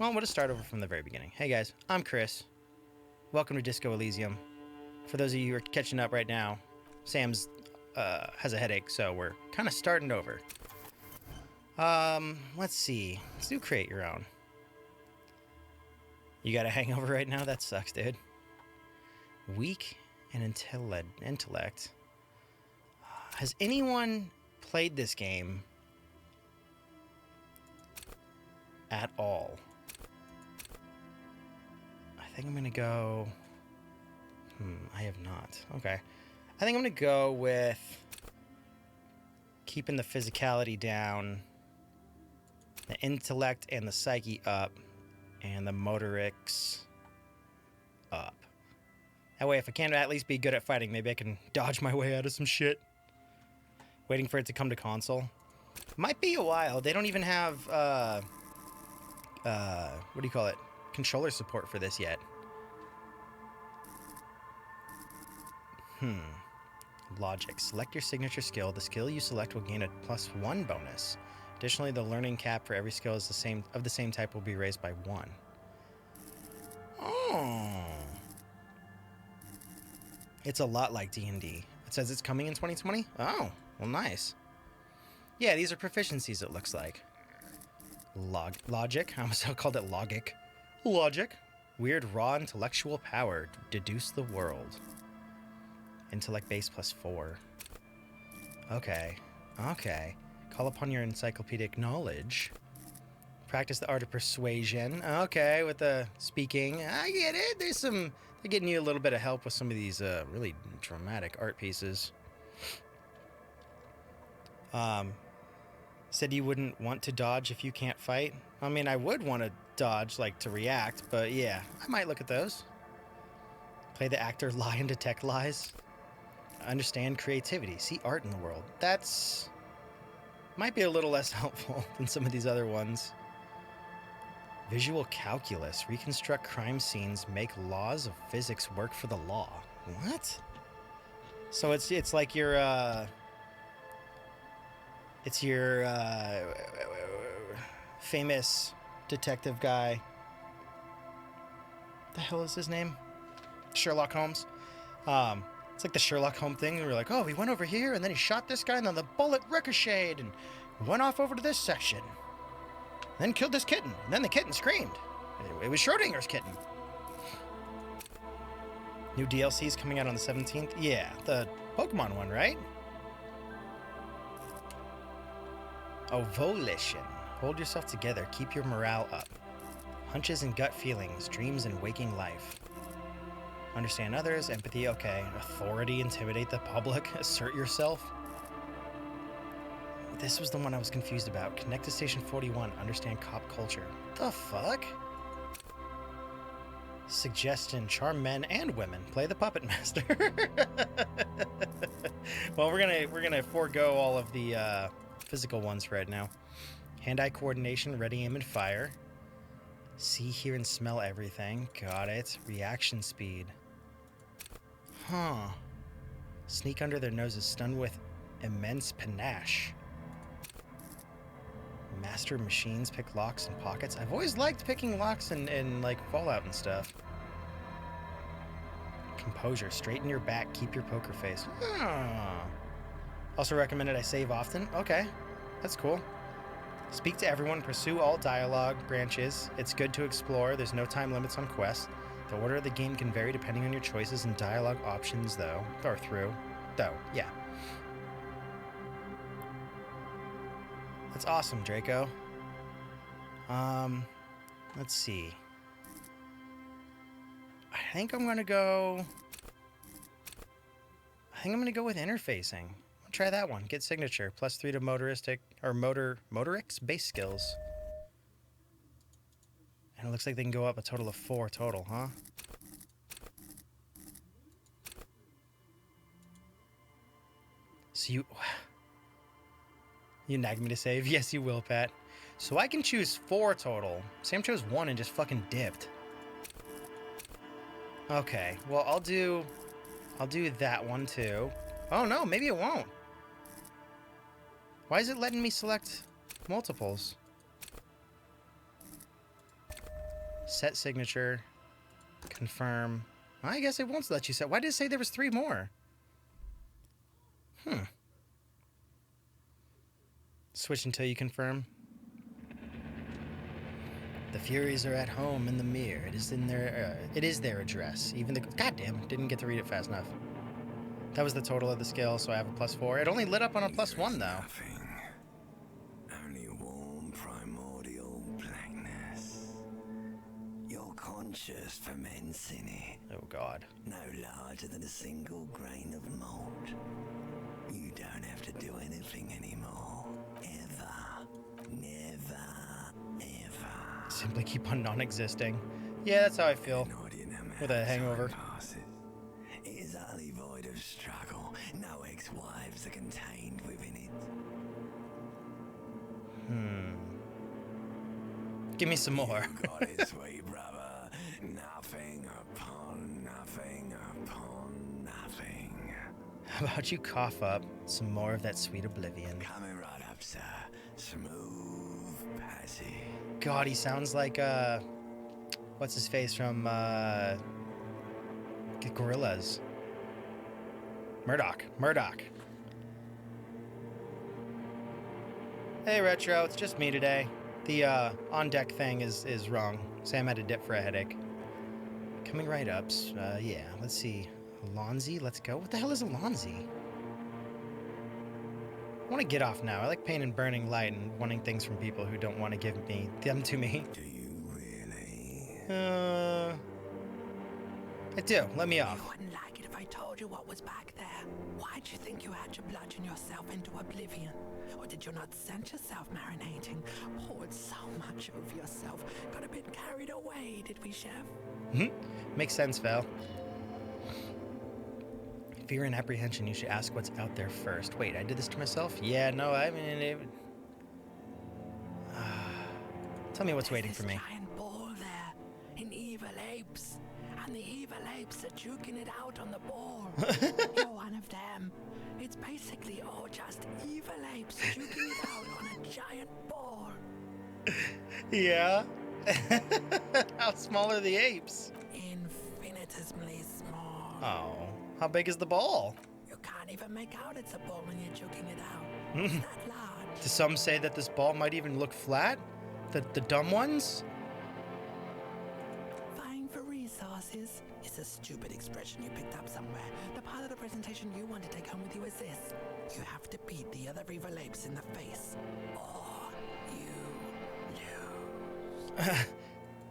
Well, we'll just start over from the very beginning. Hey guys, I'm Chris. Welcome to Disco Elysium. For those of you who are catching up right now, Sam's has a headache, so we're kind of starting over. Let's see. Let's do create your own. You got a hangover right now? That sucks, dude. Weak and intellect. Has anyone played this game at all? I think I'm gonna go... I have not. Okay. I think I'm gonna go with keeping the physicality down, the intellect and the psyche up, and the motorics up. That way, if I can't at least be good at fighting, maybe I can dodge my way out of some shit. Waiting for it to come to console. Might be a while. They don't even have, what do you call it? Controller support for this yet. Logic. Select your signature skill. The skill you select will gain a +1 bonus. Additionally, the learning cap for every skill is the same type will be raised by 1. Oh. It's a lot like D&D. It says it's coming in 2020? Oh, well, nice. Yeah, these are proficiencies, it looks like. Logic. I almost called it logic. Logic. Weird, raw, intellectual power. Deduce the world. Intellect base +4. Okay. Okay. Call upon your encyclopedic knowledge. Practice the art of persuasion. Okay, with the speaking. I get it. They're getting you a little bit of help with some of these really dramatic art pieces. Said you wouldn't want to dodge if you can't fight. I mean, I would want to dodge, like, to react, but yeah, I might look at those. Play the actor, lie and detect lies. Understand creativity. See art in the world. That's... might be a little less helpful than some of these other ones. Visual calculus. Reconstruct crime scenes. Make laws of physics work for the law. What? So it's like your it's your famous detective guy. The hell is his name? Sherlock Holmes. It's like the Sherlock Holmes thing. We're like, oh, he went over here, and then he shot this guy, and then the bullet ricocheted, and went off over to this section. Then killed this kitten, and then the kitten screamed. It was Schrodinger's kitten. New DLC's coming out on the 17th? Yeah, the Pokemon one, right? Oh, volition. Hold yourself together. Keep your morale up. Hunches and gut feelings. Dreams and waking life. Understand others. Empathy. Okay. Authority. Intimidate the public. Assert yourself. This was the one I was confused about. Connect to Station 41. Understand cop culture. The fuck? Suggestion. Charm men and women. Play the puppet master. Well, we're gonna forego all of the physical ones right now. Hand-eye coordination. Ready, aim, and fire. See, hear, and smell everything. Got it. Reaction speed. Huh. Sneak under their noses. Stun with immense panache. Master machines. Pick locks and pockets. I've always liked picking locks in like Fallout and stuff. Composure. Straighten your back. Keep your poker face. Ah. Also recommended I save often. Okay. That's cool. Speak to everyone. Pursue all dialogue branches. It's good to explore. There's no time limits on quests. The order of the game can vary depending on your choices and dialogue options, though. Or through. Though. Yeah. That's awesome, Draco. Let's see. I think I'm gonna go with interfacing. I'll try that one. Get signature. +3 to motorics base skills. And it looks like they can go up a total of 4 total, huh? So you nagged me to save? Yes, you will, Pat. So I can choose 4 total. Sam chose 1 and just fucking dipped. Okay, well, I'll do that one too. Oh no, maybe it won't. Why is it letting me select multiples? Set signature. Confirm. I guess it won't let you set. Why did it say there was 3 more? Switch until you confirm. The Furies are at home in the mirror. It is in their. It is their address. Even the. Goddamn! Didn't get to read it fast enough. That was the total of the skill, so I have a +4. It only lit up on a +1 though. Nothing. Only warm primordial blackness. Your conscious ferments in it. Oh God. No larger than a single grain of malt. You don't have to do anything anymore. Ever. Never. Ever. Simply keep on non-existing. Yeah, that's how I feel. With a hangover. It is utterly void of struggle. No ex-wives are contained within it. Give me some more. You got it, sweet brother. Nothing upon nothing upon nothing. How about you cough up some more of that sweet oblivion? Coming right up, sir. Smooth passage. God, he sounds like, what's his face from, Gorillas. Murdoch. Hey, Retro, it's just me today. The, on-deck thing is wrong. Sam had to dip for a headache. Coming right ups, yeah, let's see. Alonzi, let's go. What the hell is Alonzi? I want to get off now. I like pain and burning light and wanting things from people who don't want to give them to me. Do you really? I do. Let me off. You wouldn't like it if I told you what was back there. Why'd you think you had to bludgeon yourself into oblivion? Or did you not scent yourself marinating? Poured so much of yourself. Got a bit carried away, did we, Chef? Makes sense, Val. Fear and apprehension, you should ask what's out there first. Wait, I did this to myself? Yeah, no, I mean... Tell me what's waiting for me. There's a giant ball there, in evil apes. And the evil apes are juking it out on the ball. You're one of them. It's basically all just evil apes juking it out on a giant ball. Yeah? How small are the apes? Infinitesimally small. Oh, how big is the ball? You can't even make out it's a ball when you're juking it out. It's that large. Do some say that this ball might even look flat? The dumb ones? Vying for resources is a stupid expression you picked up somewhere. The part of the presentation you want to take home with you is this. You have to beat the other evil apes in the face, or you lose.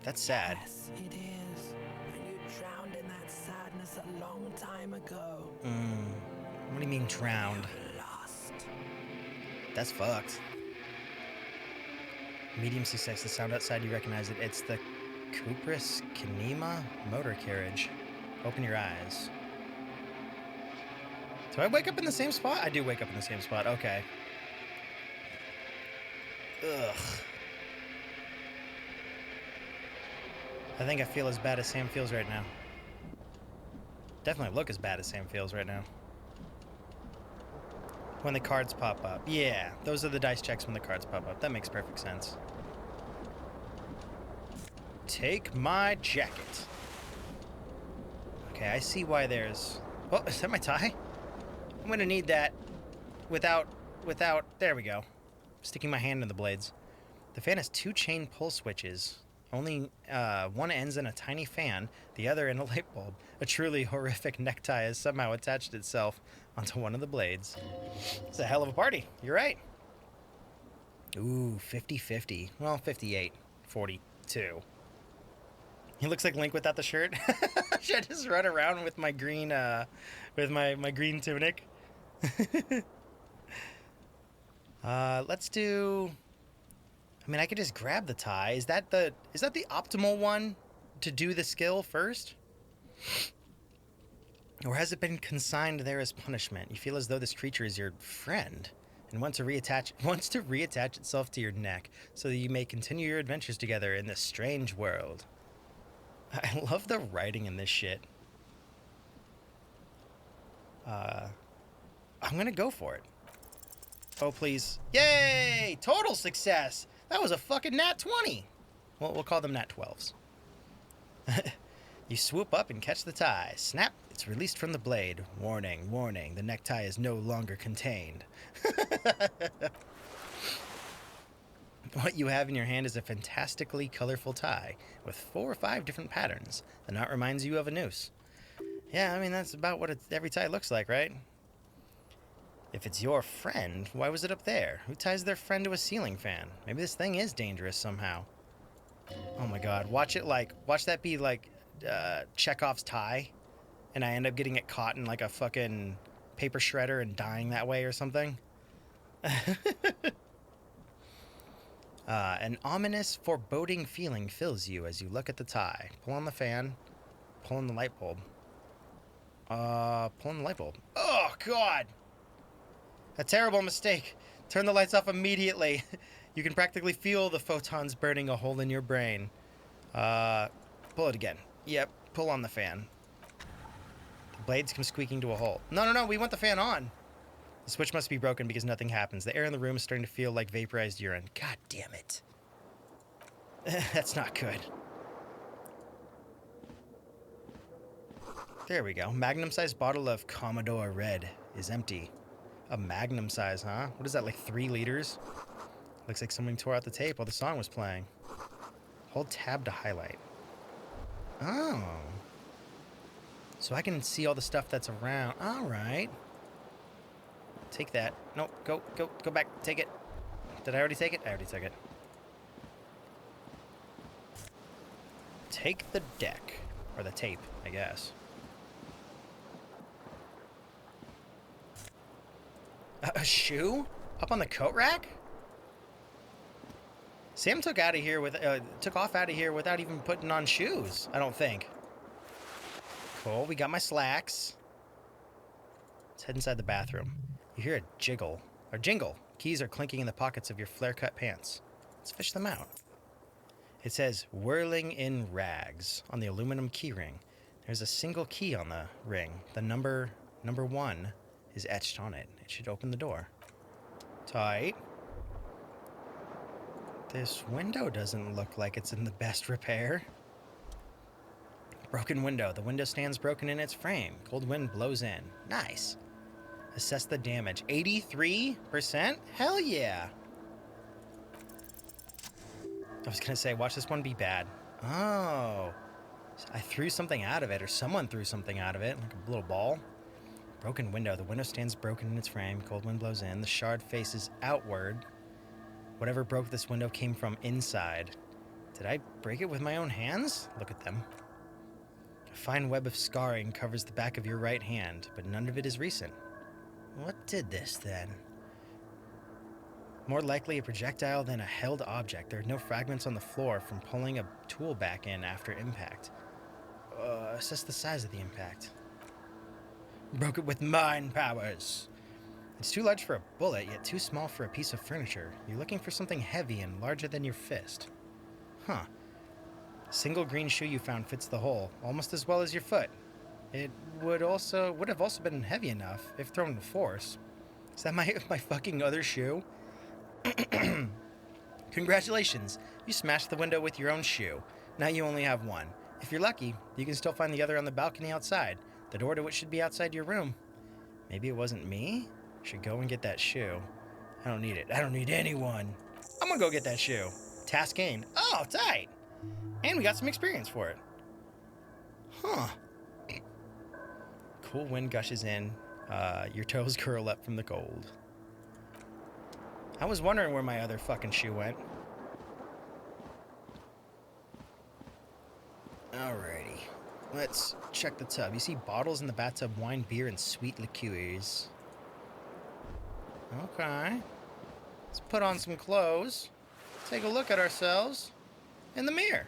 That's sad. Yes, it is. And you drowned in that sadness a long time ago. What do you mean drowned? Lost. That's fucked. Medium success. The sound outside, you recognize it. It's the Kupris Kinema motor carriage. Open your eyes. Do I wake up in the same spot? I do wake up in the same spot. Okay. Ugh. I think I feel as bad as Sam feels right now. Definitely look as bad as Sam feels right now. When the cards pop up. Yeah, those are the dice checks when the cards pop up. That makes perfect sense. Take my jacket. Okay, I see why there's... Oh, is that my tie? I'm gonna need that without... There we go. Sticking my hand in the blades. The fan has 2 chain pull switches. Only one ends in a tiny fan, the other in a light bulb. A truly horrific necktie has somehow attached itself onto one of the blades. It's a hell of a party. You're right. Ooh, 50-50. Well, 58-42. He looks like Link without the shirt. Should I just run around with my green, with my green tunic? Let's do... I mean, I could just grab the tie. Is that the optimal one to do the skill first? Or has it been consigned there as punishment? You feel as though this creature is your friend and wants to reattach itself to your neck so that you may continue your adventures together in this strange world. I love the writing in this shit. I'm gonna go for it. Oh, please. Yay! Total success! That was a fucking nat 20! Well, we'll call them nat 12s. You swoop up and catch the tie. Snap! It's released from the blade. Warning, warning, the necktie is no longer contained. What you have in your hand is a fantastically colorful tie with 4 or 5 different patterns. The knot reminds you of a noose. Yeah, I mean, that's about what every tie looks like, right? If it's your friend, why was it up there? Who ties their friend to a ceiling fan? Maybe this thing is dangerous somehow. Oh my god, watch that be like Chekhov's tie, and I end up getting it caught in like a fucking paper shredder and dying that way or something. An ominous, foreboding feeling fills you as you look at the tie. Pull on the fan, pull on the light bulb. Pull on the light bulb. Oh god! A terrible mistake. Turn the lights off immediately. You can practically feel the photons burning a hole in your brain. Pull it again. Yep, pull on the fan. The blades come squeaking to a halt. No, we want the fan on. The switch must be broken because nothing happens. The air in the room is starting to feel like vaporized urine. God damn it. That's not good. There we go. Magnum-sized bottle of Commodore Red is empty. A magnum size, huh? What is that, like 3 liters? Looks like someone tore out the tape while the song was playing. Hold tab to highlight. Oh. So I can see all the stuff that's around. All right. Take that. No, go back. Take it. Did I already take it? I already took it. Take the deck. Or the tape, I guess. A shoe? Up on the coat rack? Sam took off out of here without even putting on shoes, I don't think. Cool, we got my slacks. Let's head inside the bathroom. You hear a jingle. Keys are clinking in the pockets of your flare-cut pants. Let's fish them out. It says, whirling in rags on the aluminum key ring. There's a single key on the ring. The number 1 is etched on it. It should open the door. Tight. This window doesn't look like it's in the best repair. Broken window. The window stands broken in its frame. Cold wind blows in. Nice. Assess the damage. 83%? Hell yeah. I was gonna say, watch this one be bad. Oh. I threw something out of it, or someone threw something out of it, like a little ball. Broken window. The window stands broken in its frame. Cold wind blows in. The shard faces outward. Whatever broke this window came from inside. Did I break it with my own hands? Look at them. A fine web of scarring covers the back of your right hand, but none of it is recent. What did this, then? More likely a projectile than a held object. There are no fragments on the floor from pulling a tool back in after impact. Assess the size of the impact. Broke it with mind powers. It's too large for a bullet, yet too small for a piece of furniture. You're looking for something heavy and larger than your fist. Huh. A single green shoe you found fits the hole, almost as well as your foot. It would have also been heavy enough, if thrown with force. Is that my fucking other shoe? Congratulations, you smashed the window with your own shoe. Now you only have one. If you're lucky, you can still find the other on the balcony outside, the door to which should be outside your room. Maybe it wasn't me? I should go and get that shoe. I don't need it. I don't need anyone. I'm gonna go get that shoe. Task gained. Oh, tight. And we got some experience for it. Huh. Cool wind gushes in. Your toes curl up from the cold. I was wondering where my other fucking shoe went. Alrighty. Let's check the tub. You see bottles in the bathtub, wine, beer, and sweet liqueurs. Okay. Let's put on some clothes. Take a look at ourselves in the mirror.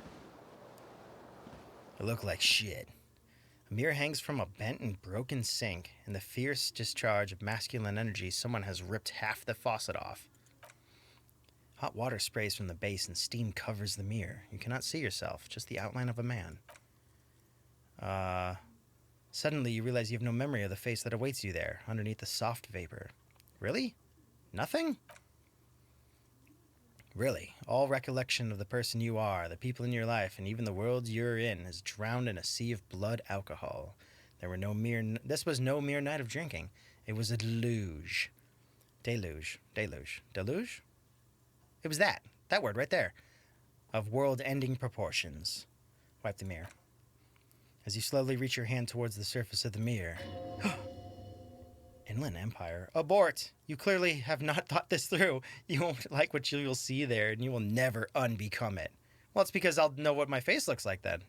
I look like shit. A mirror hangs from a bent and broken sink. In the fierce discharge of masculine energy, someone has ripped half the faucet off. Hot water sprays from the base and steam covers the mirror. You cannot see yourself, just the outline of a man. Suddenly you realize you have no memory of the face that awaits you there, underneath the soft vapor. Really? Nothing? Really, all recollection of the person you are, the people in your life, and even the world you're in is drowned in a sea of blood alcohol. This was no mere night of drinking. It was a deluge. Deluge. It was that word right there, of world-ending proportions. Wipe the mirror. As you slowly reach your hand towards the surface of the mirror. Inland Empire. Abort! You clearly have not thought this through. You won't like what you will see there, and you will never unbecome it. Well, it's because I'll know what my face looks like then.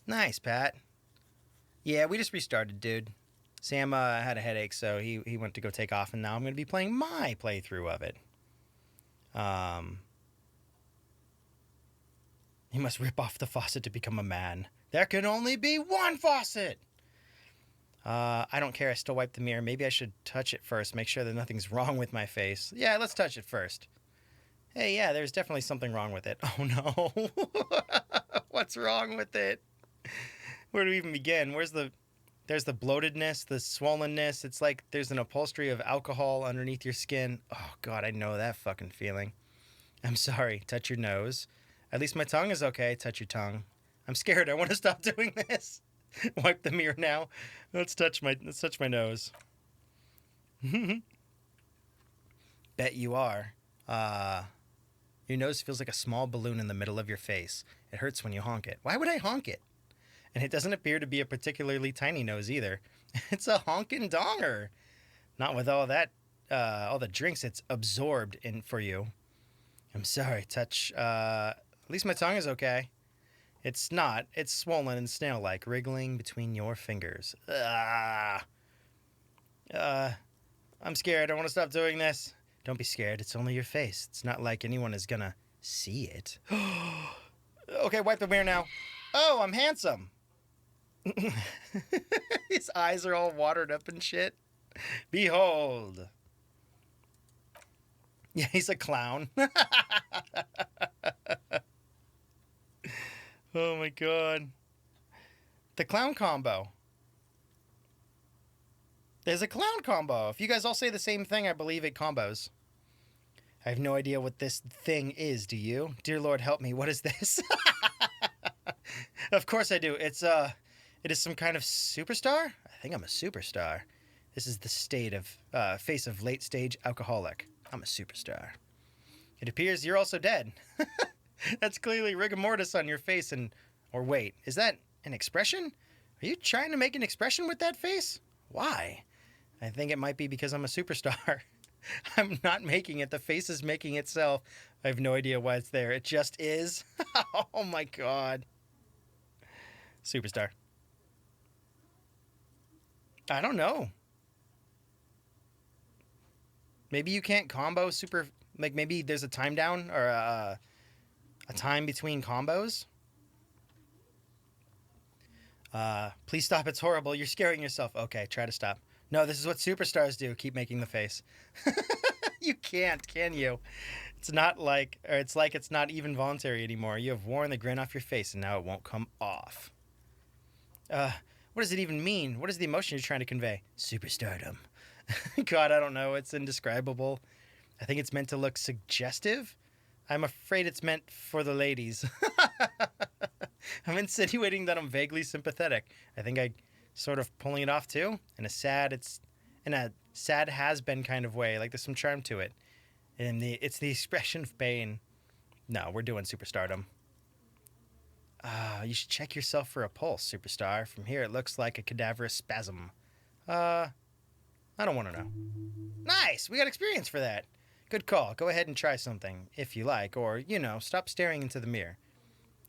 Nice, Pat. Yeah, we just restarted, dude. Sam had a headache, so he went to go take off, and now I'm going to be playing my playthrough of it. You must rip off the faucet to become a man. There can only be one faucet! I don't care. I still wipe the mirror. Maybe I should touch it first. Make sure that nothing's wrong with my face. Yeah, let's touch it first. Hey, yeah, there's definitely something wrong with it. Oh, no. What's wrong with it? Where do we even begin? There's the bloatedness, the swollenness. It's like there's an upholstery of alcohol underneath your skin. Oh, God, I know that fucking feeling. I'm sorry. Touch your nose. At least my tongue is okay. Touch your tongue. I'm scared. I want to stop doing this. Wipe the mirror now. Let's touch my nose. Bet you are. Your nose feels like a small balloon in the middle of your face. It hurts when you honk it. Why would I honk it? And it doesn't appear to be a particularly tiny nose either. It's a honkin' donger. Not with all that, all the drinks it's absorbed in for you. I'm sorry. Touch. At least my tongue is okay. It's not. It's swollen and snail-like, wriggling between your fingers. I'm scared. I want to stop doing this. Don't be scared. It's only your face. It's not like anyone is gonna see it. Okay, wipe the mirror now. Oh, I'm handsome. His eyes are all watered up and shit. Behold. Yeah, he's a clown. Oh my god. The clown combo. There's a clown combo. If you guys all say the same thing, I believe it combos. I have no idea what this thing is, do you? Dear Lord, help me. What is this? Of course I do. It is some kind of superstar? I think I'm a superstar. This is the face of late-stage alcoholic. I'm a superstar. It appears you're also dead. That's clearly rigor mortis on your face or wait, is that an expression? Are you trying to make an expression with that face? Why? I think it might be because I'm a superstar. I'm not making it. The face is making itself. I have no idea why it's there. It just is. Oh my god. Superstar. I don't know. Maybe you can't combo like maybe there's a time down or a time between combos. Please stop. It's horrible. You're scaring yourself. Okay, try to stop. No, this is what superstars do. Keep making the face. You can't, can you? It's like it's not even voluntary anymore. You have worn the grin off your face and now it won't come off. What does it even mean? What is the emotion you're trying to convey? Superstardom. God, I don't know. It's indescribable. I think it's meant to look suggestive. I'm afraid it's meant for the ladies. I'm insinuating that I'm vaguely sympathetic. I think I sort of pulling it off too. In a sad has-been kind of way. Like there's some charm to it. And it's the expression of pain. No, we're doing superstardom. You should check yourself for a pulse, superstar. From here, it looks like a cadaverous spasm. I don't want to know. Nice! We got experience for that. Good call. Go ahead and try something, if you like. Or, stop staring into the mirror.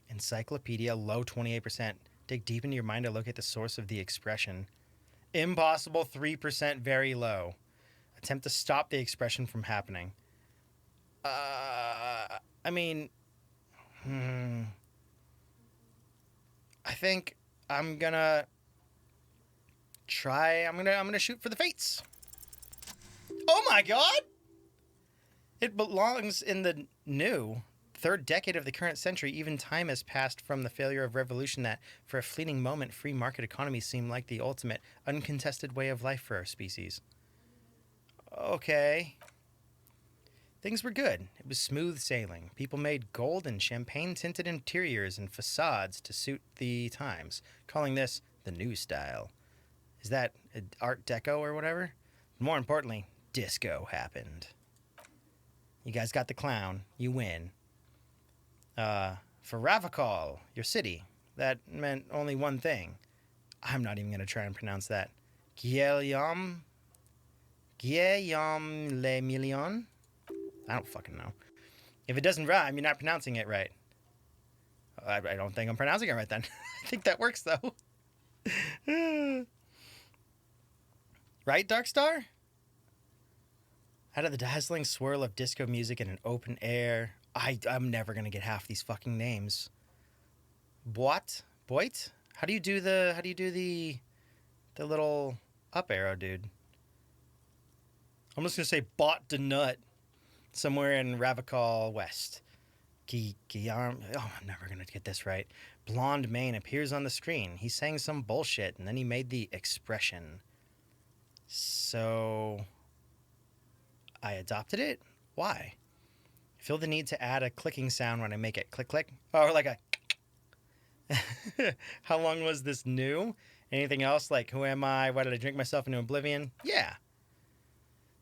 Encyclopedia, low 28%. Dig deep into your mind to locate the source of the expression. Impossible, 3%, very low. Attempt to stop the expression from happening. I think I'm gonna try. I'm gonna shoot for the fates. Oh my god! It belongs in the new third decade of the current century. Even time has passed from the failure of revolution that, for a fleeting moment, free market economy seemed like the ultimate, uncontested way of life for our species. Okay. Things were good. It was smooth sailing. People made gold and champagne-tinted interiors and facades to suit the times, calling this the new style. Is that Art Deco or whatever? More importantly, disco happened. You guys got the clown. You win. For Revachol, your city, that meant only one thing. I'm not even going to try and pronounce that. Guillaume Le Million? I don't fucking know. If it doesn't rhyme, you're not pronouncing it right. I don't think I'm pronouncing it right then. I think that works, though. Right, Darkstar? Out of the dazzling swirl of disco music in an open air, I'm never going to get half these fucking names. Boit? How do you do the little up arrow, dude? I'm just going to say Bot de Nut. Somewhere in Revachol West. Guillaume. Oh, I'm never going to get this right. Blonde mane appears on the screen. He sang some bullshit, and then he made the expression. So I adopted it? Why? I feel the need to add a clicking sound when I make it click, click. Or like a... How long was this new? Anything else like, who am I? Why did I drink myself into oblivion? Yeah.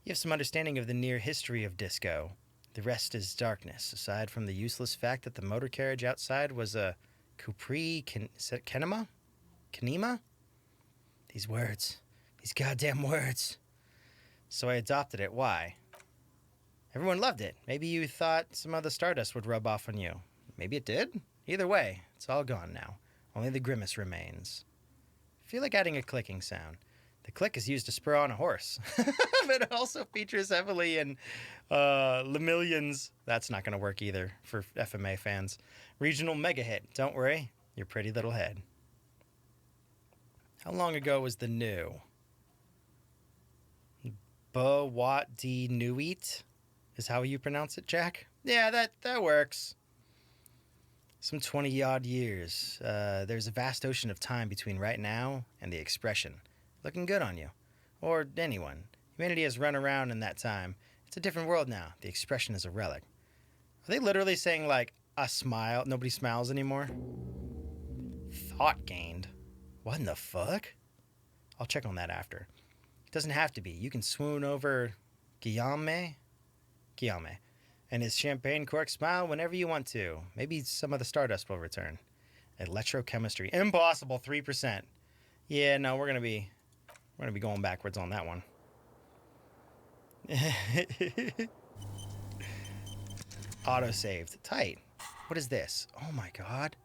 You have some understanding of the near history of disco. The rest is darkness, aside from the useless fact that the motor carriage outside was a Capri Kenema? These words. These goddamn words. So I adopted it. Why? Everyone loved it. Maybe you thought some of the stardust would rub off on you. Maybe it did. Either way, it's all gone now. Only the grimace remains. I feel like adding a clicking sound. The click is used to spur on a horse. But it also features heavily in Lemillions. That's not going to work either for FMA fans. Regional mega hit. Don't worry. Your pretty little head. How long ago was the new? Bawat di Nuit is how you pronounce it, Jack? Yeah, that works. Some 20-odd years. There's a vast ocean of time between right now and the expression. Looking good on you. Or anyone. Humanity has run around in that time. It's a different world now. The expression is a relic. Are they literally saying, like, a smile? Nobody smiles anymore? Thought gained. What in the fuck? I'll check on that after. It doesn't have to be. You can swoon over Guillaume, and his champagne cork smile whenever you want to. Maybe some of the stardust will return. Electrochemistry. Impossible, 3%. Yeah, no, we're gonna be going backwards on that one. Auto-saved. Tight. What is this? Oh my god.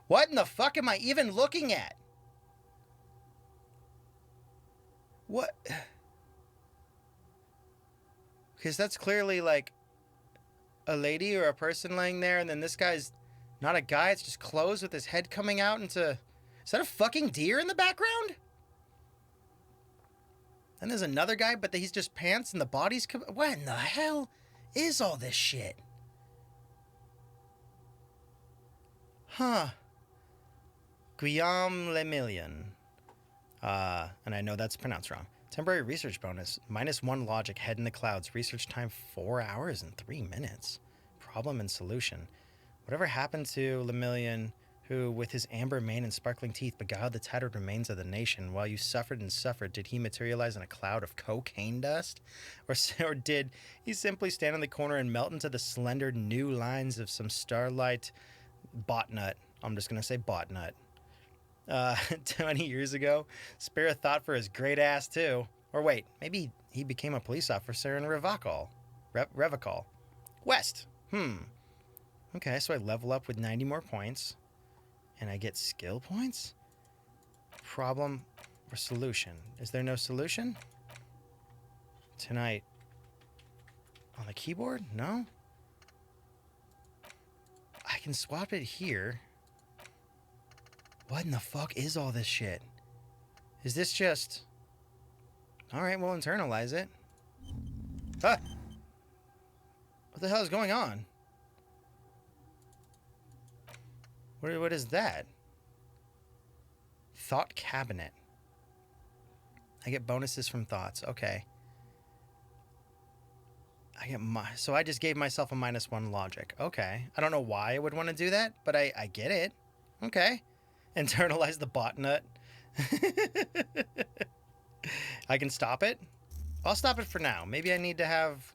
What in the fuck am I even looking at? What? Because that's clearly like a lady or a person laying there, and then this guy's not a guy, it's just clothes with his head coming out into... Is that a fucking deer in the background? And there's another guy, but he's just pants and the body's... What in the hell is all this shit? Huh. Guillaume Le Million. And I know that's pronounced wrong. Temporary research bonus. -1 logic, head in the clouds. Research time 4 hours and 3 minutes. Problem and solution. Whatever happened to Le Million, who, with his amber mane and sparkling teeth, beguiled the tattered remains of the nation, while you suffered and suffered, did he materialize in a cloud of cocaine dust? Or did he simply stand in the corner and melt into the slender new lines of some starlight botnut? I'm just going to say botnut. 20 years ago, spare a thought for his great ass too. Or wait, maybe he became a police officer in Revachol. Revachol. West. Okay, so I level up with 90 more points. And I get skill points? Problem or solution? Is there no solution? Tonight. On the keyboard? No? I can swap it here. What in the fuck is all this shit? Is this just... Alright, we'll internalize it. Ah! What the hell is going on? What is that? Thought cabinet. I get bonuses from thoughts. Okay. So I just gave myself a -1 logic. Okay. I don't know why I would want to do that, but I get it. Okay. Internalize the bot nut. I can stop it. I'll stop it for now. Maybe I need to have...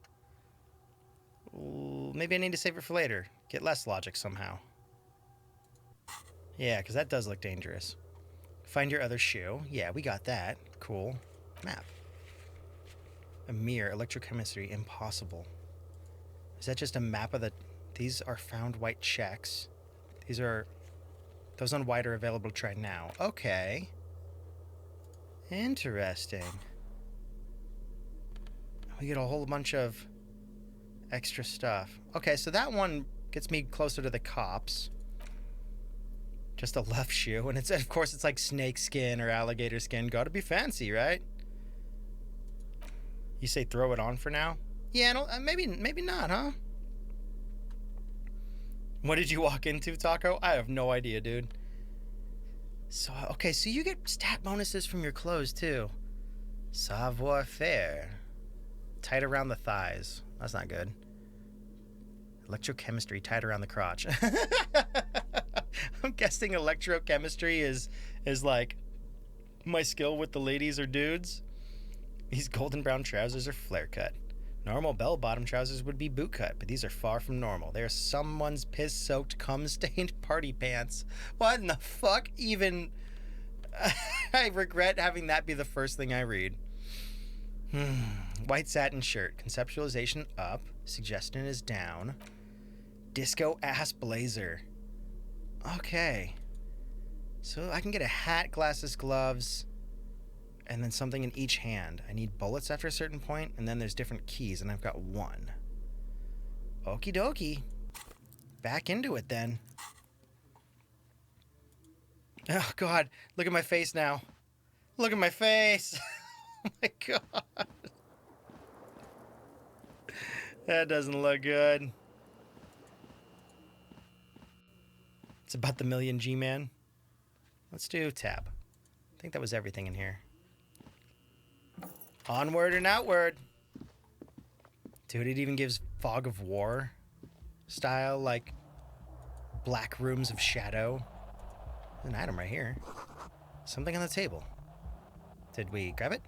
Maybe I need to save it for later. Get less logic somehow. Yeah, because that does look dangerous. Find your other shoe. Yeah, we got that. Cool. Map. A mirror. Electrochemistry. Impossible. Is that just a map of the... These are found white checks. These are... Those on white are available to try now. Okay. Interesting. We get a whole bunch of extra stuff. Okay, so that one gets me closer to the cops. Just a left shoe. And it's, of course, it's like snake skin or alligator skin. Gotta be fancy, right? You say throw it on for now? Yeah, no, maybe not, huh? What did you walk into, Taco? I have no idea, dude. So, okay, so you get stat bonuses from your clothes, too. Savoir faire. Tight around the thighs. That's not good. Electrochemistry tied around the crotch. I'm guessing electrochemistry is like my skill with the ladies or dudes. These golden brown trousers are flare cut. Normal bell-bottom trousers would be boot cut, but these are far from normal. They are someone's piss-soaked, cum-stained party pants. What in the fuck? Even... I regret having that be the first thing I read. White satin shirt. Conceptualization up. Suggestion is down. Disco ass blazer. Okay. So I can get a hat, glasses, gloves, and then something in each hand. I need bullets after a certain point, and then there's different keys, and I've got one. Okie dokie. Back into it then. Oh god, look at my face now. Look at my face. Oh my god. That doesn't look good. It's about the million G-Man. Let's do tab. I think that was everything in here. Onward and outward. Dude, it even gives Fog of War style, like black rooms of shadow. There's an item right here. Something on the table. Did we grab it?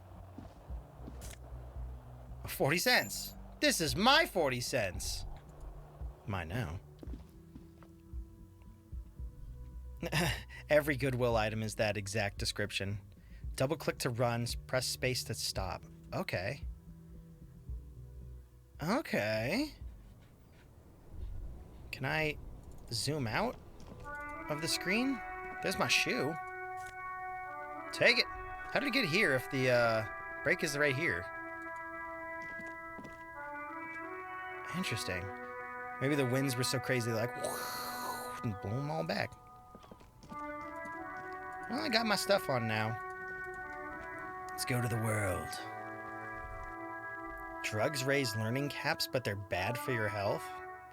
40 cents. This is my 40 cents. Mine now. Every Goodwill item is that exact description. Double click to run, press space to stop. Okay. Okay. Can I zoom out of the screen? There's my shoe. Take it. How did it get here if the brake is right here? Interesting. Maybe the winds were so crazy, like, and blow them all back. Well, I got my stuff on now. Let's go to the world. Drugs raise learning caps, but they're bad for your health?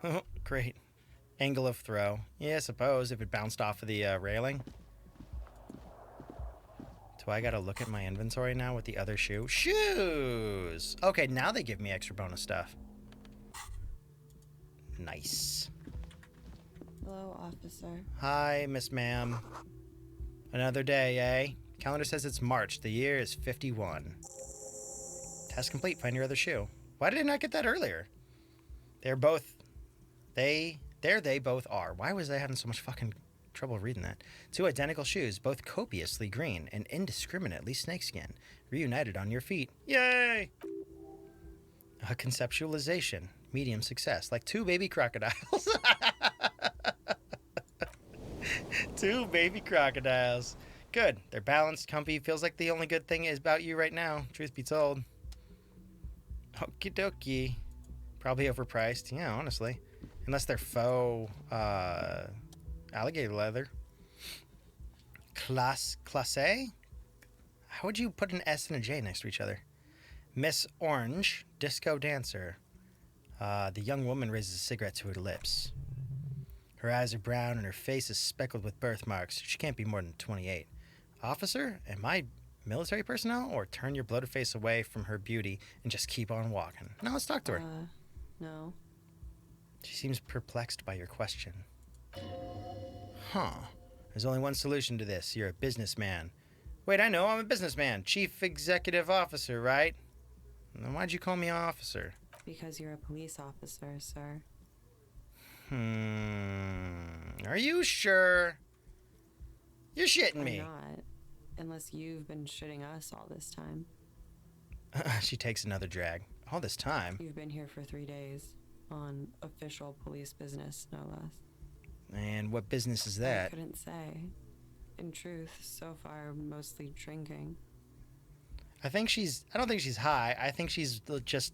Oh, great. Angle of throw. Yeah, I suppose, if it bounced off of the railing. Do I gotta look at my inventory now with the other shoe? Shoes! Okay, now they give me extra bonus stuff. Nice. Hello, officer. Hi, Miss Ma'am. Another day, eh? Calendar says it's March. The year is 51. Task complete. Find your other shoe. Why did I not get that earlier? They're both... They both are. Why was I having so much fucking trouble reading that? Two identical shoes, both copiously green and indiscriminately snakeskin, reunited on your feet. Yay! A conceptualization. Medium success. Like two baby crocodiles. Two baby crocodiles. Good. They're balanced, comfy. Feels like the only good thing is about you right now, truth be told. Okie dokie. Probably overpriced. Yeah, honestly. Unless they're faux alligator leather. Classe? How would you put an S and a J next to each other? Miss Orange, disco dancer. The young woman raises a cigarette to her lips. Her eyes are brown and her face is speckled with birthmarks. She can't be more than 28. Officer, am I military personnel? Or turn your bloated face away from her beauty and just keep on walking? Now let's talk to her. No. She seems perplexed by your question. Huh. There's only one solution to this. You're a businessman. Wait, I know, I'm a businessman. Chief Executive Officer, right? Then why'd you call me officer? Because you're a police officer, sir. Are you sure? You're shitting me. I'm not. Unless you've been shitting us all this time. She takes another drag. All this time? You've been here for 3 days. On official police business, no less. And what business is I that? couldn't say. In truth, so far, mostly drinking. I don't think she's high. I think she's just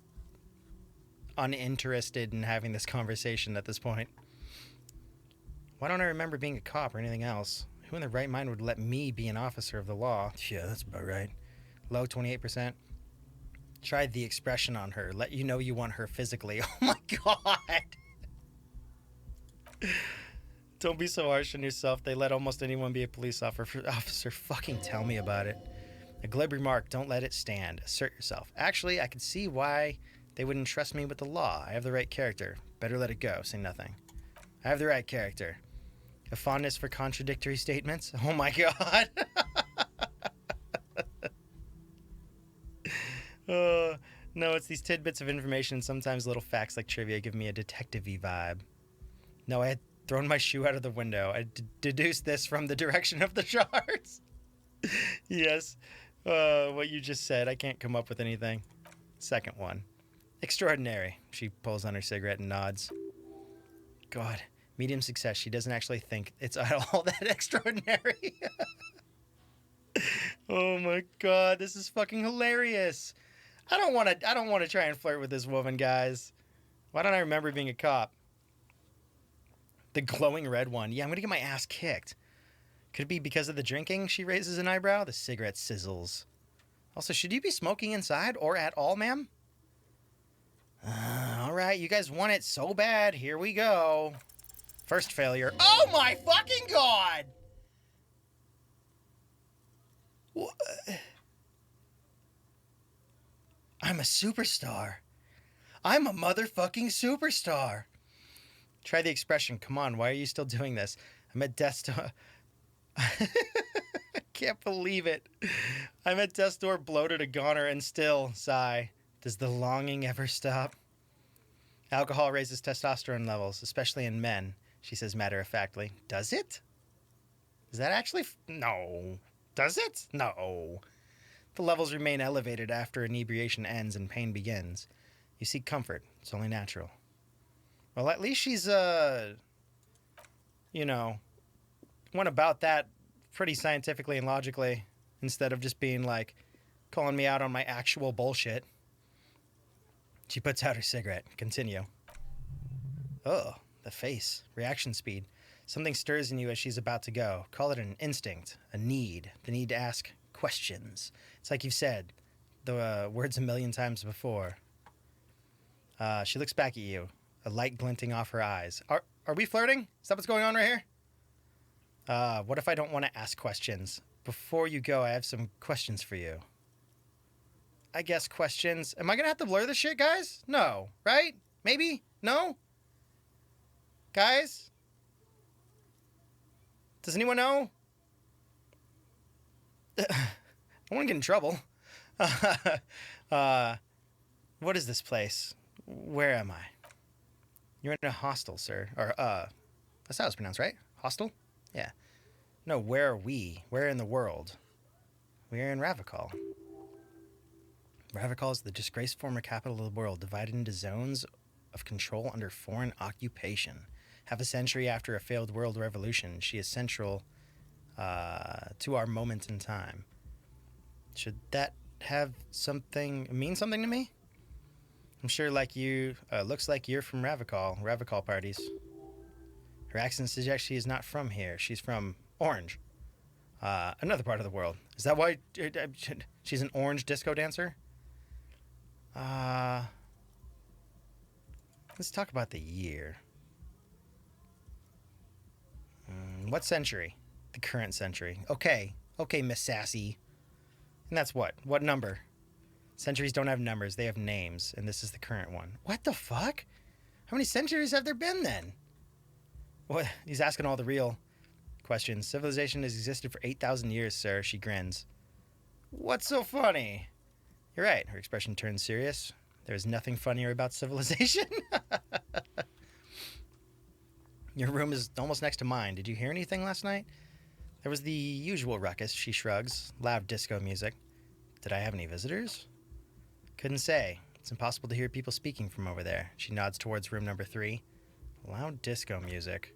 uninterested in having this conversation at this point. Why don't I remember being a cop or anything else? Who in their right mind would let me be an officer of the law? Yeah, that's about right. Low 28%. Try the expression on her. Let you know you want her physically. Oh my god! Don't be so harsh on yourself. They let almost anyone be a police officer. Fucking tell me about it. A glib remark. Don't let it stand. Assert yourself. Actually, I could see why they wouldn't trust me with the law. I have the right character. Better let it go. Say nothing. I have the right character. A fondness for contradictory statements? Oh my god! No, it's these tidbits of information. Sometimes little facts like trivia give me a detective-y vibe. No, I had thrown my shoe out of the window. I deduced this from the direction of the shards. Yes, what you just said. I can't come up with anything. Second one. Extraordinary. She pulls on her cigarette and nods. God, medium success. She doesn't actually think it's at all that extraordinary. Oh my god, this is fucking hilarious. I don't want to try and flirt with this woman, guys. Why don't I remember being a cop? The glowing red one. Yeah, I'm going to get my ass kicked. Could it be because of the drinking? She raises an eyebrow. The cigarette sizzles. Also, should you be smoking inside or at all, ma'am? All right, you guys want it so bad. Here we go. First failure. Oh my fucking god! What? I'm a superstar. I'm a motherfucking superstar. Try the expression. Come on, why are you still doing this? I'm at death's door. I can't believe it. I'm at death's door, bloated, a goner, and still, sigh. Does the longing ever stop? Alcohol raises testosterone levels, especially in men, she says matter-of-factly. Does it? Is that actually... No. Does it? No. The levels remain elevated after inebriation ends and pain begins. You seek comfort. It's only natural. Well, at least she's, went about that pretty scientifically and logically instead of just being, like, calling me out on my actual bullshit. She puts out her cigarette. Continue. Oh, the face. Reaction speed. Something stirs in you as she's about to go. Call it an instinct, a need, the need to ask questions. It's like you've said the words a million times before. She looks back at you, a light glinting off her eyes. Are we flirting? Is that what's going on right here? What if I don't want to ask questions? Before you go, I have some questions for you. I guess questions. Am I going to have to blur this shit, guys? No, right? Maybe? No? Guys? Does anyone know? I don't want to get in trouble. What is this place? Where am I? You're in a hostel, sir. Or, that's how it's pronounced, right? Hostel? Yeah. No, where are we? Where in the world? We're in Revachol. Revachol is the disgraced former capital of the world, divided into zones of control under foreign occupation. Half a century after a failed world revolution, she is central to our moment in time. Should that mean something to me? I'm sure like you, looks like you're from Revachol parties. Her accent suggests she is not from here. She's from Orange, another part of the world. Is that why she's an orange disco dancer? Let's talk about the year. What century? The current century. Okay, Miss Sassy. And that's what? What number? Centuries don't have numbers, they have names, and this is the current one. What the fuck? How many centuries have there been then? What? He's asking all the real questions. Civilization has existed for 8,000 years, sir, she grins. What's so funny? You're right, her expression turns serious. There is nothing funnier about civilization. Your room is almost next to mine. Did you hear anything last night? There was the usual ruckus, she shrugs. Loud disco music. Did I have any visitors? Couldn't say. It's impossible to hear people speaking from over there. She nods towards room number 3. Loud disco music.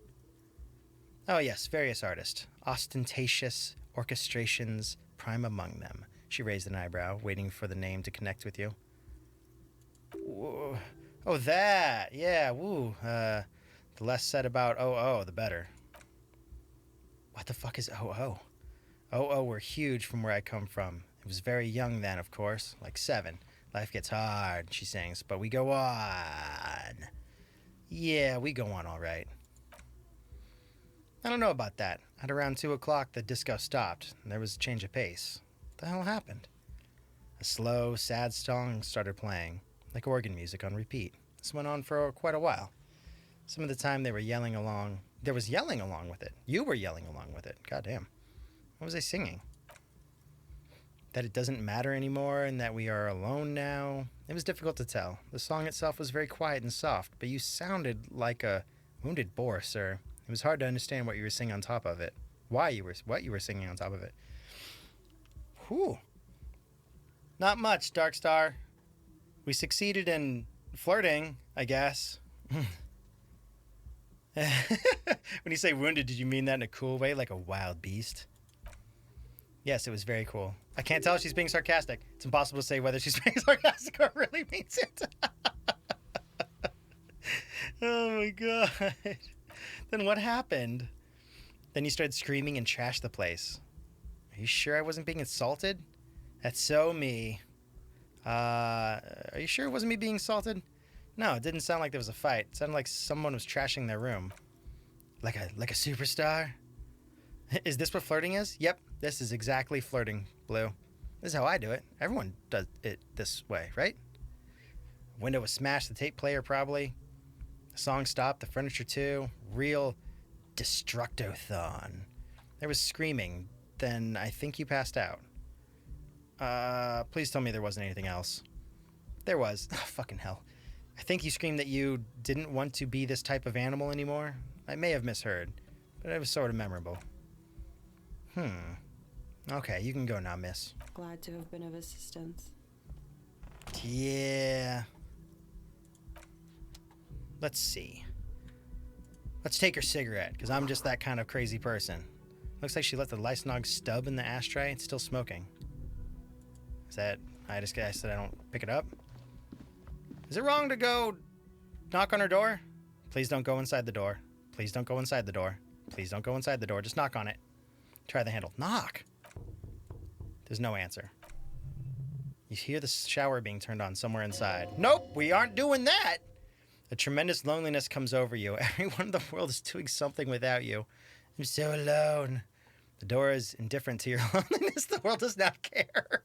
Oh yes, various artists. Ostentatious orchestrations, prime among them. She raised an eyebrow, waiting for the name to connect with you. Whoa. Oh, that! Yeah, woo. The less said about OO, the better. What the fuck is OO? OO were huge from where I come from. It was very young then, of course, like 7. Life gets hard, she sings, but we go on. Yeah, we go on all right. I don't know about that. At around 2 o'clock, the disco stopped, and there was a change of pace. What the hell happened? A slow, sad song started playing, like organ music on repeat. This went on for quite a while. Some of the time they were yelling along. There was yelling along with it. You were yelling along with it. Goddamn. What was I singing? That it doesn't matter anymore and that we are alone now. It was difficult to tell. The song itself was very quiet and soft, but you sounded like a wounded boar, sir. It was hard to understand what you were singing on top of it. What you were singing on top of it. Whew. Not much, Darkstar. We succeeded in flirting, I guess. When you say wounded, did you mean that in a cool way, like a wild beast? Yes, it was very cool. I can't tell if she's being sarcastic. It's impossible to say whether she's being sarcastic or really means it. Oh my god. Then what happened? Then you started screaming and trashed the place. Are you sure I wasn't being insulted? That's so me. Are you sure it wasn't me being insulted? No, it didn't sound like there was a fight. It sounded like someone was trashing their room. Like a superstar? Is this what flirting is? Yep, this is exactly flirting, Blue. This is how I do it. Everyone does it this way, right? Window was smashed, the tape player probably. The song stopped, the furniture too. Real destructothon. There was screaming. Then I think you passed out. Please tell me there wasn't anything else. There was. Oh, fucking hell. I think you screamed that you didn't want to be this type of animal anymore. I may have misheard, but it was sort of memorable. Okay, you can go now, miss. Glad to have been of assistance. Yeah. Let's see. Let's take her cigarette, because I'm just that kind of crazy person. Looks like she left the Lysnog stub in the ashtray. It's still smoking. Is that... I said I don't pick it up? Is it wrong to go knock on her door? Please don't go inside the door. Please don't go inside the door. Please don't go inside the door. Just knock on it. Try the handle. Knock! There's no answer. You hear the shower being turned on somewhere inside. Nope, we aren't doing that! A tremendous loneliness comes over you. Everyone in the world is doing something without you. I'm so alone. The door is indifferent to your loneliness. The world does not care.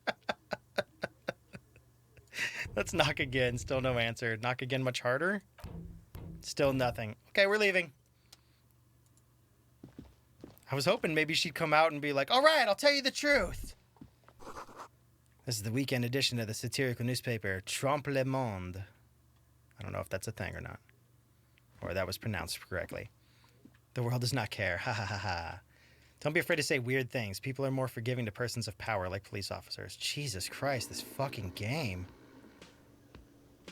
Let's knock again. Still no answer. Knock again much harder. Still nothing. Okay, we're leaving. I was hoping maybe she'd come out and be like, all right, I'll tell you the truth. This is the weekend edition of the satirical newspaper, Trompe le Monde. I don't know if that's a thing or not. Or that was pronounced correctly. The world does not care. Ha ha ha ha. Don't be afraid to say weird things. People are more forgiving to persons of power like police officers. Jesus Christ, this fucking game.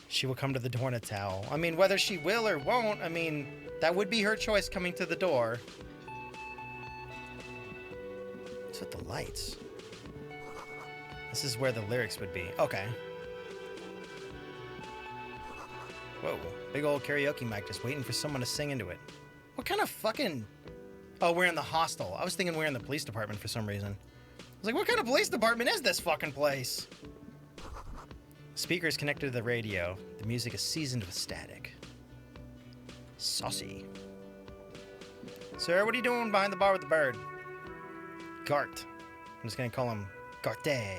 She will come to the door in a towel. I mean, whether she will or won't, I mean, that would be her choice coming to the door. What's with the lights? This is where the lyrics would be. Okay. Whoa. Big old karaoke mic just waiting for someone to sing into it. What kind of fucking... Oh, we're in the hostel. I was thinking we're in the police department for some reason. I was like, what kind of police department is this fucking place? Speaker is connected to the radio. The music is seasoned with static. Saucy. Sir, what are you doing behind the bar with the bird? Gart. I'm just gonna call him Garte,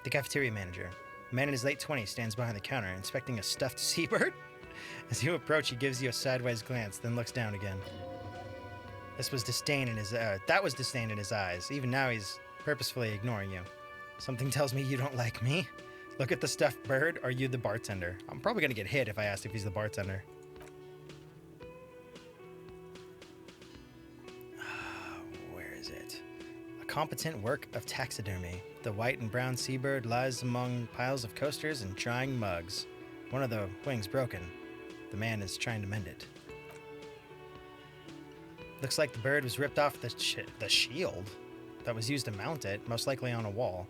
the cafeteria manager. A man in his late 20s stands behind the counter, inspecting a stuffed seabird. As you approach, he gives you a sideways glance, then looks down again. That was disdain in his eyes. Even now, he's purposefully ignoring you. Something tells me you don't like me. Look at the stuffed bird. Are you the bartender? I'm probably gonna get hit if I asked if he's the bartender. Where is it? A competent work of taxidermy. The white and brown seabird lies among piles of coasters and trying mugs. One of the wings broken. The man is trying to mend it. Looks like the bird was ripped off the shield that was used to mount it, most likely on a wall.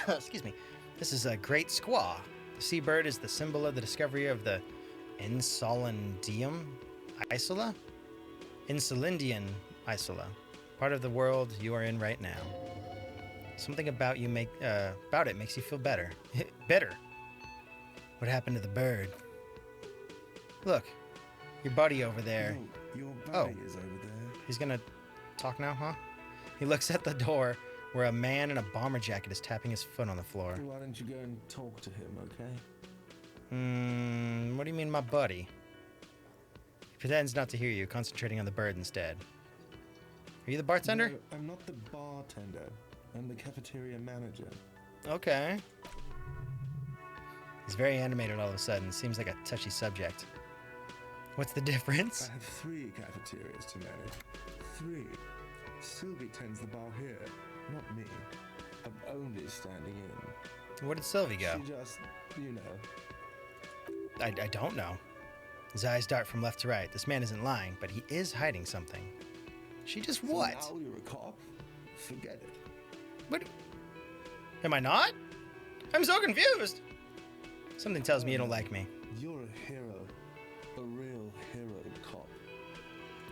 Excuse me. This is a great squaw. The seabird is the symbol of the discovery of the Insulindium Isola? Insulindian Isola. Part of the world you are in right now. Something about it makes you feel better. Bitter. What happened to the bird? Look, your buddy over there. Your buddy is over there. He's gonna talk now, huh? He looks at the door where a man in a bomber jacket is tapping his foot on the floor. Why don't you go and talk to him, okay? What do you mean, my buddy? He pretends not to hear you, concentrating on the bird instead. Are you the bartender? No, I'm not the bartender. I'm the cafeteria manager. Okay. He's very animated all of a sudden. Seems like a touchy subject. What's the difference? I have 3 cafeterias to manage. 3. Sylvie tends the bar here, not me. I'm only standing in. Where did Sylvie go? She just, you know. I don't know. His eyes dart from left to right. This man isn't lying, but he is hiding something. She just what? So now you're a cop? Forget it. What? Am I not? I'm so confused. Something tells me you don't like me. You're a hero. A real hero cop.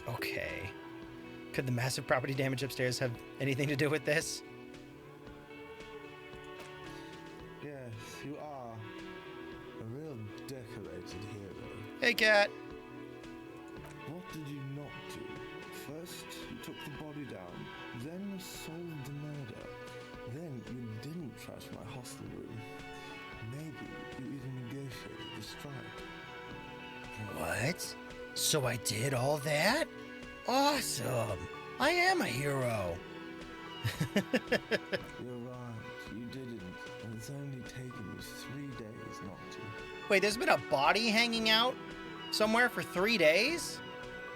Okay. Could the massive property damage upstairs have anything to do with this? Yes, you are. A real decorated hero. Hey, cat. What did you not do? First, you took the body down, then solved the murder. Then you didn't trash my hostel room. Maybe you even negotiated the strike. What? So I did all that? Awesome. I am a hero. You're right, you didn't, and it's only taken you 3 days not to. Wait, there's been a body hanging out somewhere for 3 days?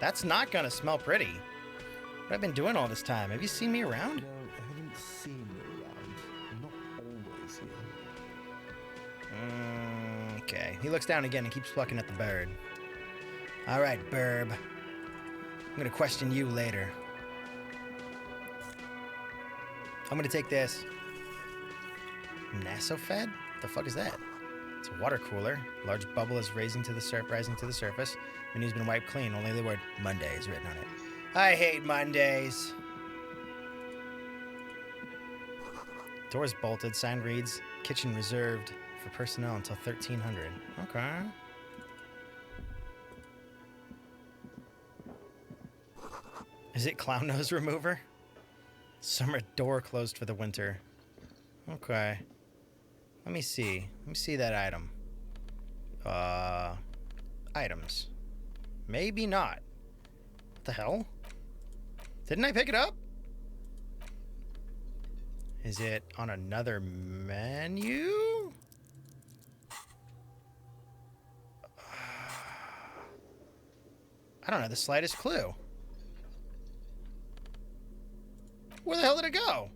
That's not gonna smell pretty. What I've been doing all this time? Have you seen me around? No, I haven't seen you around. I'm not always here. Okay. He looks down again and keeps plucking at the bird. All right, Burb. I'm gonna question you later. I'm gonna take this. Nasofed? The fuck is that? It's a water cooler. Large bubble is rising to the surface. Menu's been wiped clean. Only the word Monday is written on it. I hate Mondays. Doors bolted. Sign reads, kitchen reserved for personnel until 1300. Okay. Is it clown nose remover? Summer door closed for the winter. Okay. Let me see. Let me see that item. Items. Maybe not. What the hell? Didn't I pick it up? Is it on another menu? I don't know the slightest clue. Where the hell did it go?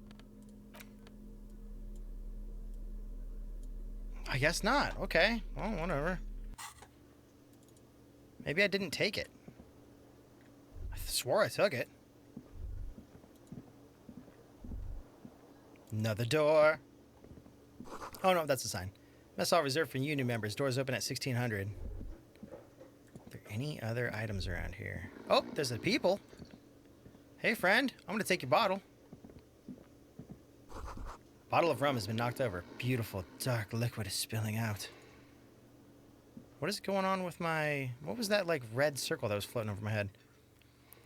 I guess not. Okay. Well, whatever. Maybe I didn't take it. I swore I took it. Another door. Oh, no, that's a sign. Mess hall reserved for union members. Doors open at 1600. Are there any other items around here? Oh, there's the people. Hey, friend. I'm going to take your bottle. Bottle of rum has been knocked over. Beautiful, dark liquid is spilling out. What is going on with my... What was that, like, red circle that was floating over my head?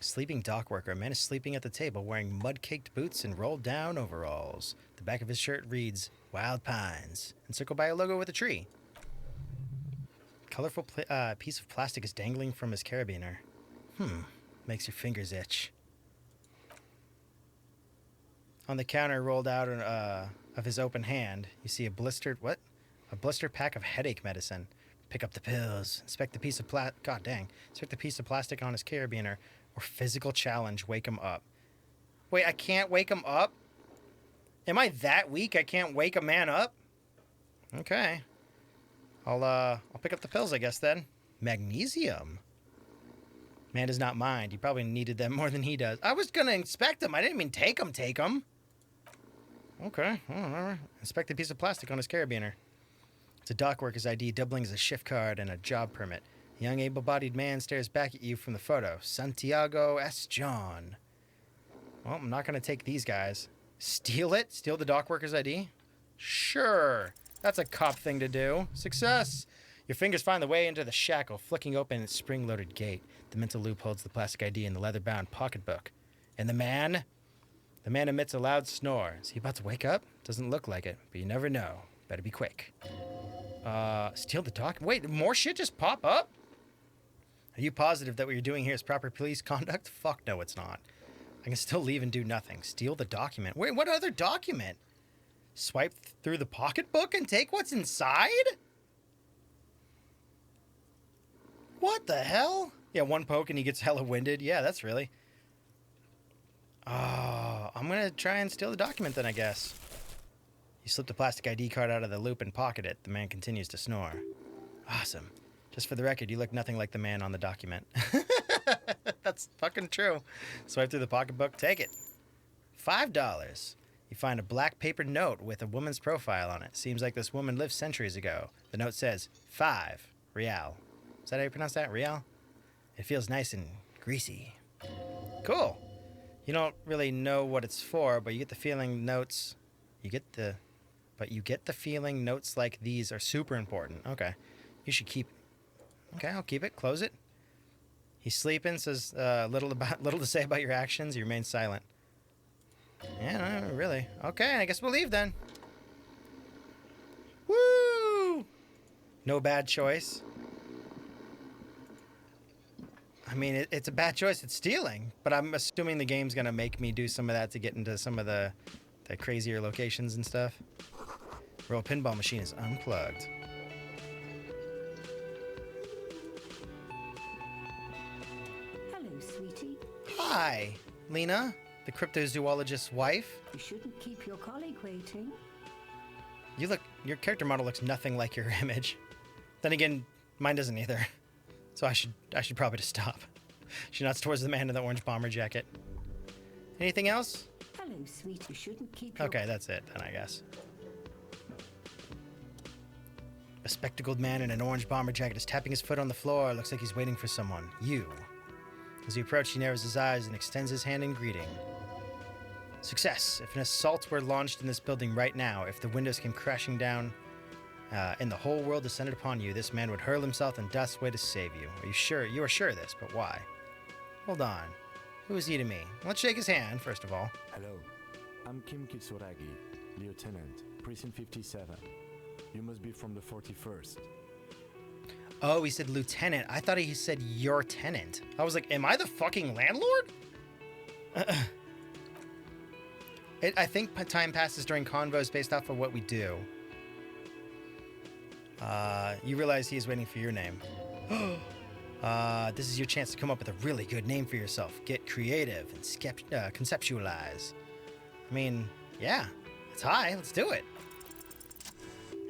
Sleeping dock worker. A man is sleeping at the table wearing mud-caked boots and rolled-down overalls. The back of his shirt reads, Wild Pines, encircled by a logo with a tree. Colorful piece of plastic is dangling from his carabiner. Makes your fingers itch. On the counter rolled out of his open hand, you see a blister pack of headache medicine. Pick up the pills. Inspect the piece of Inspect the piece of plastic on his carabiner. Or physical challenge, wake him up. Wait, I can't wake him up? Am I that weak I can't wake a man up? Okay. I'll pick up the pills, I guess, then. Magnesium. Man does not mind. He probably needed them more than he does. I was gonna inspect him. I didn't mean take him. Okay. Whatever. Inspect the piece of plastic on his carabiner. It's a dock worker's ID, doubling as a shift card and a job permit. A young, able-bodied man stares back at you from the photo. Santiago S. John. Well, I'm not going to take these guys. Steal it? Steal the dock worker's ID? Sure. That's a cop thing to do. Success. Your fingers find the way into the shackle, flicking open its spring-loaded gate. The mental loop holds the plastic ID in the leather-bound pocketbook. And the man? The man emits a loud snore. Is he about to wake up? Doesn't look like it, but you never know. Better be quick. Steal the dock? Wait, more shit just pop up? Are you positive that what you're doing here is proper police conduct? Fuck no, it's not. I can still leave and do nothing. Steal the document. Wait, what other document? Swipe through the pocketbook and take what's inside? What the hell? Yeah, one poke and he gets hella winded. Yeah, that's really... I'm gonna try and steal the document then, I guess. You slip the plastic ID card out of the loop and pocket it. The man continues to snore. Awesome. Just for the record, you look nothing like the man on the document. That's fucking true. Swipe through the pocketbook, take it. $5. You find a black paper note with a woman's profile on it. Seems like this woman lived centuries ago. The note says, 5 Real. Is that how you pronounce that? Real? It feels nice and greasy. Cool. You don't really know what it's for, but you get the feeling notes... You get the feeling notes like these are super important. Okay. You should keep... Okay, I'll keep it. Close it. He's sleeping, says little to say about your actions. You remain silent. Yeah, no, really. Okay, I guess we'll leave then. Woo! No bad choice. I mean, it's a bad choice. It's stealing, but I'm assuming the game's gonna make me do some of that to get into some of the crazier locations and stuff. Real pinball machine is unplugged. Hello, sweetie. Hi, Lena, the cryptozoologist's wife. You shouldn't keep your colleague waiting. Your character model looks nothing like your image. Then again, mine doesn't either. So I should probably just stop. She nods towards the man in the orange bomber jacket. Anything else? Hello, sweetie. You shouldn't keep your... Okay, that's it then, I guess. A spectacled man in an orange bomber jacket is tapping his foot on the floor. Looks like he's waiting for someone. You. As you approach, he narrows his eyes and extends his hand in greeting. Success. If an assault were launched in this building right now, if the windows came crashing down, and the whole world descended upon you, this man would hurl himself in dust's way to save you. Are you sure? You are sure of this, but why? Hold on. Who is he to me? Let's shake his hand, first of all. Hello. I'm Kim Kitsuragi, Lieutenant, Precinct 57. You must be from the 41st. Oh, he said lieutenant. I thought he said your tenant. I was like, am I the fucking landlord? I think time passes during convos based off of what we do. You realize he is waiting for your name. This is your chance to come up with a really good name for yourself. Get creative and conceptualize. I mean, yeah, it's high. Let's do it.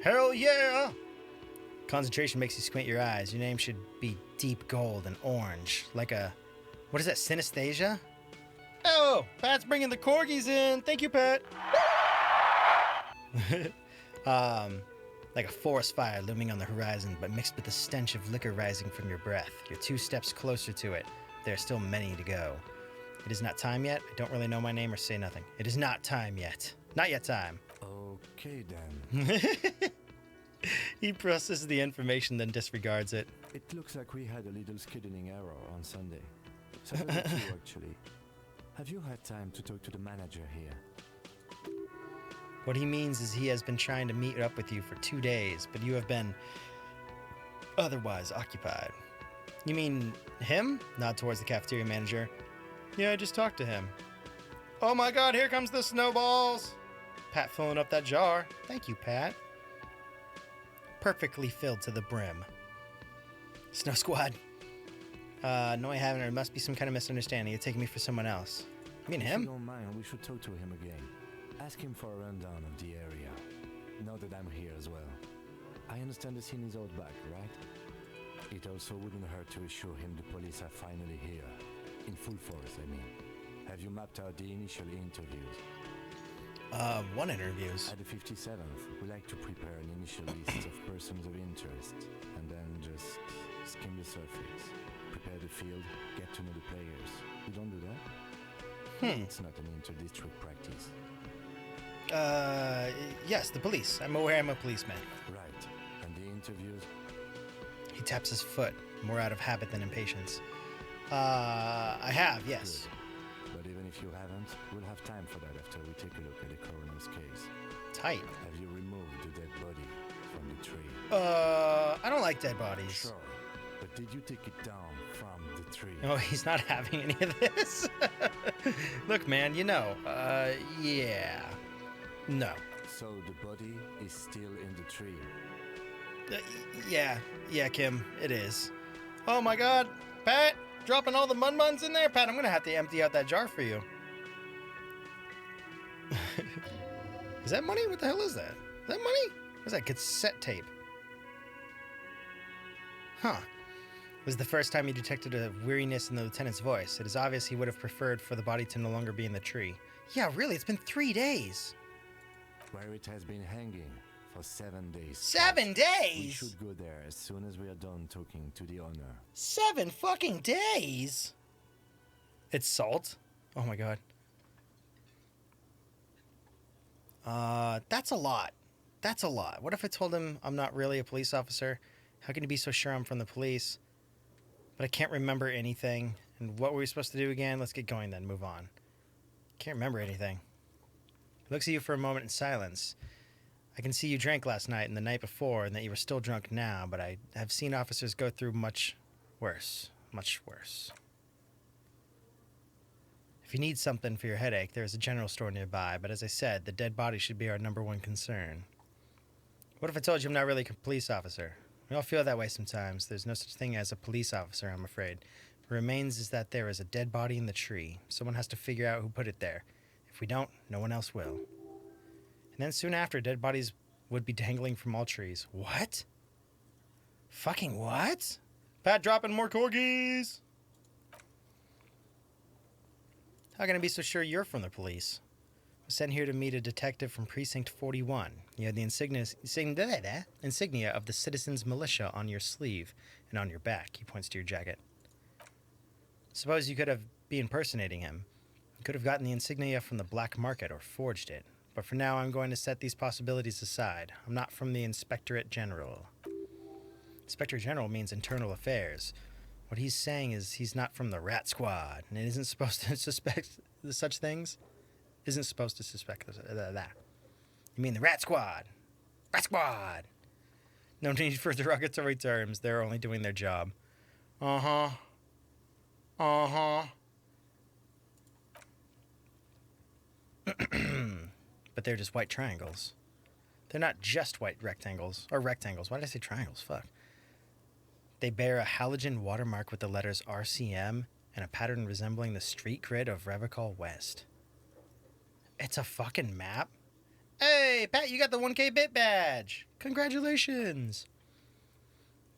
Hell yeah! Concentration makes you squint your eyes. Your name should be deep gold and orange. Like a... What is that, synesthesia? Oh, Pat's bringing the corgis in. Thank you, Pat. Like a forest fire looming on the horizon, but mixed with the stench of liquor rising from your breath. You're 2 steps closer to it. There are still many to go. It is not time yet. I don't really know my name or say nothing. It is not time yet. Not yet time. Okay, then. He processes the information, then disregards it. It looks like we had a little scheduling error on Sunday. Totally true, actually. Have you had time to talk to the manager here? What he means is he has been trying to meet up with you for 2 days, but you have been otherwise occupied. You mean him? Nod towards the cafeteria manager. Yeah, I just talked to him. Oh my god, here comes the snowballs! Pat filling up that jar. Thank you, Pat. Perfectly filled to the brim. Snow Squad. No, I haven't. There must be some kind of misunderstanding. You're taking me for someone else. You mean If him? you don't mind, we should talk to him again. Ask him for a rundown of the area. Now that I'm here as well. I understand the scene is out back, right? It also wouldn't hurt to assure him the police are finally here. In full force, I mean. Have you mapped out the initial interviews? One interviews. At the 57th, we like to prepare an initial list of persons of interest, and then just skim the surface. Prepare the field, get to know the players. You don't do that? It's not an inter-district practice. Yes, the police. I'm aware I'm a policeman. Right. And the interviews? He taps his foot, more out of habit than impatience. I have, yes. Good. But even if you haven't, we'll have time for that after we take a look at the coroner's case. Tight. Have you removed the dead body from the tree? I don't like dead bodies. Sure. But did you take it down from the tree? Oh, he's not having any of this. Look, man, yeah. No. So the body is still in the tree. Yeah, Kim, it is. Oh my god, Pat, dropping all the mun-muns in there? Pat, I'm gonna have to empty out that jar for you. Is that money? What the hell is that? Is that money? What's that, cassette tape? Huh. It was the first time he detected a weariness in the lieutenant's voice. It is obvious he would have preferred for the body to no longer be in the tree. Yeah, really, it's been 3 days. Where it has been hanging for 7 days. 7 We days? should go there as soon as we are done talking to the owner. 7 fucking days? It's salt? Oh my god. That's a lot. That's a lot. What if I told him I'm not really a police officer? How can he be so sure I'm from the police? But I can't remember anything. And what were we supposed to do again? Let's get going then. Move on. Can't remember anything. He looks at you for a moment in silence. I can see you drank last night and the night before and that you were still drunk now, but I have seen officers go through much worse. Much worse. If you need something for your headache, there is a general store nearby, but as I said, the dead body should be our #1 concern. What if I told you I'm not really a police officer? We all feel that way sometimes. There's no such thing as a police officer, I'm afraid. What remains is that there is a dead body in the tree. Someone has to figure out who put it there. If we don't, no one else will. And then soon after, dead bodies would be dangling from all trees. What? Fucking what? Pat dropping more corgis! How can I be so sure you're from the police? I was sent here to meet a detective from Precinct 41. You had the insignia of the Citizens Militia on your sleeve and on your back. He points to your jacket. Suppose you could have been impersonating him. You could have gotten the insignia from the black market or forged it. But for now, I'm going to set these possibilities aside. I'm not from the Inspectorate General. Inspector General means internal affairs. What he's saying is he's not from the Rat Squad and isn't supposed to suspect such things. Isn't supposed to suspect that. You mean the Rat Squad? Rat Squad! No need for derogatory terms. They're only doing their job. Uh-huh. But they're just white triangles. They're not just white rectangles. Or rectangles. Why did I say triangles? Fuck. They bear a halogen watermark with the letters RCM and a pattern resembling the street grid of Revachol West. It's a fucking map? Hey, Pat, you got the 1K bit badge. Congratulations.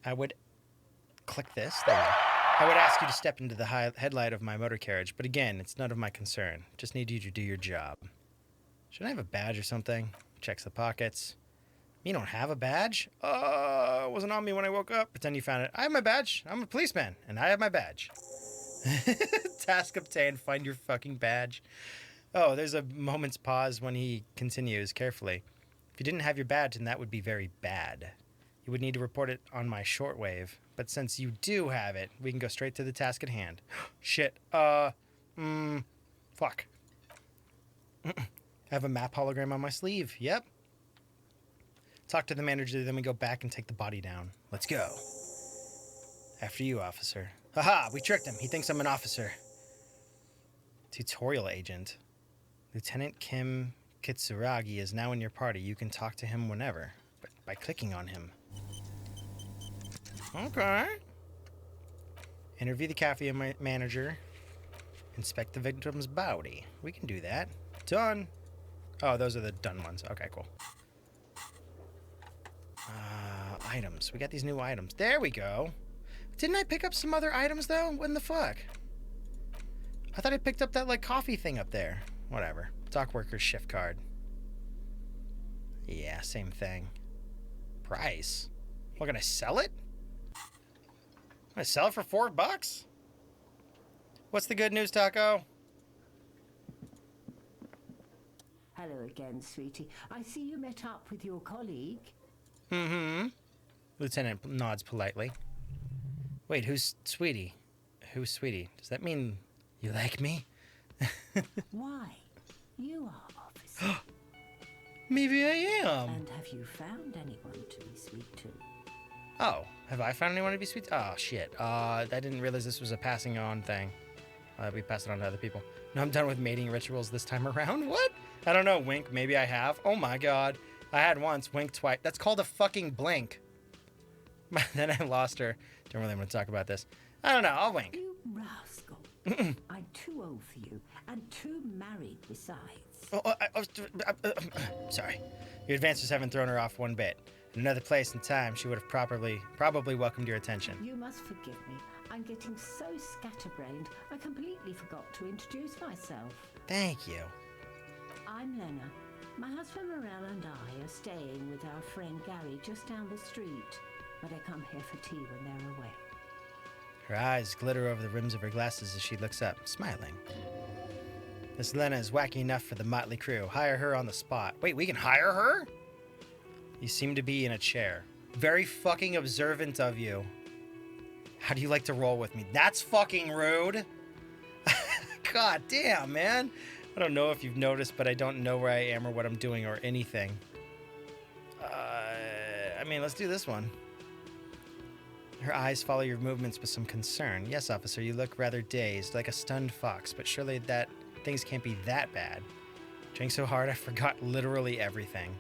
I would click this. There you go. I would ask you to step into the headlight of my motor carriage, but again, it's none of my concern. Just need you to do your job. Should I have a badge or something? Checks the pockets. You don't have a badge? It wasn't on me when I woke up. Pretend you found it. I have my badge. I'm a policeman, and I have my badge. Task obtained. Find your fucking badge. Oh, there's a moment's pause when he continues carefully. If you didn't have your badge, then that would be very bad. You you would need to report it on my shortwave. But since you do have it, we can go straight to the task at hand. Shit. Fuck. I have a map hologram on my sleeve. Yep. Talk to the manager, then we go back and take the body down. Let's go. After you, officer. Haha, we tricked him. He thinks I'm an officer. Tutorial agent. Lieutenant Kim Kitsuragi is now in your party. You can talk to him whenever, but by clicking on him. Okay. Interview the cafe manager. Inspect the victim's body. We can do that. Done. Oh, those are the done ones. Okay, cool. Items. We got these new items. There we go. Didn't I pick up some other items, though? What in the fuck? I thought I picked up that, like, coffee thing up there. Whatever. Dock worker's shift card. Yeah, same thing. Price? What, gonna sell it? Gonna sell it for $4? What's the good news, Taco? Hello again, sweetie. I see you met up with your colleague. Mm-hmm. Lieutenant nods politely. Wait, who's Sweetie? Who's Sweetie? Does that mean you like me? Why? You are, officer. Maybe I am. And have you found anyone to be sweet to? Oh, have I found anyone to be sweet? Oh, shit. I didn't realize this was a passing on thing. We pass it on to other people. No, I'm done with mating rituals this time around. What? I don't know, wink. Maybe I have. Oh my god. I had once, wink twice. That's called a fucking blink. Then I lost her. Don't really want to talk about this. I don't know. I'll wink. You rascal. I'm too old for you, and too married besides. Sorry. Your advances haven't thrown her off one bit. In another place and time, she would have probably welcomed your attention. You must forgive me. I'm getting so scatterbrained, I completely forgot to introduce myself. Thank you. I'm Lena. My husband Morel and I are staying with our friend Gary just down the street, but I come here for tea when they're away. Her eyes glitter over the rims of her glasses as she looks up, smiling. Miss Lena is wacky enough for the motley crew. Hire her on the spot. Wait, we can hire her? You seem to be in a chair. Very fucking observant of you. How do you like to roll with me? That's fucking rude. God damn, man. I don't know if you've noticed, but I don't know where I am or what I'm doing or anything. I mean, let's do this one. Her eyes follow your movements with some concern. Yes, officer, you look rather dazed, like a stunned fox, but surely that things can't be that bad. Drank so hard I forgot literally everything.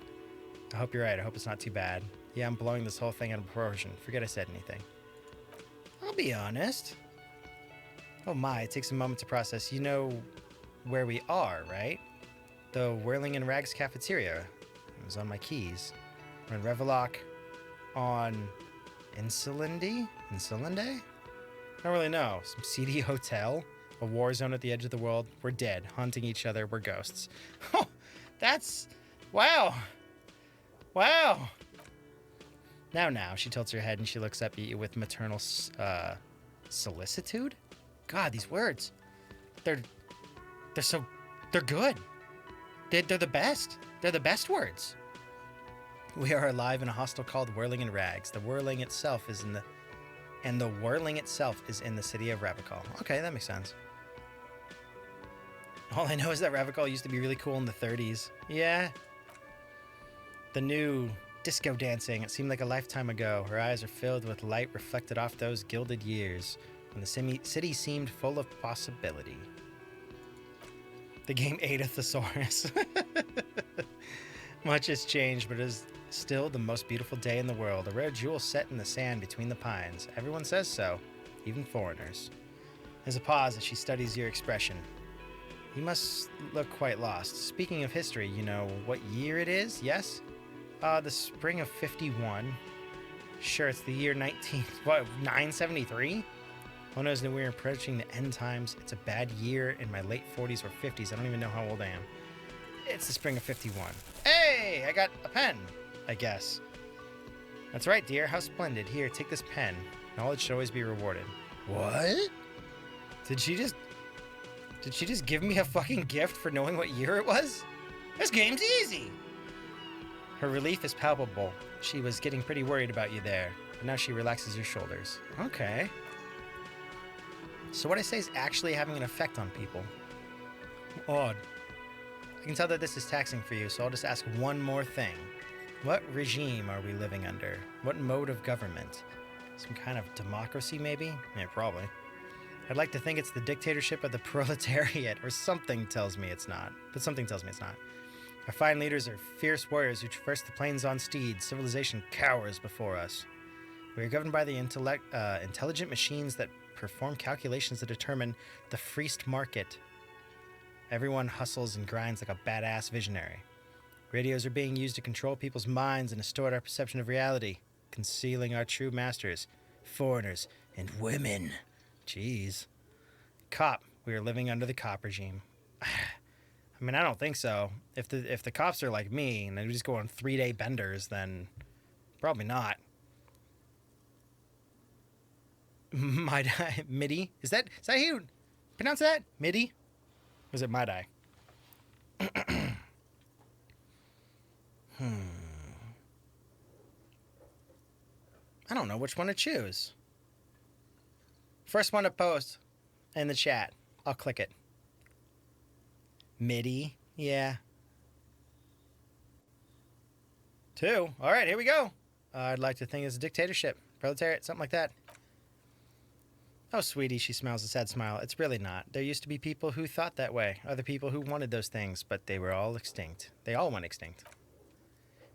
I hope you're right. I hope it's not too bad. Yeah, I'm blowing this whole thing out of proportion. Forget I said anything. I'll be honest. Oh my, it takes a moment to process. You know where we are, right? The Whirling in Rags cafeteria. It was on my keys. We're in Revachol on Insulinde? I don't really know. Some seedy hotel? A war zone at the edge of the world? We're dead. Haunting each other. We're ghosts. Oh, that's... Wow. Wow. Now, she tilts her head and she looks up at you with maternal solicitude? God, these words. They're good. They're the best. They're the best words. We are alive in a hostel called Whirling in Rags. The whirling itself is in the city of Revachol. Okay, that makes sense. All I know is that Revachol used to be really cool in the 30s. Yeah. The new disco dancing, it seemed like a lifetime ago. Her eyes are filled with light reflected off those gilded years when the city seemed full of possibility. The game ate a thesaurus. Much has changed, but it is still the most beautiful day in the world. A rare jewel set in the sand between the pines. Everyone says so, even foreigners. There's a pause as she studies your expression. You must look quite lost. Speaking of history, you know what year it is, yes? The spring of 51. Sure, it's the year 973? Oh no, we're approaching the end times. It's a bad year in my late 40s or 50s. I don't even know how old I am. It's the spring of 51. Hey, I got a pen, I guess. That's right, dear. How splendid. Here, take this pen. Knowledge should always be rewarded. What? Did she just give me a fucking gift for knowing what year it was? This game's easy. Her relief is palpable. She was getting pretty worried about you there, but now she relaxes her shoulders. Okay. So what I say is actually having an effect on people. Odd. I can tell that this is taxing for you, so I'll just ask one more thing. What regime are we living under? What mode of government? Some kind of democracy, maybe? Yeah, probably. I'd like to think it's the dictatorship of the proletariat, or something tells me it's not. But something tells me it's not. Our fine leaders are fierce warriors who traverse the plains on steeds. Civilization cowers before us. We are governed by the intelligent machines that perform calculations that determine the freest market. Everyone hustles and grinds like a badass visionary. Radios are being used to control people's minds and distort our perception of reality, concealing our true masters, foreigners, and women. Jeez. Cop. We are living under the cop regime. I mean, I don't think so. If the cops are like me and they just go on 3-day benders, then probably not. Midi? Is that how you pronounce that? Midi? Or is it Midi? I don't know which one to choose. First one to post in the chat. I'll click it. MIDI? Yeah. 2. All right, here we go. I'd like to think it's a dictatorship. Proletariat, something like that. Oh, sweetie, she smiles a sad smile. It's really not. There used to be people who thought that way. Other people who wanted those things, but they were all extinct. They all went extinct.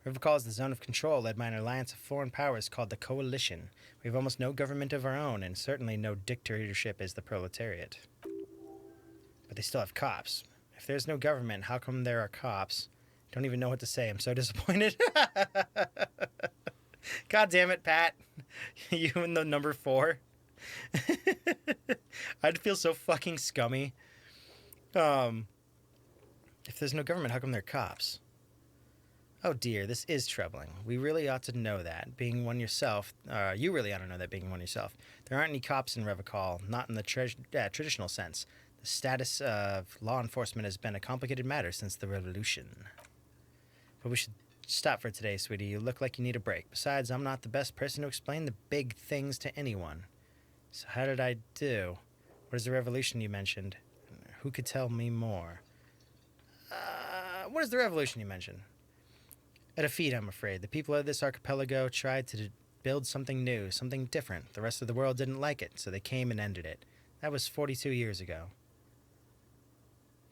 Revachol is the zone of control led by an alliance of foreign powers called the Coalition. We have almost no government of our own, and certainly no dictatorship as the proletariat. But they still have cops. If there's no government, how come there are cops? Don't even know what to say. I'm so disappointed. God damn it, Pat. You and the number 4. I'd feel so fucking scummy. If there's no government, how come there are cops? Oh dear, this is troubling. We really ought to know that, being one yourself. You really ought to know that, being one yourself. There aren't any cops in Revachol, not in the traditional sense. The status of law enforcement has been a complicated matter since the revolution. But we should stop for today, sweetie. You look like you need a break. Besides, I'm not the best person to explain the big things to anyone. So how did I do? What is the revolution you mentioned? Who could tell me more? What is the revolution you mentioned? A defeat, I'm afraid. The people of this archipelago tried to build something new, something different. The rest of the world didn't like it, so they came and ended it. That was 42 years ago.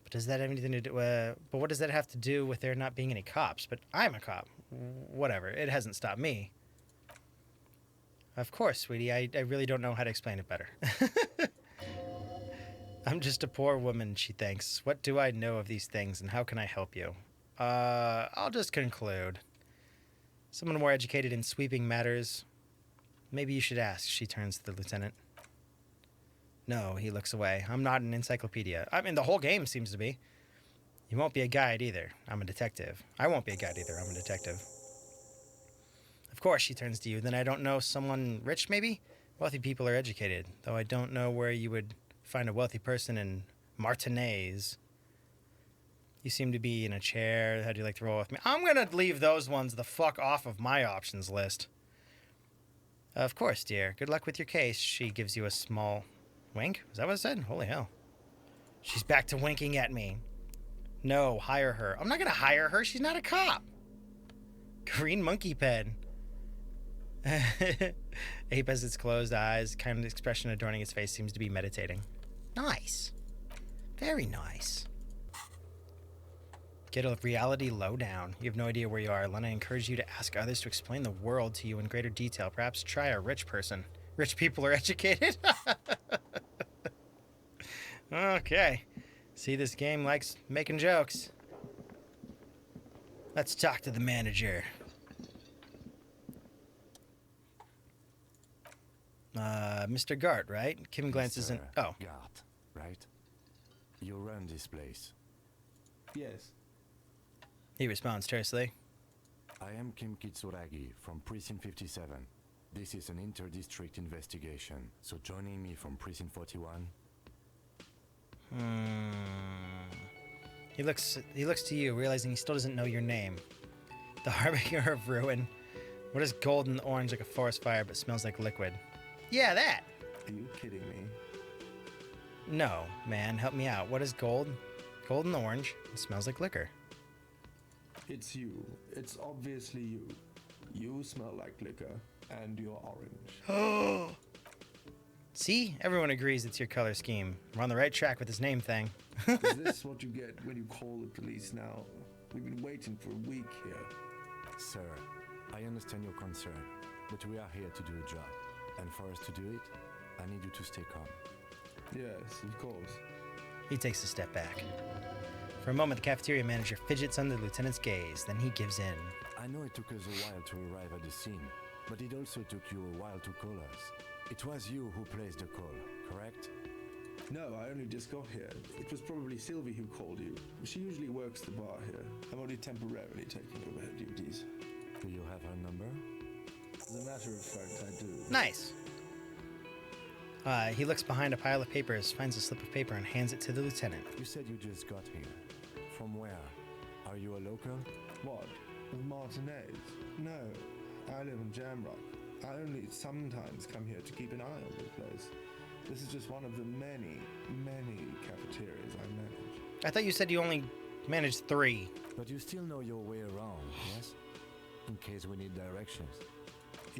But does that have anything to do? But what does that have to do with there not being any cops? But I'm a cop. Whatever. It hasn't stopped me. Of course, sweetie. I really don't know how to explain it better. I'm just a poor woman, she thinks. What do I know of these things, and how can I help you? I'll just conclude. Someone more educated in sweeping matters. Maybe you should ask, she turns to the lieutenant. No, he looks away. I'm not an encyclopedia. I mean, the whole game seems to be. You won't be a guide either. I'm a detective. I won't be a guide either. I'm a detective. Of course, she turns to you. Then I don't know, someone rich, maybe? Wealthy people are educated, though I don't know where you would find a wealthy person in Martinez. You seem to be in a chair. How'd you like to roll with me? I'm going to leave those ones the fuck off of my options list. Of course, dear. Good luck with your case. She gives you a small wink. Is that what it said? Holy hell. She's back to winking at me. No, hire her. I'm not going to hire her. She's not a cop. Green monkey pen. Ape has its closed eyes. Kind of expression adorning its face seems to be meditating. Nice. Very nice. Get a reality lowdown. You have no idea where you are. Lena, I encourage you to ask others to explain the world to you in greater detail. Perhaps try a rich person. Rich people are educated. Okay. See, this game likes making jokes. Let's talk to the manager. Mr. Gart, right? Kim glances in. Oh. Gart, right? You run this place. Yes. He responds tersely. I am Kim Kitsuragi from Precinct 57. This is an inter-district investigation, so joining me from Precinct 41. He looks to you, realizing he still doesn't know your name. The harbinger of ruin. What is golden orange like a forest fire but smells like liquid? Yeah, that! Are you kidding me? No, man, help me out. What is gold? Golden orange. It smells like liquor. It's you. It's obviously you. You smell like liquor, and you're orange. See? Everyone agrees it's your color scheme. We're on the right track with this name thing. Is this what you get when you call the police now? We've been waiting for a week here. Sir, I understand your concern, but we are here to do a job. And for us to do it, I need you to stay calm. Yes, of course. He takes a step back. For a moment, the cafeteria manager fidgets under the lieutenant's gaze. Then he gives in. I know it took us a while to arrive at the scene, but it also took you a while to call us. It was you who placed the call, correct? No, I only just got here. It was probably Sylvie who called you. She usually works the bar here. I'm only temporarily taking over her duties. Do you have her number? As a matter of fact, I do. Nice. He looks behind a pile of papers, finds a slip of paper, and hands it to the lieutenant. You said you just got here. From where? Are you a local? What? Of Martinez? No, I live in Jamrock. I only sometimes come here to keep an eye on the place. This is just one of the many, many cafeterias I manage. I thought you said you only managed 3. But you still know your way around, yes? In case we need directions.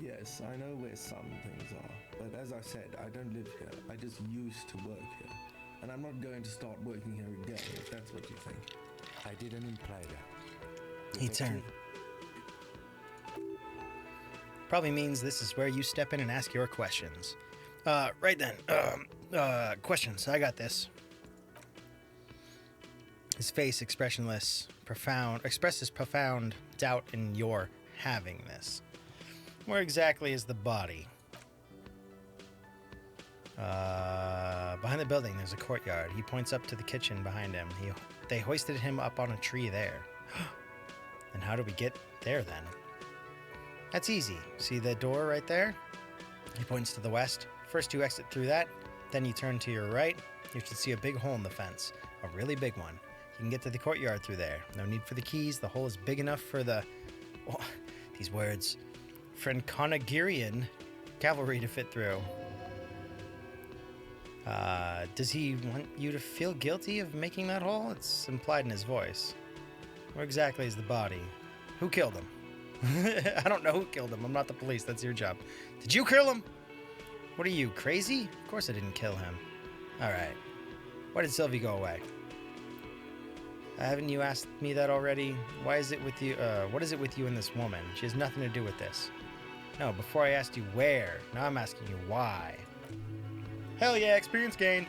Yes, I know where some things are, but as I said, I don't live here. I just used to work here, and I'm not going to start working here again, if that's what you think. I didn't imply that. He turned. Probably means this is where you step in and ask your questions. Right then. Questions. I got this. His face, expressionless, expresses profound doubt in your having this. Where exactly is the body? Behind the building, there's a courtyard. He points up to the kitchen behind him. They hoisted him up on a tree there. And how do we get there then? That's easy. See the door right there? He points to the west. First you exit through that, then you turn to your right. You should see a big hole in the fence. A really big one. You can get to the courtyard through there. No need for the keys. The hole is big enough for the... Oh, these words. Franconagirian cavalry to fit through. Does he want you to feel guilty of making that hole? It's implied in his voice. Where exactly is the body? Who killed him? I don't know who killed him. I'm not the police. That's your job. Did you kill him? What are you, crazy? Of course I didn't kill him. Alright. Why did Sylvie go away? Haven't you asked me that already? Why is it with you? What is it with you and this woman? She has nothing to do with this. No, before I asked you where. Now I'm asking you why. Hell yeah, experience gained.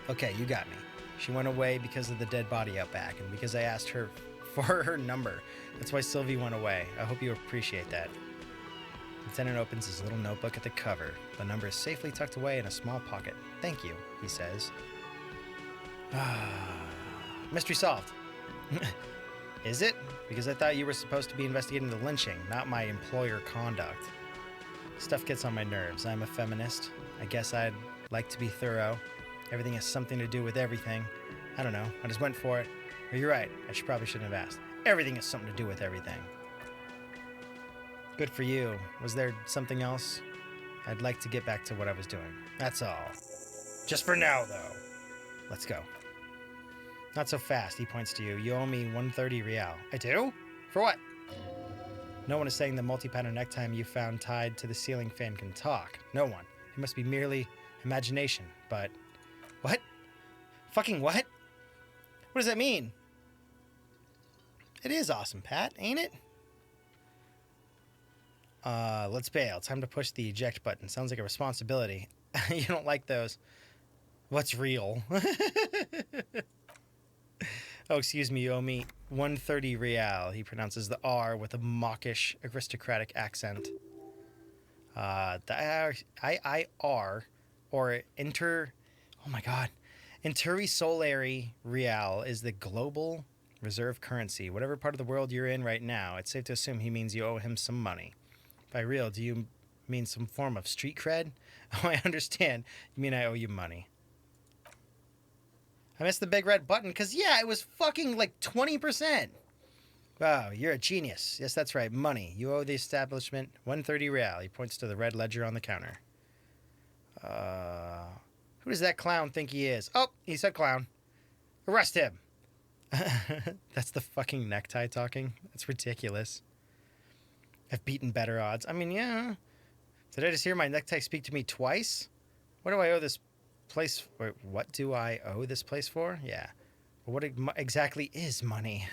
Okay, you got me. She went away because of the dead body out back, and because I asked her for her number. That's why Sylvie went away. I hope you appreciate that. Lieutenant opens his little notebook at the cover. The number is safely tucked away in a small pocket. Thank you, he says. Mystery solved. Is it? Because I thought you were supposed to be investigating the lynching, not my employer conduct. Stuff gets on my nerves. I'm a feminist. I guess I'd like to be thorough. Everything has something to do with everything. I don't know. I just went for it. But you're right. I shouldn't have asked. Everything has something to do with everything. Good for you. Was there something else? I'd like to get back to what I was doing. That's all. Just for now, though. Let's go. Not so fast, he points to you. You owe me 130 real. I do? For what? No one is saying the multi-pattern necktie you found tied to the ceiling fan can talk. No one. It must be merely imagination. But... What? Fucking what? What does that mean? It is awesome, Pat, ain't it? Let's bail. Time to push the eject button. Sounds like a responsibility. You don't like those. What's real? Oh, excuse me, you owe me 130 real. He pronounces the R with a mawkish, aristocratic accent. The IIR, or oh my god, Intersolary Real is the global reserve currency. Whatever part of the world you're in right now, it's safe to assume he means you owe him some money. By real, do you mean some form of street cred? Oh, I understand. You mean I owe you money. I missed the big red button because, yeah, it was fucking like 20%. Wow, you're a genius. Yes, that's right. Money. You owe the establishment 130 real. He points to the red ledger on the counter. Who does that clown think he is? Oh, he said clown. Arrest him. That's the fucking necktie talking. That's ridiculous. I've beaten better odds. I mean, yeah. Did I just hear my necktie speak to me twice? What do I owe this place? Wait, what do I owe this place for? Yeah. What exactly is money?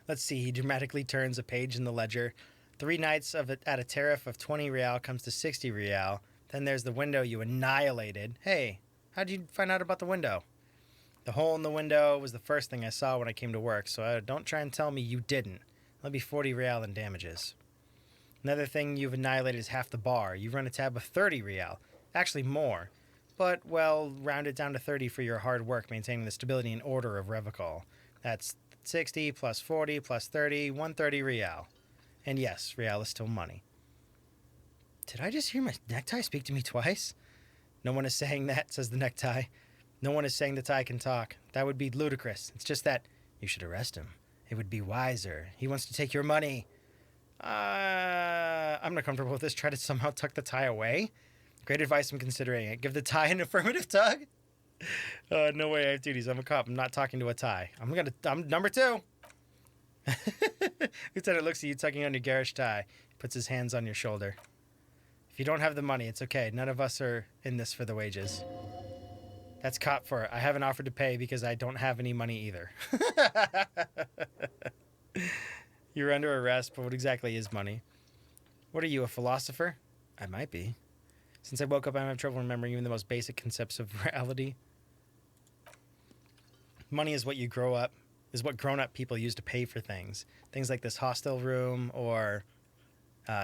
Let's see. He dramatically turns a page in the ledger. 3 nights of it at a tariff of 20 real comes to 60 real. Then there's the window you annihilated. Hey, how'd you find out about the window? The hole in the window was the first thing I saw when I came to work, so don't try and tell me you didn't. That'll be 40 real in damages. Another thing you've annihilated is half the bar. You run a tab of 30 real. Actually more. But, well, round it down to 30 for your hard work maintaining the stability and order of Revachol. That's 60 plus 40 plus 30, 130 real. And yes, real is still money. Did I just hear my necktie speak to me twice? No one is saying that, says the necktie. No one is saying the tie can talk. That would be ludicrous. It's just that you should arrest him. It would be wiser. He wants to take your money. I'm not comfortable with this. Try to somehow tuck the tie away. Great advice. I'm considering it. Give the tie an affirmative tug. No way. I have duties. I'm a cop. I'm not talking to a tie. I'm number 2. Lieutenant looks at you tugging on your garish tie. He puts his hands on your shoulder. If you don't have the money, it's okay. None of us are in this for the wages. That's cop for it. I haven't offered to pay because I don't have any money either. You're under arrest, but what exactly is money? What are you, a philosopher? I might be. Since I woke up, I'm having trouble remembering even the most basic concepts of reality. Money is what grown-up people use to pay for things. Things like this hostel room, or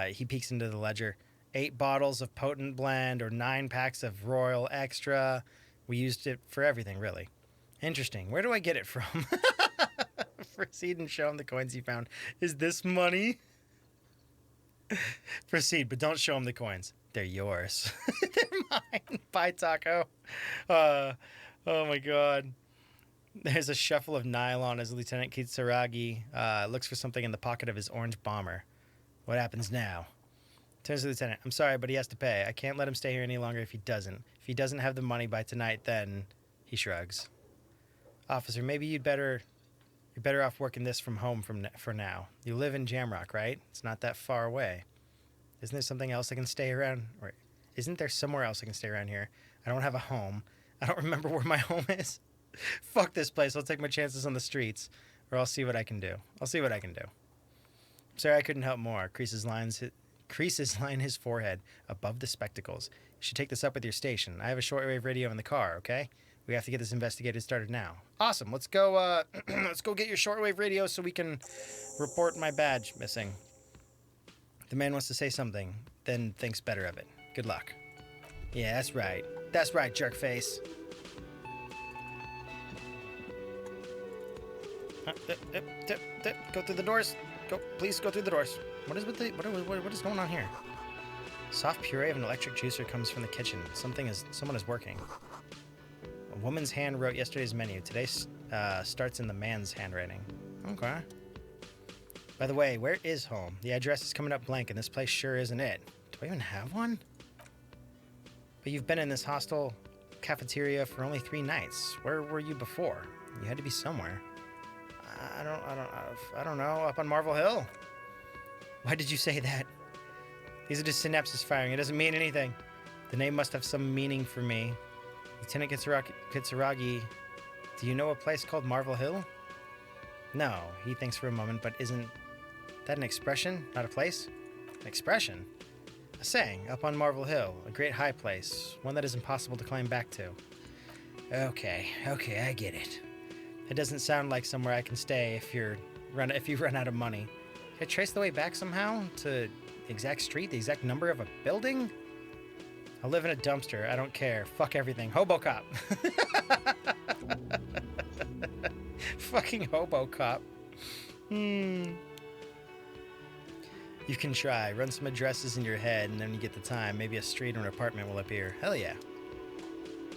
he peeks into the ledger. 8 bottles of potent blend, or 9 packs of Royal Extra. We used it for everything, really. Interesting. Where do I get it from? Proceed and show him the coins you found. Is this money? Proceed, but don't show him the coins. They're yours. They're mine. Bye, Taco. Oh, my God. There's a shuffle of nylon as Lieutenant Kitsaragi looks for something in the pocket of his orange bomber. What happens now? Turns to the lieutenant. I'm sorry, but he has to pay. I can't let him stay here any longer if he doesn't. If he doesn't have the money by tonight, then he shrugs. Officer, maybe you're better off working this from home for now. You live in Jamrock, right? It's not that far away. Isn't there something else I can stay around? Or isn't there somewhere else I can stay around here? I don't have a home. I don't remember where my home is. Fuck this place. I'll take my chances on the streets, or I'll see what I can do. Sorry, I couldn't help more. Creases line his forehead above the spectacles. You should take this up with your station. I have a shortwave radio in the car, okay? We have to get this investigated started now. Awesome. Let's go let's go get your shortwave radio so we can report my badge missing. The man wants to say something, then thinks better of it. Good luck. Yeah, that's right. That's right, jerkface. Go through the doors. Please go through the doors. What is going on here? Soft puree of an electric juicer comes from the kitchen. Someone is working. A woman's hand wrote yesterday's menu. Today starts in the man's handwriting. Okay. By the way, where is home? The address is coming up blank, and this place sure isn't it. Do I even have one? But you've been in this hostel cafeteria for only 3 nights. Where were you before? You had to be somewhere. I don't know. Up on Marvel Hill? Why did you say that? These are just synapses firing. It doesn't mean anything. The name must have some meaning for me. Lieutenant Kitsaragi, do you know a place called Marvel Hill? No, he thinks for a moment, but isn't that an expression, not a place? An expression? A saying, up on Marvel Hill, a great high place, one that is impossible to climb back to. Okay, I get it. It doesn't sound like somewhere I can stay if you run out of money. Can I trace the way back somehow to the exact street, the exact number of a building? I'll live in a dumpster. I don't care. Fuck everything. Hobo cop. Fucking hobo cop. You can try. Run some addresses in your head, and then when you get the time, maybe a street or an apartment will appear. Hell yeah.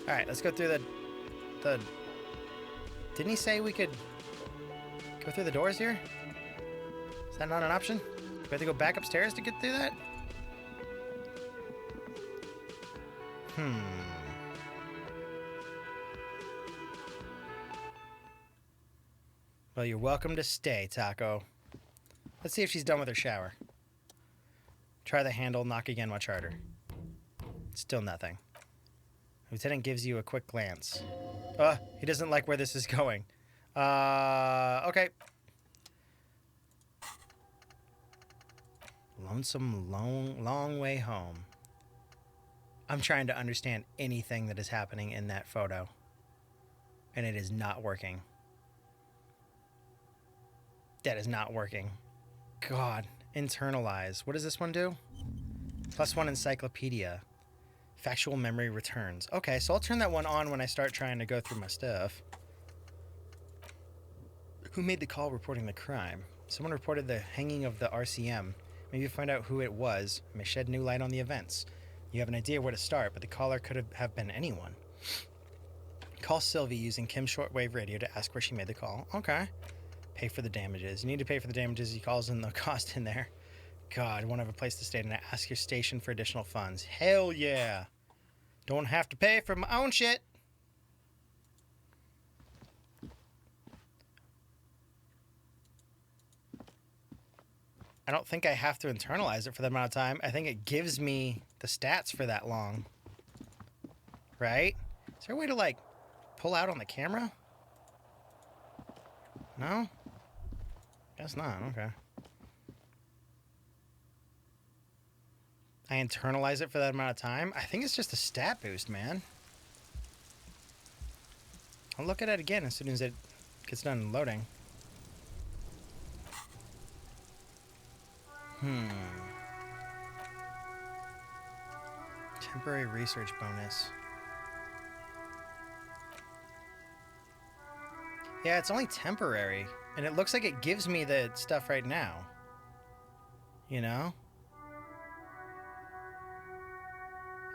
Alright, let's go through the... Didn't he say we could Go through the doors here? Is that not an option? Do we have to go back upstairs to get through that? Well, you're welcome to stay, Taco. Let's see if she's done with her shower. Try the handle, knock again much harder. Still nothing. Lieutenant gives you a quick glance. He doesn't like where this is going. Okay. Lonesome, long way home. I'm trying to understand anything that is happening in that photo. And it is not working. That is not working. God. Internalize. What does this one do? +1 encyclopedia. Factual memory returns. Okay, so I'll turn that one on when I start trying to go through my stuff. Who made the call reporting the crime? Someone reported the hanging of the RCM. Maybe find out who it was. May shed new light on the events. You have an idea where to start, but the caller could have been anyone. Call Sylvie using Kim's shortwave radio to ask where she made the call. Okay. Pay for the damages. You need to pay for the damages. He calls in the cost in there. God, won't have a place to stay and ask your station for additional funds. Hell yeah. Don't have to pay for my own shit. I don't think I have to internalize it for that amount of time. I think it gives me the stats for that long. Right? Is there a way to, like, pull out on the camera? No? Guess not. Okay. I internalize it for that amount of time. I think it's just a stat boost, man. I'll look at it again as soon as it gets done loading. Temporary research bonus. Yeah, it's only temporary. And it looks like it gives me the stuff right now. You know?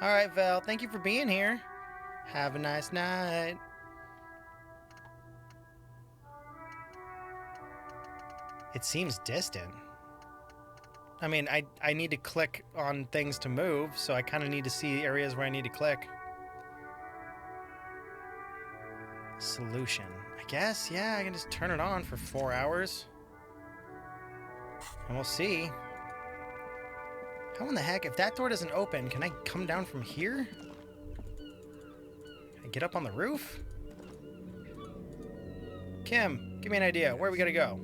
Alright, Val. Thank you for being here. Have a nice night. It seems distant. I mean, I need to click on things to move, so I kind of need to see areas where I need to click. Solution. I guess, yeah, I can just turn it on for 4 hours. And we'll see. How in the heck, if that door doesn't open, can I come down from here? Can I get up on the roof? Kim, give me an idea. Where are we gonna go?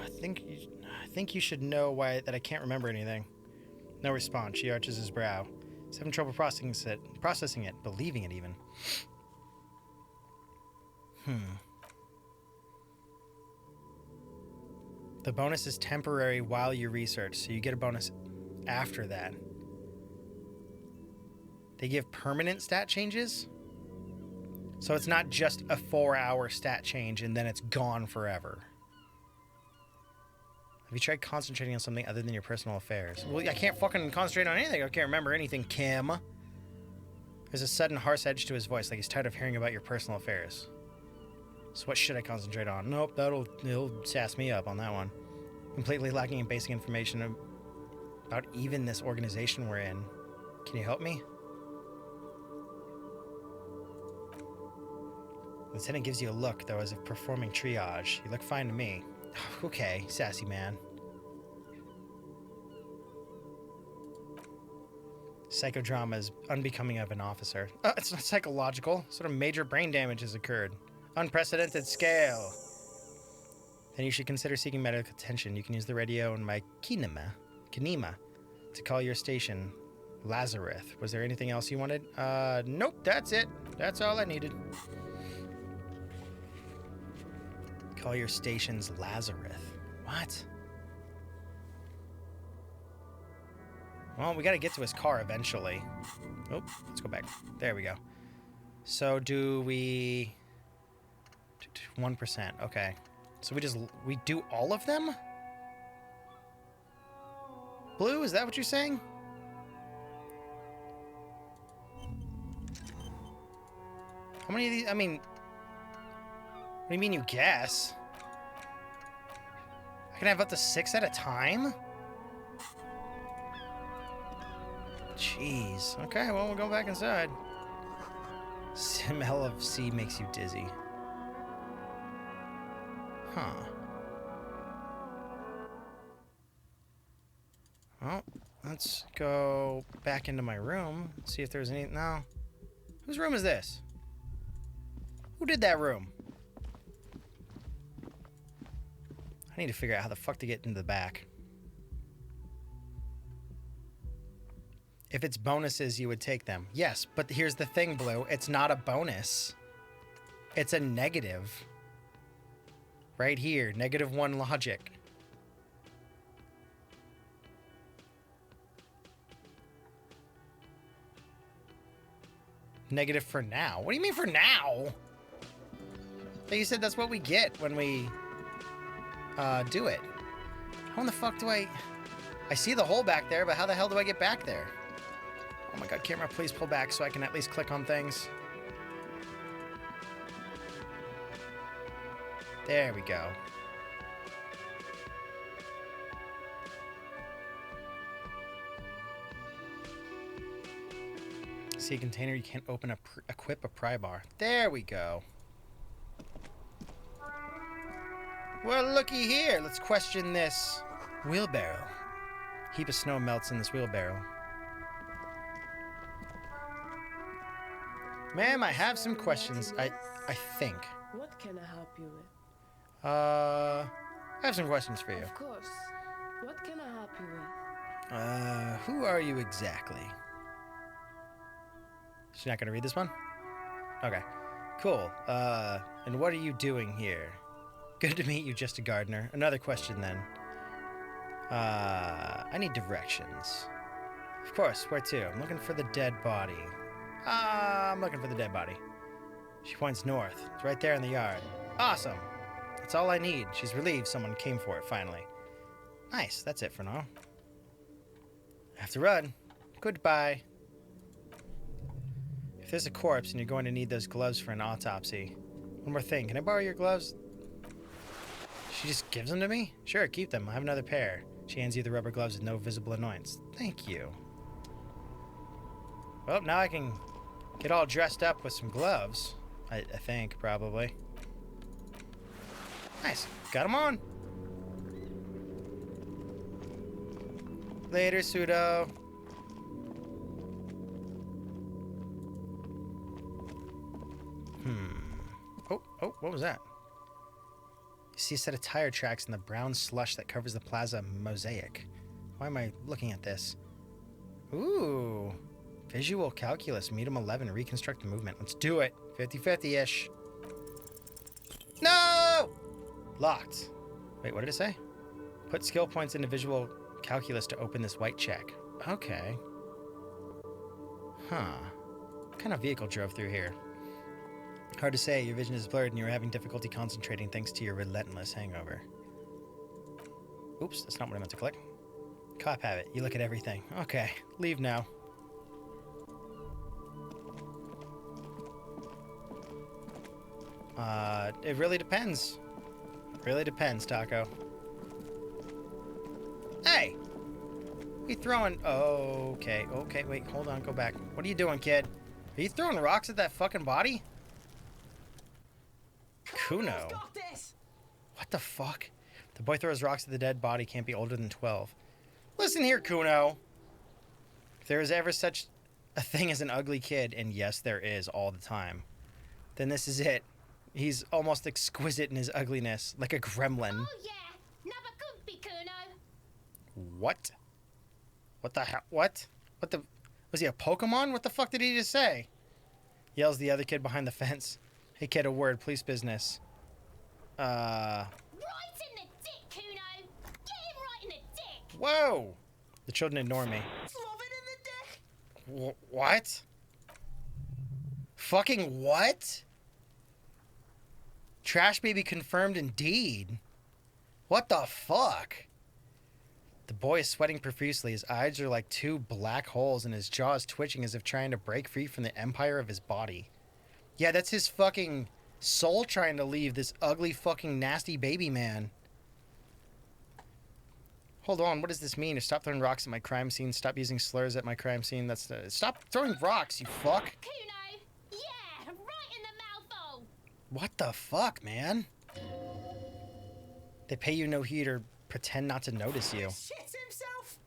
I think you should know why that I can't remember anything. No response. She arches his brow. He's having trouble processing it, believing it even. The bonus is temporary while you research, so you get a bonus after that. They give permanent stat changes? So it's not just a 4-hour stat change and then it's gone forever. Have you tried concentrating on something other than your personal affairs? Well, I can't fucking concentrate on anything. I can't remember anything, Kim. There's a sudden harsh edge to his voice, like he's tired of hearing about your personal affairs. So what should I concentrate on? Nope, it'll sass me up on that one. Completely lacking in basic information about even this organization we're in. Can you help me? Lieutenant gives you a look, though, as if performing triage. You look fine to me. Okay, sassy man. Psychodrama is unbecoming of an officer. It's not psychological. Sort of major brain damage has occurred. Unprecedented scale. Then you should consider seeking medical attention. You can use the radio and my kinema to call your station. Lazarus. Was there anything else you wanted? Nope, that's it. That's all I needed. Call your station's Lazarus. What? Well, we gotta get to his car eventually. Oh, let's go back. There we go. So do we... 1%. Okay. So we do all of them? Blue, is that what you're saying? How many of these? I mean... What do you mean you guess? I can have up to 6 at a time? Jeez. Okay, well, we'll go back inside. Smell of sea makes you dizzy. Huh. Well, let's go back into my room. See if there's any... No. Whose room is this? Who did that room? I need to figure out how the fuck to get into the back. If it's bonuses, you would take them. Yes, but here's the thing, Blue. It's not a bonus. It's a negative. Right here. -1 logic. Negative for now. What do you mean for now? You said that's what we get when we do it. How in the fuck do I see the hole back there, but how the hell do I get back there? Oh my god, camera, please pull back so I can at least click on things. There we go. See a container, you can't open equip a pry bar. There we go. Well, looky here. Let's question this wheelbarrow. Heap of snow melts in this wheelbarrow. Ma'am, I have some questions. I think. What can I help you with? I have some questions for you. Of course. What can I help you with? Who are you exactly? She's not gonna read this one? Okay. Cool. And what are you doing here? Good to meet you, just a gardener. Another question then. I need directions. Of course, where to? I'm looking for the dead body. I'm looking for the dead body. She points north. It's right there in the yard. Awesome. That's all I need. She's relieved someone came for it finally. Nice. That's it for now. I have to run. Goodbye. If there's a corpse and you're going to need those gloves for an autopsy. One more thing. Can I borrow your gloves? She just gives them to me? Sure, keep them. I have another pair. She hands you the rubber gloves with no visible annoyance. Thank you. Well, now I can get all dressed up with some gloves. I think, probably. Nice. Got them on. Later, Pseudo. Oh, what was that? You see a set of tire tracks in the brown slush that covers the plaza mosaic. Why am I looking at this? Ooh. Visual calculus, medium 11, reconstruct the movement. Let's do it. 50-50-ish. No! Locked. Wait, what did it say? Put skill points into visual calculus to open this white check. Okay. Huh. What kind of vehicle drove through here? Hard to say. Your vision is blurred and you're having difficulty concentrating thanks to your relentless hangover. Oops, that's not what I meant to click. Cop habit. You look at everything. Okay, leave now. It really depends. Really depends, Taco. Hey! What are you throwing? Oh, okay, wait, hold on, go back. What are you doing, kid? Are you throwing rocks at that fucking body? Kuno. What the fuck? The boy throws rocks at the dead body, can't be older than 12. Listen here, Kuno. If there is ever such a thing as an ugly kid, and yes, there is all the time, then this is it. He's almost exquisite in his ugliness, like a gremlin. Oh yeah, never could be Kuno. What? What the hell? What? What the? Was he a Pokemon? What the fuck did he just say? Yells the other kid behind the fence. Hey kid, a word, police business. Right in the dick, Kuno. Get him right in the dick. Whoa! The children ignore me. Love it in the dick. What? Fucking what? Trash baby confirmed indeed. What the fuck? The boy is sweating profusely. His eyes are like two black holes and his jaw is twitching as if trying to break free from the empire of his body. Yeah, that's his fucking Soul trying to leave this ugly fucking nasty baby man. Hold on, what does this mean? Stop throwing rocks at my crime scene. Stop using slurs at my crime scene. That's the... Stop throwing rocks, you fuck. Kuno! Yeah! Right in the mouthful! What the fuck, man? They pay you no heed or pretend not to notice you. Shit himself!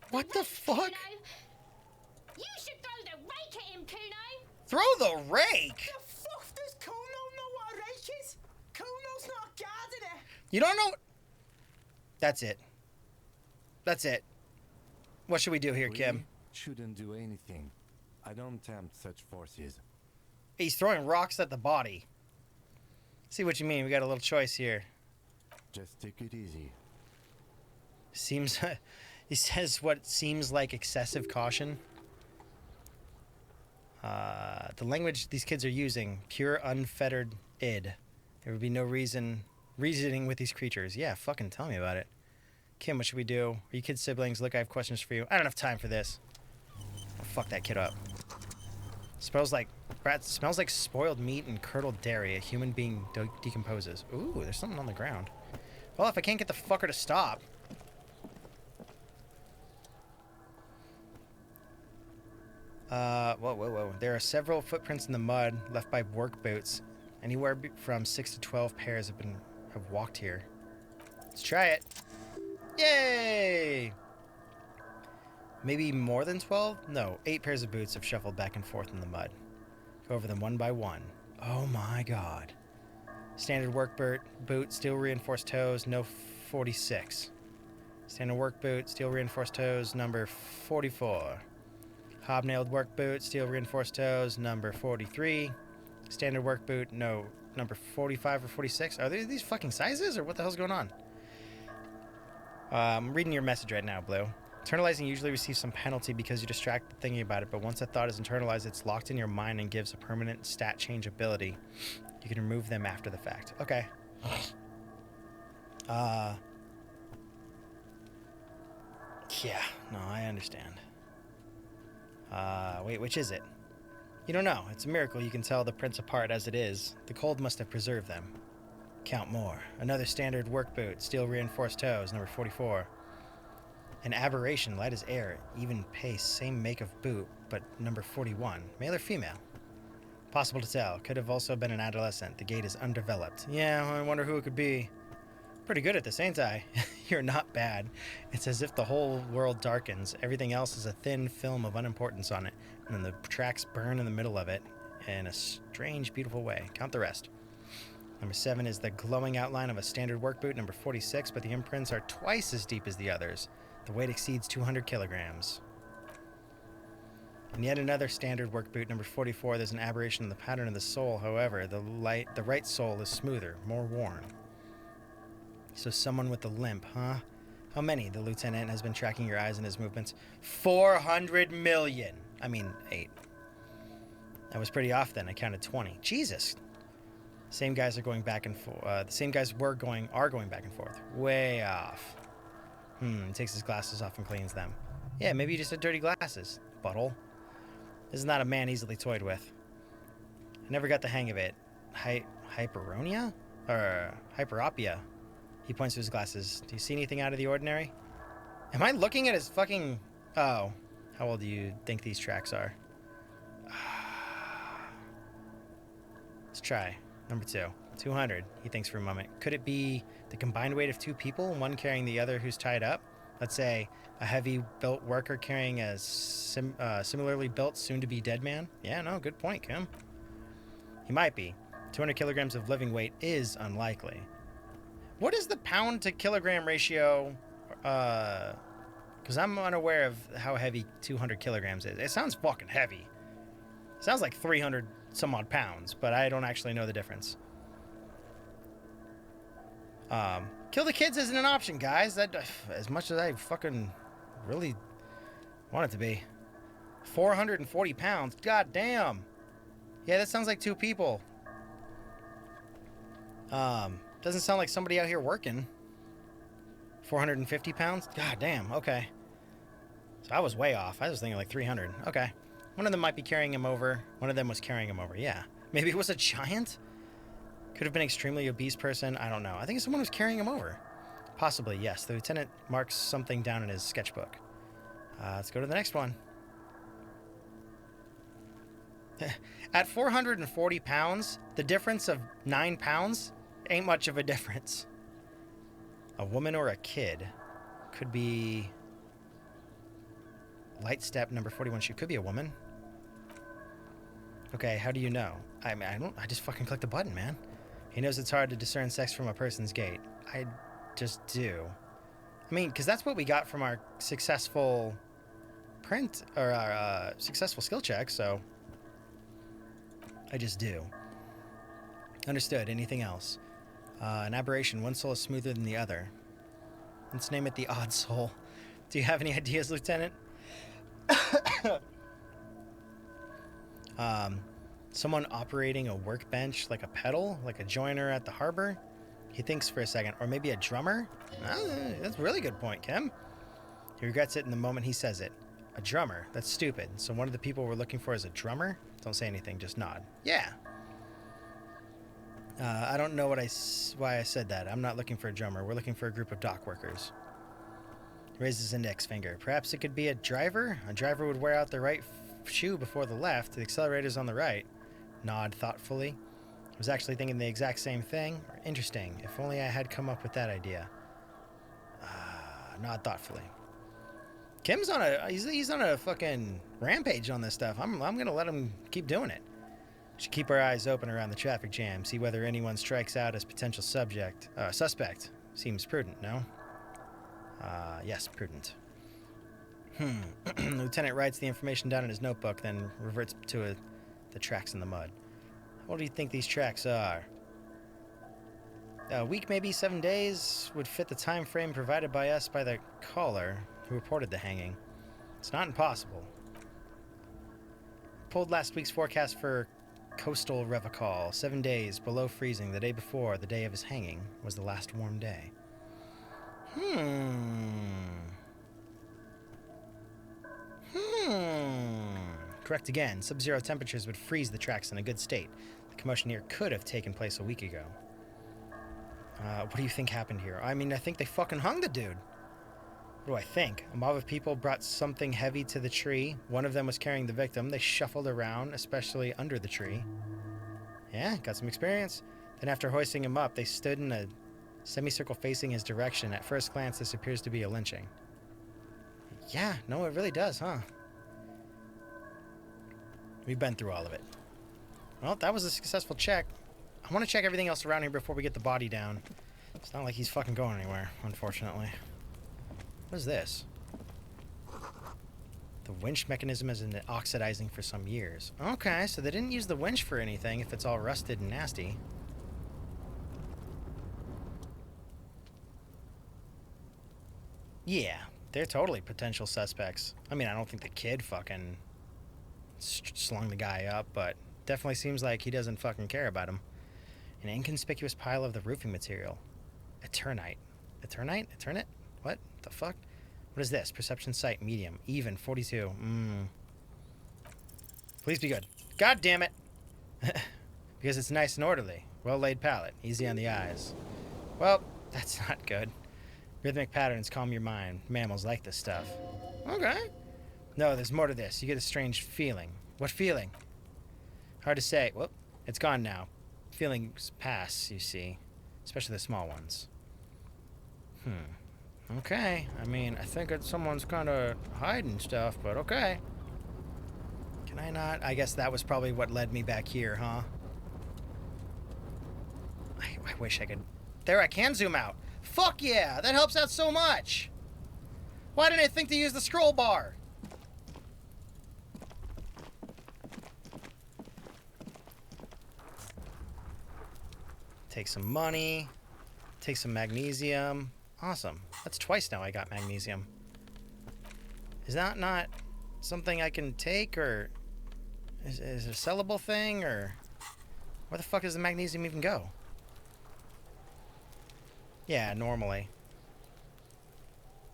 What the fuck? Kuno. You should throw the rake at him, Kuno! Throw the rake? The fuck does Kuno know what a rake is? Kuno's not a gardener. You don't know... That's it. That's it. What should we do here, Kim? We shouldn't do anything. I don't tempt such forces. He's throwing rocks at the body. See what you mean. We got a little choice here. Just take it easy. Seems... he says what seems like excessive caution. The language these kids are using, pure unfettered id. There would be no reasoning with these creatures. Yeah, fucking tell me about it. Kim, what should we do? Are you kids siblings? Look, I have questions for you. I don't have time for this. Oh, fuck that kid up. Smells like spoiled meat and curdled dairy. A human being decomposes. Ooh, there's something on the ground. Well, if I can't get the fucker to stop. Whoa. There are several footprints in the mud left by work boots. Anywhere from 6 to 12 pairs have walked here. Let's try it. Yay! Maybe more than 12? No, 8 pairs of boots have shuffled back and forth in the mud. Go over them one by one. Oh my god. Standard work boot, steel reinforced toes, no 46. Standard work boot, steel reinforced toes, number 44. Hobnailed work boot, steel reinforced toes, number 43. Standard work boot, no, number 45 or 46. Are these fucking sizes, or what the hell's going on? I'm reading your message right now, Blue. Internalizing usually receives some penalty because you distract thinking about it, but once a thought is internalized, it's locked in your mind and gives a permanent stat change ability. You can remove them after the fact. Okay. Yeah, no, I understand. Wait, which is it? You don't know. It's a miracle you can tell the prints apart as it is. The cold must have preserved them. Count more. Another standard work boot, steel reinforced toes, number 44. An aberration, light as air, even pace, same make of boot, but number 41. Male or female? Possible to tell. Could have also been an adolescent. The gait is undeveloped. Yeah, I wonder who it could be. Pretty good at this, ain't I? You're not bad. It's as if the whole world darkens. Everything else is a thin film of unimportance on it, and then the tracks burn in the middle of it in a strange, beautiful way. Count the rest. Number 7 is the glowing outline of a standard work boot, number 46, but the imprints are twice as deep as the others. The weight exceeds 200 kilograms. And yet another standard work boot, number 44, there's an aberration in the pattern of the sole. However, the right sole is smoother, more worn. So someone with a limp, huh? How many? The lieutenant has been tracking your eyes and his movements. 400 million. I mean, 8. That was pretty off then. I counted 20. Jesus. Same guys are going back and forth. The same guys are going back and forth. Way off. He takes his glasses off and cleans them. Yeah, maybe you just had dirty glasses, butthole. This is not a man easily toyed with. I never got the hang of it. Hyperonia? Or hyperopia? He points to his glasses. Do you see anything out of the ordinary? Am I looking at his fucking... Oh. How old do you think these tracks are? Let's try. Number 2. 200. He thinks for a moment. Could it be the combined weight of 2 people, one carrying the other who's tied up? Let's say a heavy-built worker carrying a similarly built, soon-to-be dead man? Yeah, no, good point, Kim. He might be. 200 kilograms of living weight is unlikely. What is the pound-to-kilogram ratio? Because I'm unaware of how heavy 200 kilograms is. It sounds fucking heavy. It sounds like 300 some odd pounds, but I don't actually know the difference. Kill the kids isn't an option, guys. That, as much as I fucking really want it to be. 440 pounds. God damn. Yeah, that sounds like 2 people. Doesn't sound like somebody out here working. 450 pounds? God damn, okay. So I was way off. I was thinking like 300. Okay. One of them might be carrying him over. One of them was carrying him over. Yeah. Maybe it was a giant? Could have been an extremely obese person. I don't know. I think someone was carrying him over. Possibly, yes. The lieutenant marks something down in his sketchbook. Let's go to the next one. At 440 pounds, the difference of 9 pounds ain't much of a difference. A woman or a kid. Could be... Light step number 41. She could be a woman. Okay, how do you know? I mean, I just fucking clicked the button, man. He knows it's hard to discern sex from a person's gait. I just do. I mean, because that's what we got from our successful print, or our successful skill check, so... I just do. Understood. Anything else? An aberration. One soul is smoother than the other. Let's name it the odd soul. Do you have any ideas, Lieutenant? Someone operating a workbench like a pedal, like a joiner at the harbor? He thinks for a second. Or maybe a drummer? That's a really good point, Kim. He regrets it in the moment he says it. A drummer? That's stupid. So one of the people we're looking for is a drummer? Don't say anything, just nod. Yeah. I don't know why I said that. I'm not looking for a drummer. We're looking for a group of dock workers. He raises his index finger. Perhaps it could be a driver? A driver would wear out the right shoe before the left. The accelerator's on the right. Nod thoughtfully. I was actually thinking the exact same thing. Interesting. If only I had come up with that idea. Nod thoughtfully. Kim's on he's on a fucking rampage on this stuff. I'm gonna let him keep doing it. Should keep our eyes open around the traffic jam, see whether anyone strikes out as potential suspect. Seems prudent, no? Yes, prudent. Lieutenant writes the information down in his notebook, then reverts to the tracks in the mud. What do you think these tracks are? A week, maybe 7 days, would fit the time frame provided by us by the caller who reported the hanging. It's not impossible. Pulled last week's forecast for coastal Revachol. 7 days below freezing. The day before, the day of his hanging, was the last warm day. Correct again. Sub-zero temperatures would freeze the tracks in a good state. The commotion here could have taken place a week ago. What do you think happened here? I mean, I think they fucking hung the dude. What do I think? A mob of people brought something heavy to the tree. One of them was carrying the victim. They shuffled around, especially under the tree. Yeah, got some experience. Then after hoisting him up, they stood in a semicircle facing his direction. At first glance, this appears to be a lynching. Yeah, no, it really does, huh? We've been through all of it. Well, that was a successful check. I want to check everything else around here before we get the body down. It's not like he's fucking going anywhere, unfortunately. What is this? The winch mechanism has been oxidizing for some years. Okay, so they didn't use the winch for anything if it's all rusted and nasty. Yeah, they're totally potential suspects. I mean, I don't think the kid fucking slung the guy up, but definitely seems like he doesn't fucking care about him. An inconspicuous pile of the roofing material. Eternite. Eternite? What the fuck? What is this? Perception sight, medium, even, 42. Please be good. God damn it! Because it's nice and orderly. Well-laid palette. Easy on the eyes. Well, that's not good. Rhythmic patterns calm your mind. Mammals like this stuff. Okay. No, there's more to this. You get a strange feeling. What feeling? Hard to say. Whoop. It's gone now. Feelings pass, you see. Especially the small ones. Okay. I mean, I think someone's kind of hiding stuff, but okay. Can I not? I guess that was probably what led me back here, huh? I wish I could... There, I can zoom out. Fuck yeah! That helps out so much! Why didn't I think to use the scroll bar? Take some money. Take some magnesium. Awesome. That's twice now I got magnesium. Is that not something I can take, or is it a sellable thing, or where the fuck does the magnesium even go? Yeah, normally.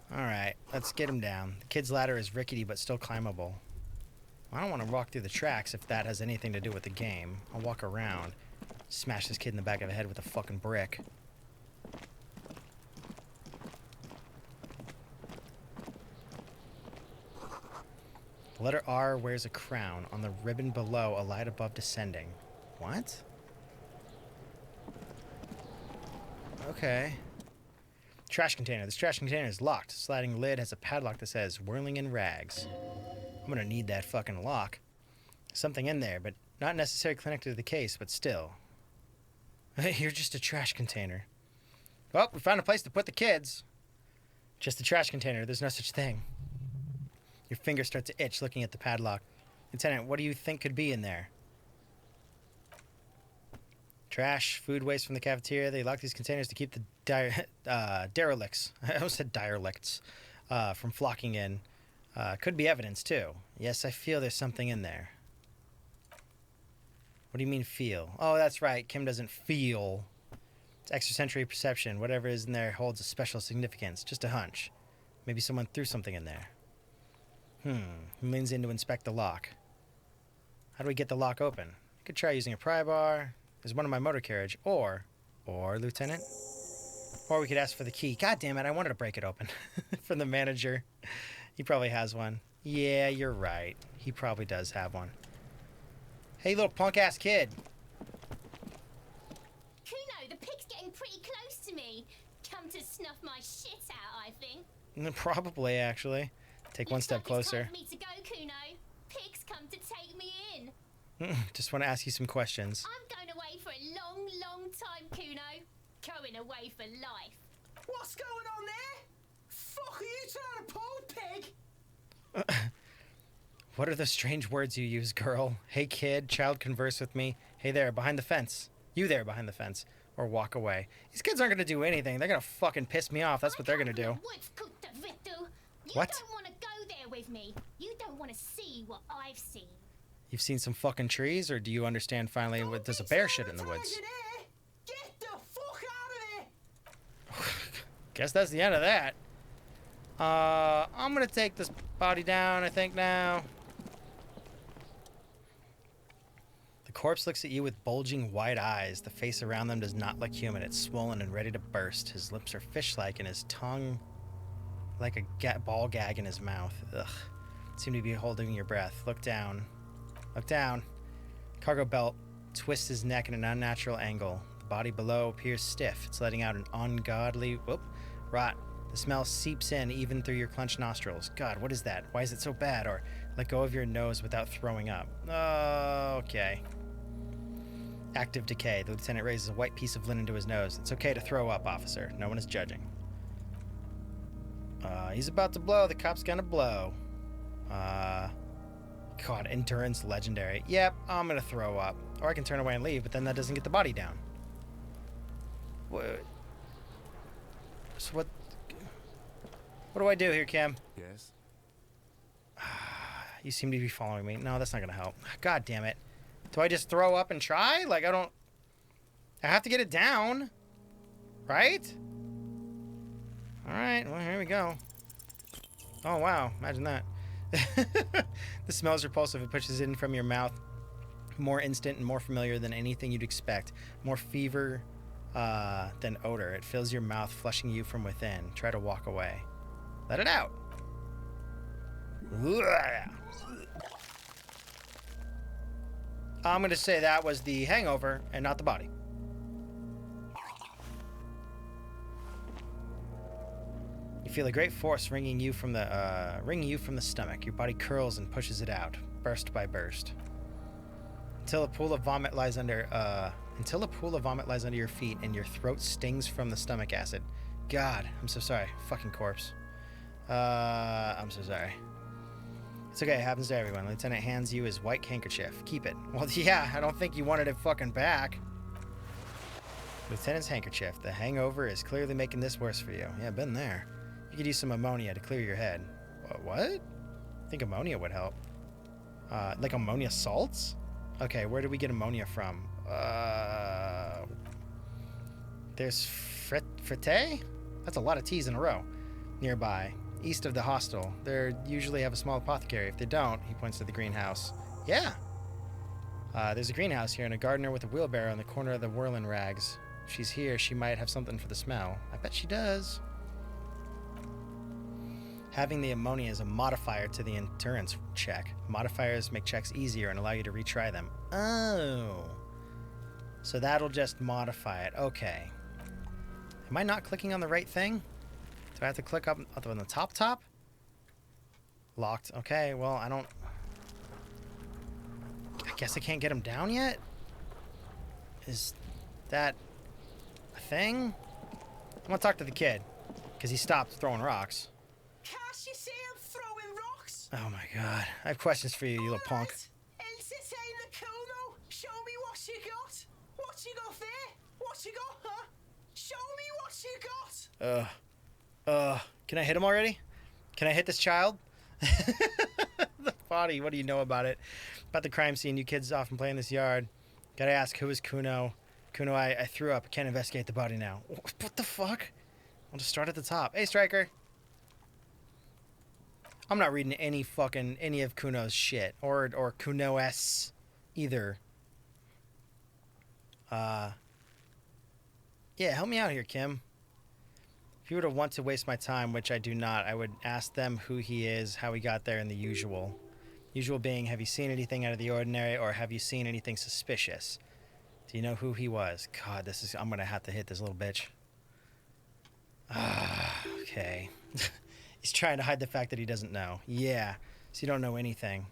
Alright, let's get him down. The kid's ladder is rickety but still climbable. I don't want to walk through the tracks if that has anything to do with the game. I'll walk around. Smash this kid in the back of the head with a fucking brick. The letter R wears a crown. On the ribbon below, a light above descending. What? Okay. Trash container. This trash container is locked. Sliding lid has a padlock that says whirling in rags. I'm gonna need that fucking lock. Something in there, but not necessarily connected to the case, but still. You're just a trash container. Well, we found a place to put the kids. Just a trash container. There's no such thing. Your fingers start to itch looking at the padlock. Lieutenant, what do you think could be in there? Trash, food waste from the cafeteria. They lock these containers to keep the derelicts. I almost said derelicts. From flocking in. Could be evidence, too. Yes, I feel there's something in there. What do you mean, feel? Oh, that's right. Kim doesn't feel. It's extrasensory perception. Whatever is in there holds a special significance. Just a hunch. Maybe someone threw something in there. He leans in to inspect the lock. How do we get the lock open? I could try using a pry bar. There's one in my motor carriage. Or, Lieutenant? Or we could ask for the key. God damn it, I wanted to break it open. From the manager. He probably has one. Yeah, you're right. He probably does have one. Hey, little punk-ass kid. Kuno, the pig's getting pretty close to me. Come to snuff my shit out, I think. Probably, actually. Take one step closer. It's time for me to go, Kuno. Pig's come to take me in. Just want to ask you some questions. I'm going away for a long, long time, Kuno. Going away for life. What's going on there? Fuck are you trying to pull, pig? What are the strange words you use, girl? Hey, kid, child, converse with me. Hey there, behind the fence. You there, behind the fence. Or walk away. These kids aren't going to do anything. They're going to fucking piss me off. That's what they're going to do. What? You don't want to go there with me. You don't want to see what I've seen. You've seen some fucking trees, or do you understand finally what there's a bear shit in the woods? Get the fuck out of there! Guess that's the end of that. I'm going to take this body down, I think, now. The corpse looks at you with bulging white eyes. The face around them does not look human. It's swollen and ready to burst. His lips are fish-like and his tongue like a ball gag in his mouth. Ugh. Seem to be holding your breath. Look down. Look down. Cargo belt twists his neck in an unnatural angle. The body below appears stiff. It's letting out an ungodly rot. The smell seeps in even through your clenched nostrils. God, what is that? Why is it so bad? Or let go of your nose without throwing up. Okay. Active decay. The lieutenant raises a white piece of linen to his nose. It's okay to throw up, officer. No one is judging. He's about to blow. The cop's gonna blow. God, endurance legendary. Yep, I'm gonna throw up. Or I can turn away and leave, but then that doesn't get the body down. What? So what do I do here, Kim? Yes? You seem to be following me. No, that's not gonna help. God damn it. Do I just throw up and try? Like, I have to get it down. Right? Alright, well, here we go. Oh, wow. Imagine that. The smell is repulsive. It pushes in from your mouth. More instant and more familiar than anything you'd expect. More fever than odor. It fills your mouth, flushing you from within. Try to walk away. Let it out. I'm going to say that was the hangover and not the body. You feel a great force ringing you from the stomach. Your body curls and pushes it out, burst by burst, until a pool of vomit lies under your feet and your throat stings from the stomach acid. God, I'm so sorry. Fucking corpse. I'm so sorry. It's okay. It happens to everyone. Lieutenant hands you his white handkerchief. Keep it. Well, yeah, I don't think you wanted it fucking back. Lieutenant's handkerchief. The hangover is clearly making this worse for you. Yeah, been there. You could use some ammonia to clear your head. What? I think ammonia would help. Like ammonia salts? Okay, where do we get ammonia from? There's Frite? That's a lot of T's in a row. Nearby. East of the hostel. They usually have a small apothecary. If they don't, he points to the greenhouse. Yeah. There's a greenhouse here and a gardener with a wheelbarrow in the corner of the whirling rags. If she's here, she might have something for the smell. I bet she does. Having the ammonia is a modifier to the endurance check. Modifiers make checks easier and allow you to retry them. Oh. So that'll just modify it. Okay. Am I not clicking on the right thing? Do I have to click up on the top? Locked. Okay, well, I guess I can't get him down yet? Is that a thing? I'm gonna talk to the kid, because he stopped throwing rocks. Can't you see I'm throwing rocks? Oh my god. I have questions for you, you little punk. Show me what you got. What you got there? What you got, huh? Show me what you got. Can I hit him already? Can I hit this child? The body, what do you know about it? About the crime scene, you kids often play in this yard. Gotta ask, who is Kuno? Kuno, I threw up. Can't investigate the body now. What the fuck? I'll just start at the top. Hey, Striker. I'm not reading any of Kuno's shit. Or Kuno-S either. Yeah, help me out here, Kim. If you were to want to waste my time, which I do not, I would ask them who he is, how he got there, and the usual. Usual being, have you seen anything out of the ordinary, or have you seen anything suspicious? Do you know who he was? God, I'm gonna have to hit this little bitch. Okay. He's trying to hide the fact that he doesn't know. Yeah, so you don't know anything.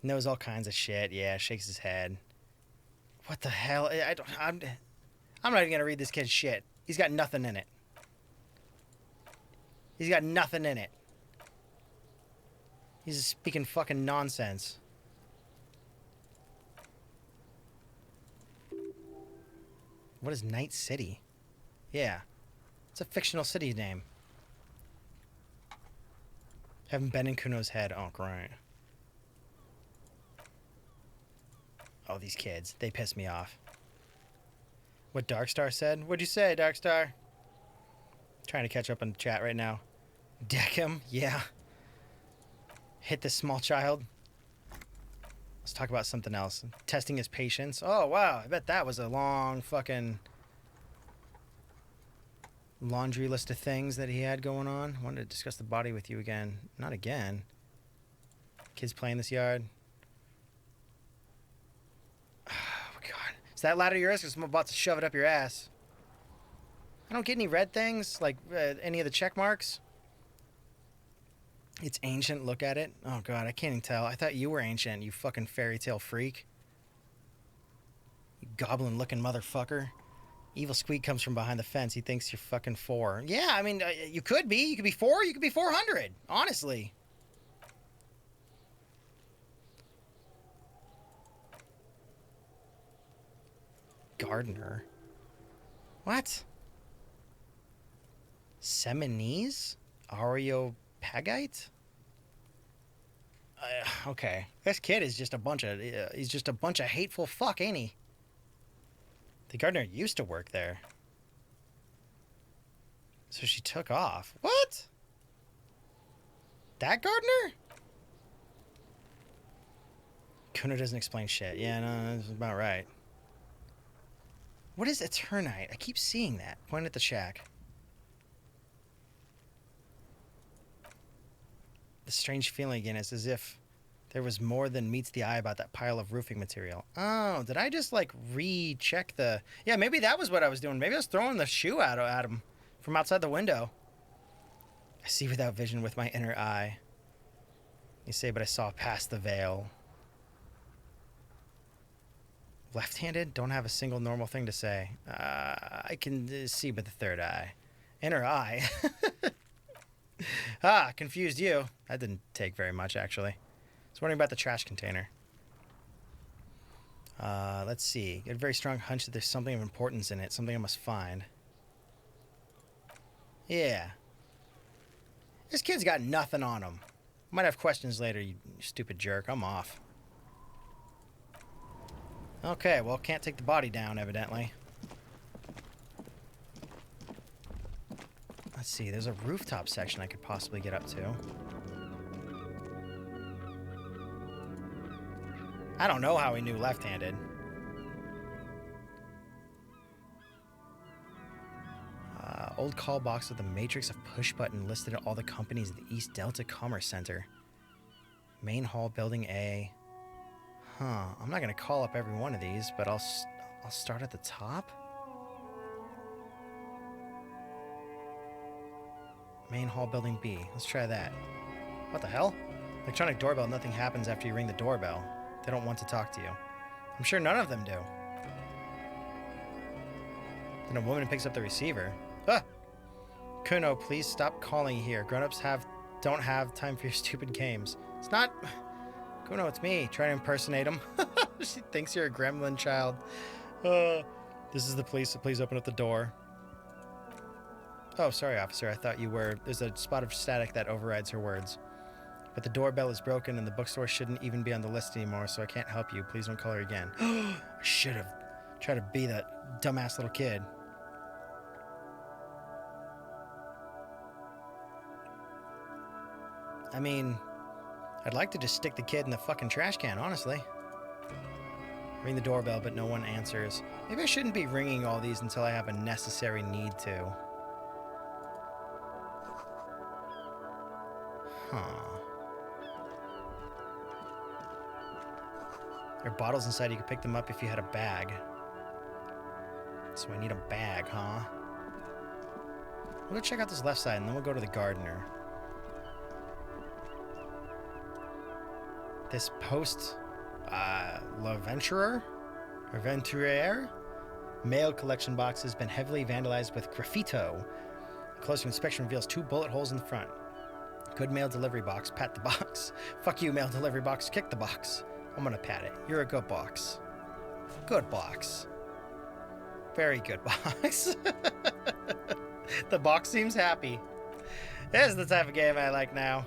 Knows all kinds of shit. Yeah, shakes his head. What the hell? I'm not even gonna read this kid's shit. He's got nothing in it. He's got nothing in it. He's just speaking fucking nonsense. What is Night City? Yeah. It's a fictional city name. Haven't been in Kuno's head. Oh, great. Oh, these kids. They piss me off. What Darkstar said? What'd you say, Darkstar? Trying to catch up on the chat right now. Deck him? Yeah. Hit this small child. Let's talk about something else. Testing his patience. Oh, wow. I bet that was a long fucking laundry list of things that he had going on. Wanted to discuss the body with you again. Not again. Kids playing this yard. Is that ladder yours? Because I'm about to shove it up your ass. I don't get any red things, like any of the check marks. It's ancient. Look at it. Oh, God, I can't even tell. I thought you were ancient, you fucking fairy tale freak. You goblin-looking motherfucker. Evil Squeak comes from behind the fence. He thinks you're fucking 4. Yeah, I mean, you could be. You could be 4. You could be 400. Honestly. Gardener. What? Seminese? Areopagite? Okay. This kid is just a bunch of... he's just a bunch of hateful fuck, ain't he? The gardener used to work there. So she took off. What? That gardener? Kuno doesn't explain shit. Yeah, no, that's about right. What is Eternite? I keep seeing that. Point at the shack. The strange feeling again is as if there was more than meets the eye about that pile of roofing material. Oh, did I just, like, recheck the... Yeah, maybe that was what I was doing. Maybe I was throwing the shoe at him from outside the window. I see without vision with my inner eye. You say, but I saw past the veil. Left-handed? Don't have a single normal thing to say. I can see with the third eye. Inner eye. Confused you. That didn't take very much, actually. I was wondering about the trash container. Let's see. Got a very strong hunch that there's something of importance in it. Something I must find. Yeah. This kid's got nothing on him. Might have questions later, you stupid jerk. I'm off. Okay, well, can't take the body down, evidently. Let's see, there's a rooftop section I could possibly get up to. I don't know how he knew left-handed. Old call box with a matrix of push button listed all the companies at the East Delta Commerce Center. Main hall, building A. Huh. I'm not gonna call up every one of these, but I'll start at the top. Main hall, building B. Let's try that. What the hell? Electronic doorbell. Nothing happens after you ring the doorbell. They don't want to talk to you. I'm sure none of them do. Then a woman picks up the receiver. Ah! Kuno, please stop calling here. Grown-ups don't have time for your stupid games. It's not... Kuno, it's me. Try to impersonate him. She thinks you're a gremlin child. This is the police, so please open up the door. Oh, sorry, officer. I thought you were... There's a spot of static that overrides her words. But the doorbell is broken and the bookstore shouldn't even be on the list anymore, so I can't help you. Please don't call her again. I should have tried to be that dumbass little kid. I mean, I'd like to just stick the kid in the fucking trash can, honestly. Ring the doorbell, but no one answers. Maybe I shouldn't be ringing all these until I have a necessary need to. Huh. There are bottles inside. You could pick them up if you had a bag. So I need a bag, huh? We'll go check out this left side, and then we'll go to the gardener. This post, L'Aventurer? Mail collection box has been heavily vandalized with graffito. A closer inspection reveals 2 bullet holes in the front. Good mail delivery box, pat the box. Fuck you, mail delivery box, kick the box. I'm gonna pat it. You're a good box. Good box. Very good box. The box seems happy. This is the type of game I like now.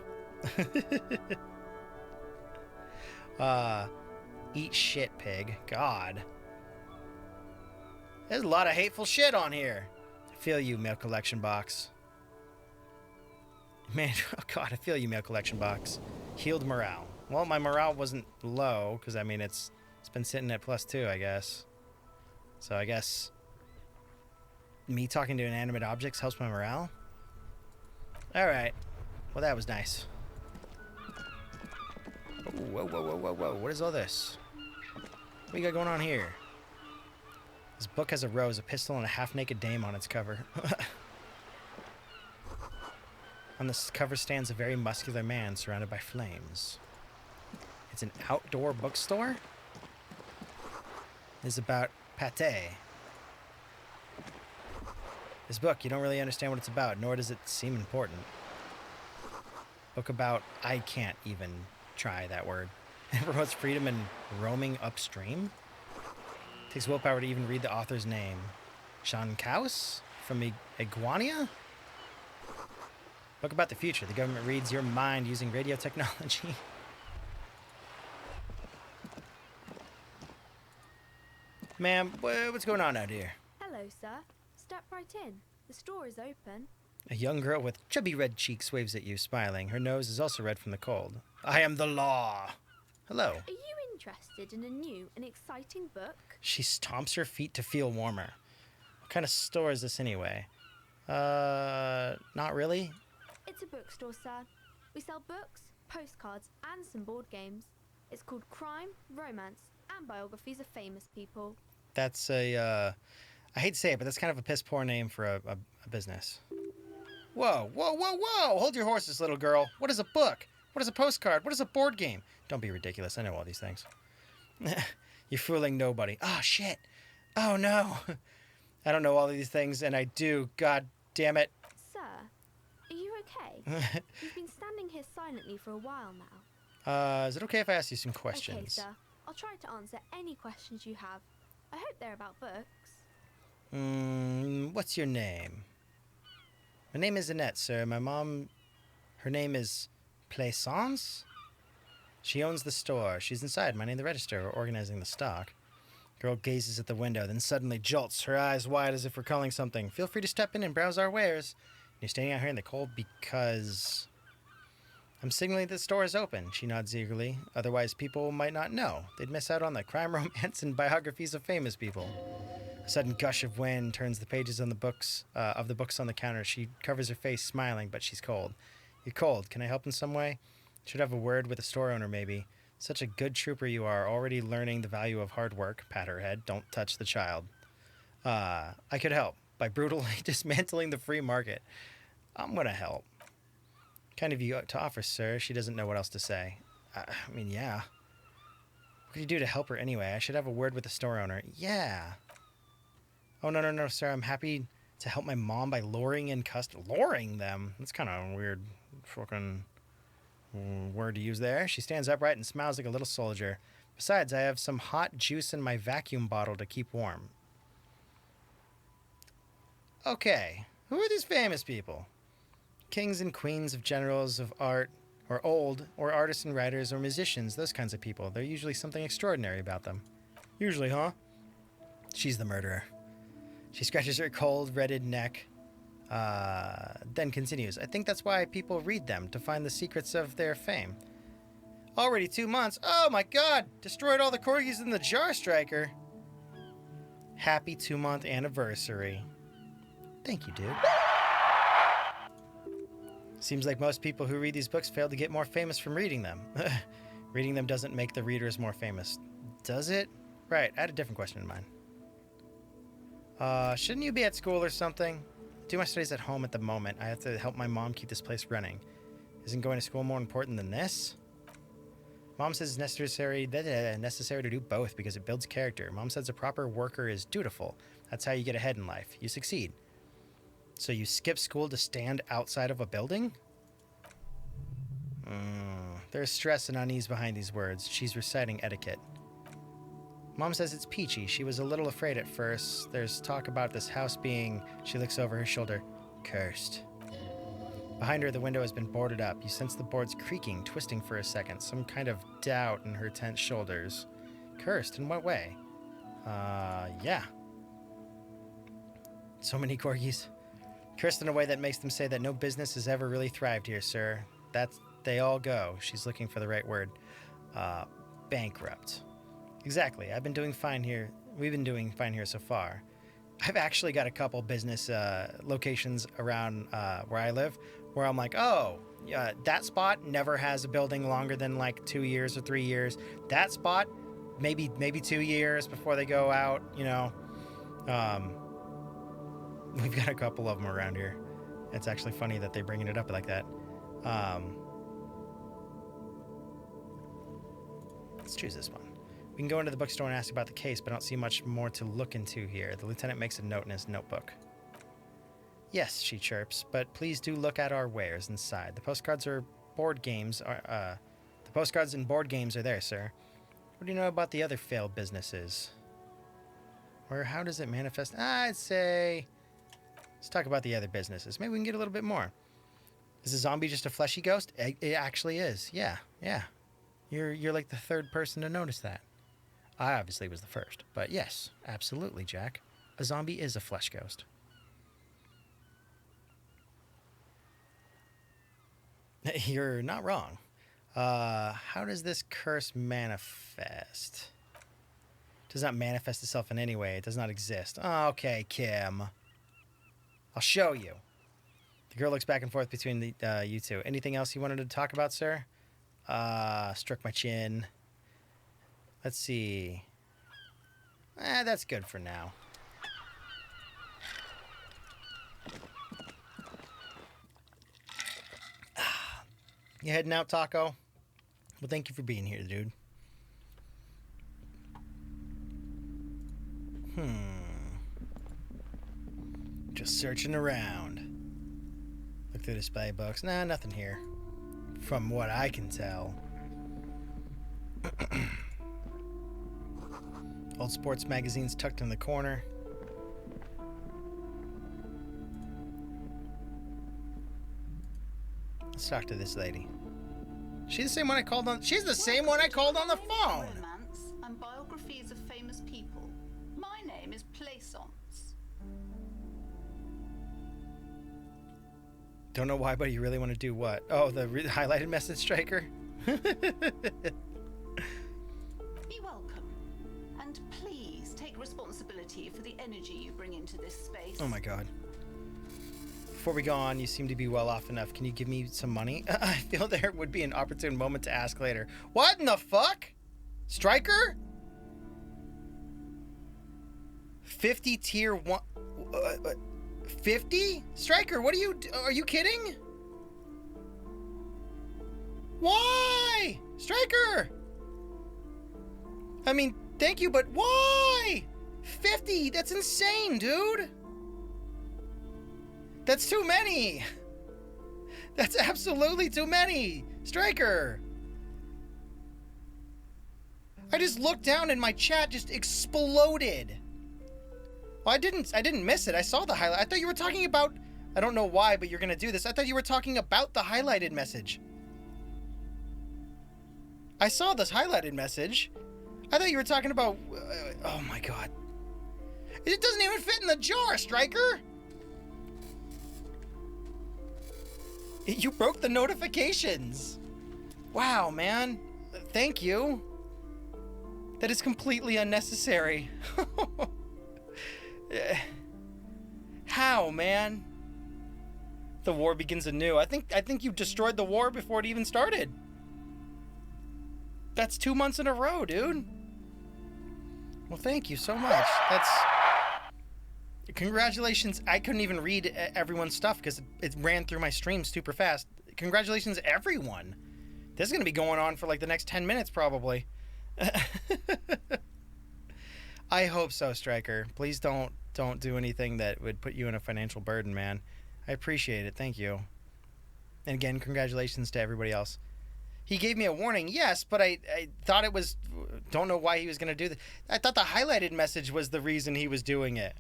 Eat shit, pig. God. There's a lot of hateful shit on here. I feel you, mail collection box. Man, oh God, I feel you, mail collection box. Healed morale. Well, my morale wasn't low, because, I mean, it's been sitting at +2, I guess. So I guess me talking to inanimate objects helps my morale? Alright. Well, that was nice. Oh, whoa, whoa, whoa, whoa, whoa. What is all this? What do you got going on here? This book has a rose, a pistol, and a half-naked dame on its cover. On this cover stands a very muscular man surrounded by flames. It's an outdoor bookstore? It's about pate. This book, you don't really understand what it's about, nor does it seem important. Book about... I can't even try that word. It promotes freedom and roaming upstream? Takes willpower to even read the author's name. Sean Kaus? From Iguania? Book about the future. The government reads your mind using radio technology. Ma'am, what's going on out here? Hello, sir. Step right in. The store is open. A young girl with chubby red cheeks waves at you, smiling. Her nose is also red from the cold. I am the law. Hello. Are you interested in a new and exciting book? She stomps her feet to feel warmer. What kind of store is this anyway? Not really. It's a bookstore, sir. We sell books, postcards, and some board games. It's called Crime, Romance, and Biographies of Famous People. That's I hate to say it, but that's kind of a piss poor name for a business. Whoa, whoa, whoa, whoa! Hold your horses, little girl. What is a book? What is a postcard? What is a board game? Don't be ridiculous. I know all these things. You're fooling nobody. Oh, shit. Oh, no. I don't know all of these things, and I do. God damn it. Sir, are you okay? You've been standing here silently for a while now. Is it okay if I ask you some questions? Okay, sir. I'll try to answer any questions you have. I hope they're about books. What's your name? My name is Annette, sir. My mom, her name is Plaisance? She owns the store. She's inside, minding the register or organizing the stock. Girl gazes at the window, then suddenly jolts, her eyes wide as if recalling something. Feel free to step in and browse our wares. You're standing out here in the cold because... I'm signaling that the store is open, she nods eagerly. Otherwise, people might not know. They'd miss out on the crime, romance, and biographies of famous people. A sudden gush of wind turns the pages on the books of the books on the counter. She covers her face, smiling, but she's cold. You're cold. Can I help in some way? Should have a word with the store owner, maybe. Such a good trooper you are, already learning the value of hard work. Pat her head. Don't touch the child. I could help by brutally dismantling the free market. I'm gonna help. Kind of you to offer, sir. She doesn't know what else to say. I mean, yeah. What could you do to help her anyway? I should have a word with the store owner. Yeah. Oh, no, sir. I'm happy to help my mom by luring in luring them? That's kind of a weird fucking word to use there. She stands upright and smiles like a little soldier. Besides, I have some hot juice in my vacuum bottle to keep warm. Okay. Who are these famous people? Kings and queens of generals of art, or old, or artists and writers, or musicians, those kinds of people. There's usually something extraordinary about them. Usually, huh? She's the murderer. She scratches her cold, reddened neck, then continues. I think that's why people read them, to find the secrets of their fame. Already 2 months. Oh my god! Destroyed all the corgis in the jar striker. Happy 2-month anniversary. Thank you, dude. Seems like most people who read these books fail to get more famous from reading them. Reading them doesn't make the readers more famous. Does it? Right, I had a different question in mind. Shouldn't you be at school or something? I do my studies at home at the moment. I have to help my mom keep this place running. Isn't going to school more important than this? Mom says it's necessary to do both because it builds character. Mom says a proper worker is dutiful. That's how you get ahead in life. You succeed. So you skip school to stand outside of a building? There's stress and unease behind these words. She's reciting etiquette. Mom says it's peachy. She was a little afraid at first. There's talk about this house being, she looks over her shoulder, cursed. Behind her, the window has been boarded up. You sense the boards creaking, twisting for a second. Some kind of doubt in her tense shoulders. Cursed? In what way? Yeah. So many corgis. Cursed in a way that makes them say that no business has ever really thrived here, sir. They all go. She's looking for the right word. Bankrupt. Exactly. I've been doing fine here. We've been doing fine here so far. I've actually got a couple business locations around where I live where I'm like, oh, that spot never has a building longer than like 2 years or 3 years. That spot, maybe 2 years before they go out, you know. We've got a couple of them around here. It's actually funny that they're bringing it up like that. Let's choose this one. We can go into the bookstore and ask about the case, but I don't see much more to look into here. The lieutenant makes a note in his notebook. Yes, she chirps, but please do look at our wares inside. The postcards and board games are there, sir. What do you know about the other failed businesses? Or how does it manifest? I'd say... Let's talk about the other businesses. Maybe we can get a little bit more. Is a zombie just a fleshy ghost? It actually is. Yeah. You're like the third person to notice that. I obviously was the first. But yes, absolutely, Jack. A zombie is a flesh ghost. You're not wrong. How does this curse manifest? It does not manifest itself in any way. It does not exist. Okay, Kim. I'll show you. The girl looks back and forth between you two. Anything else you wanted to talk about, sir? Struck my chin. Let's see. That's good for now. You heading out, Taco? Well, thank you for being here, dude. Just searching around. Look through the display books. Nah, nothing here. From what I can tell. Old sports magazines tucked in the corner. Let's talk to this lady. She's the same one I called on. She's the same one I called on the phone. Romance and biographies of famous people. My name is Plaisance. Don't know why, but you really want to do what? Oh, the highlighted message, Striker? Be welcome. And please take responsibility for the energy you bring into this space. Oh my god. Before we go on, you seem to be well off enough. Can you give me some money? I feel there would be an opportune moment to ask later. What in the fuck? Striker? 50 tier 1... 50? Striker, what are you kidding? Why? Striker! I mean, thank you, but why? 50? That's insane, dude. That's too many. That's absolutely too many. Striker. I just looked down and my chat just exploded. Well, I didn't miss it. I saw the highlight. I thought you were talking about, I don't know why, but you're going to do this. I thought you were talking about the highlighted message. I saw this highlighted message. I thought you were talking about, oh my god. It doesn't even fit in the jar, Striker. You broke the notifications. Wow, man. Thank you. That is completely unnecessary. How, man? The war begins anew. I think you destroyed the war before it even started. That's 2 months in a row, dude. Well, thank you so much. That's... Congratulations. I couldn't even read everyone's stuff because it ran through my stream super fast. Congratulations, everyone. This is going to be going on for like the next 10 minutes, probably. I hope so, Striker. Please don't do anything that would put you in a financial burden, man. I appreciate it. Thank you. And again, congratulations to everybody else. He gave me a warning, yes, but I thought it was... Don't know why he was going to do that. I thought the highlighted message was the reason he was doing it.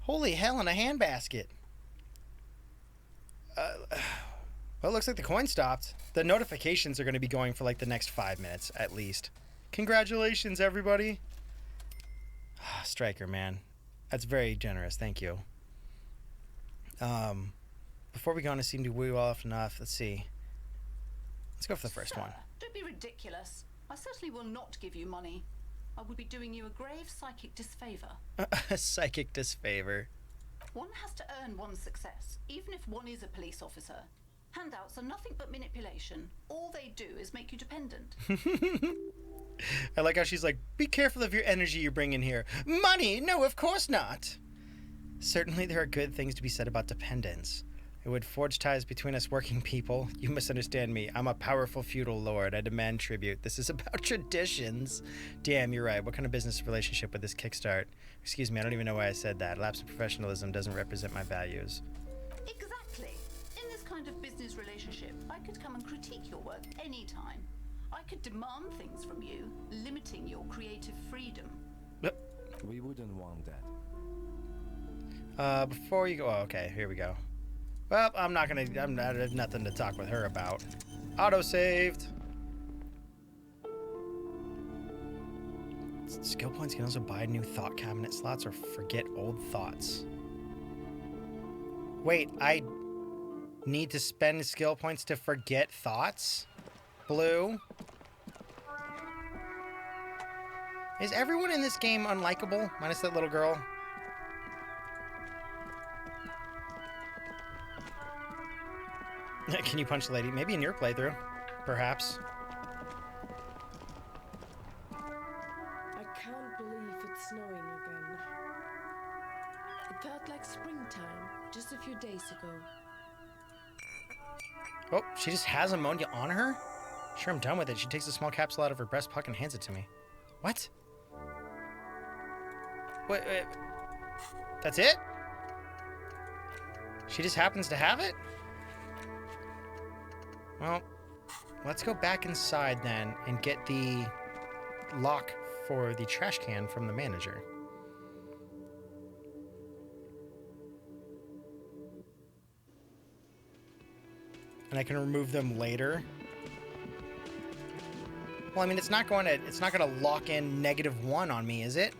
Holy hell in a handbasket. Well, it looks like the coin stopped. The notifications are going to be going for like the next 5 minutes at least. Congratulations, everybody. Striker, man. That's very generous. Thank you. Before we go on, it seemed to be well off enough. Let's see. Let's go for the first one. Don't be ridiculous. I certainly will not give you money. I would be doing you a grave psychic disfavor. A psychic disfavor. One has to earn one's success, even if one is a police officer. Handouts are nothing but manipulation. All they do is make you dependent. I like how she's like, be careful of your energy you bring in here. Money? No, of course not. Certainly there are good things to be said about dependence. It would forge ties between us working people. You misunderstand me. I'm a powerful feudal lord. I demand tribute. This is about traditions. Damn, you're right. What kind of business relationship would this kickstart? Excuse me, I don't even know why I said that. Lapse of professionalism doesn't represent my values. Exactly. In this kind of business relationship, I could come and critique your work anytime. I could demand things from you, limiting your creative freedom. We wouldn't want that. Before you go... Oh, okay, here we go. Well, I have nothing to talk with her about. Auto-saved. Skill points can also buy new thought cabinet slots or forget old thoughts. Wait, I need to spend skill points to forget thoughts? Blue? Is everyone in this game unlikable? Minus that little girl? Can you punch the lady? Maybe in your playthrough. Perhaps. I can't believe it's snowing again. It felt like springtime just a few days ago. Oh, she just has ammonia on her? Sure, I'm done with it. She takes a small capsule out of her breast pocket and hands it to me. What? Wait. That's it? She just happens to have it? Well, let's go back inside then and get the lock for the trash can from the manager. And I can remove them later. Well, I mean, it's not going to lock in -1 on me, is it?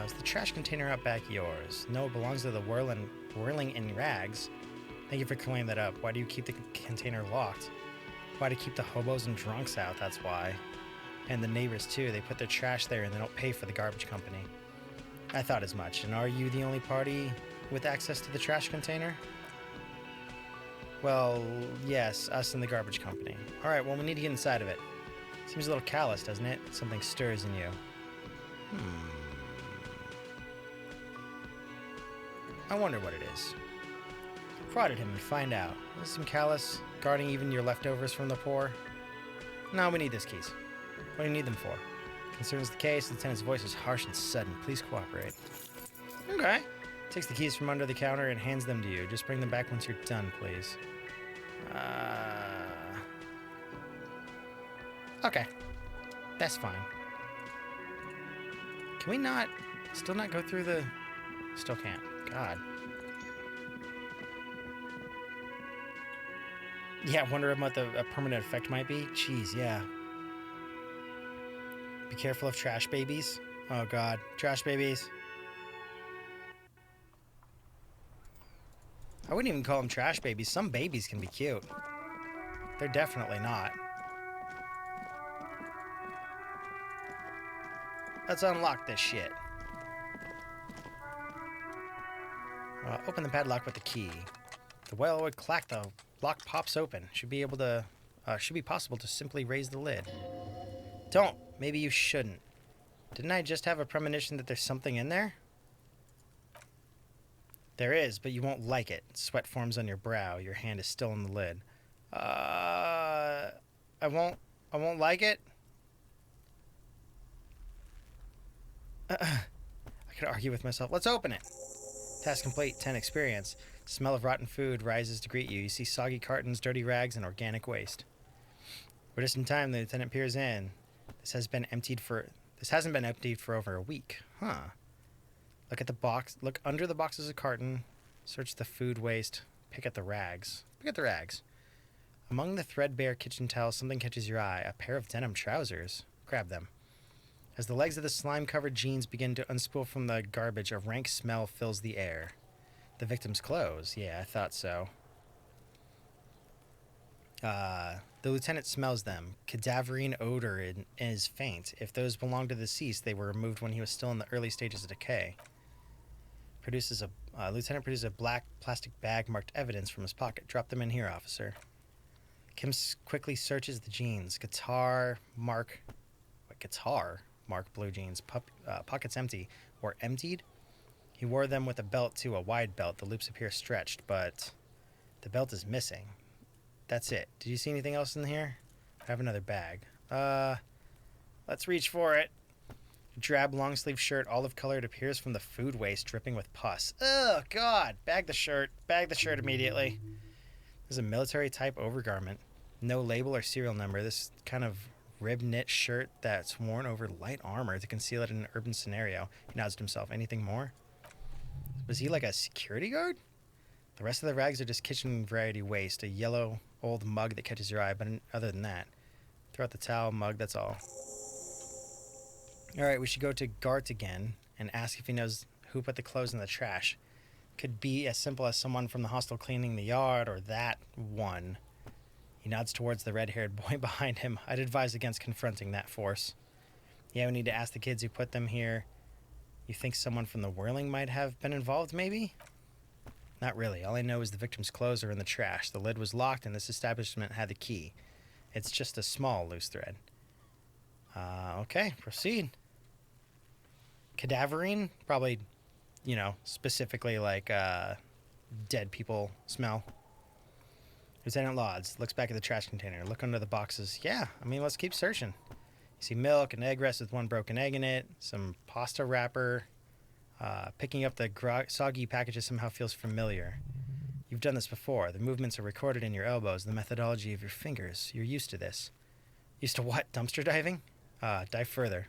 Is the trash container out back yours? No, it belongs to the whirling in rags. Thank you for cleaning that up. Why do you keep the container locked? Why to keep the hobos and drunks out, that's why. And the neighbors too, they put their trash there and they don't pay for the garbage company. I thought as much. And are you the only party with access to the trash container? Well, yes, us and the garbage company. Alright, well we need to get inside of it. Seems a little callous, doesn't it? Something stirs in you. I wonder what it is. Prod at him and find out. Is some callous, guarding even your leftovers from the poor? No, we need those keys. What do you need them for? Concerns the case, the lieutenant's voice is harsh and sudden. Please cooperate. Okay. Takes the keys from under the counter and hands them to you. Just bring them back once you're done, please. Okay. That's fine. Can we not... Still not go through the... Still can't. God. Yeah, wonder what a permanent effect might be. Jeez, yeah. Be careful of trash babies. Oh god, trash babies. I wouldn't even call them trash babies. Some babies can be cute. They're definitely not. Let's unlock this shit. Open the padlock with the key. The well-oiled clack, the lock pops open. Should be possible to simply raise the lid. Don't. Maybe you shouldn't. Didn't I just have a premonition that there's something in there? There is, but you won't like it. Sweat forms on your brow. Your hand is still on the lid. I won't like it? I could argue with myself. Let's open it. Task complete. 10 experience. Smell of rotten food rises to greet you. You see soggy cartons, dirty rags, and organic waste. We're just in time. The lieutenant peers in. This hasn't been emptied for over a week. Huh. Look at the box. Look under the boxes of carton. Search the food waste. Pick at the rags. Pick at the rags. Among the threadbare kitchen towels, something catches your eye. A pair of denim trousers. Grab them. As the legs of the slime-covered jeans begin to unspool from the garbage, a rank smell fills the air. The victim's clothes. Yeah, I thought so. The lieutenant smells them. Cadaverine odor is faint. If those belong to the deceased, they were removed when he was still in the early stages of decay. Lieutenant produces a black plastic bag marked evidence from his pocket. Drop them in here, officer. Kim quickly searches the jeans. Guitar mark blue jeans. Pockets empty. Or emptied? He wore them with a belt too, a wide belt. The loops appear stretched, but the belt is missing. That's it. Did you see anything else in here? I have another bag. Let's reach for it. Drab long-sleeve shirt, olive-colored, appears from the food waste, dripping with pus. Oh, God. Bag the shirt. Bag the shirt immediately. There's a military-type overgarment. No label or serial number. This kind of rib-knit shirt that's worn over light armor to conceal it in an urban scenario. He nods to himself. Anything more? Was he like a security guard? The rest of the rags are just kitchen variety waste. A yellow old mug that catches your eye, but other than that, throw out the towel, mug, that's all. Alright, we should go to Gart again and ask if he knows who put the clothes in the trash. Could be as simple as someone from the hostel cleaning the yard, or that one. He nods towards the red-haired boy behind him. I'd advise against confronting that force. Yeah, we need to ask the kids who put them here. You think someone from the whirling might have been involved, maybe? Not really. All I know is the victim's clothes are in the trash. The lid was locked, and this establishment had the key. It's just a small loose thread. Okay, proceed. Cadaverine? Probably, specifically like dead people smell. Lieutenant Lauds looks back at the trash container. Look under the boxes. Yeah, let's keep searching. You see milk, an egg rest with one broken egg in it, some pasta wrapper. Picking up the soggy packages somehow feels familiar. You've done this before. The movements are recorded in your elbows, the methodology of your fingers. You're used to this. Used to what? Dumpster diving? Dive further.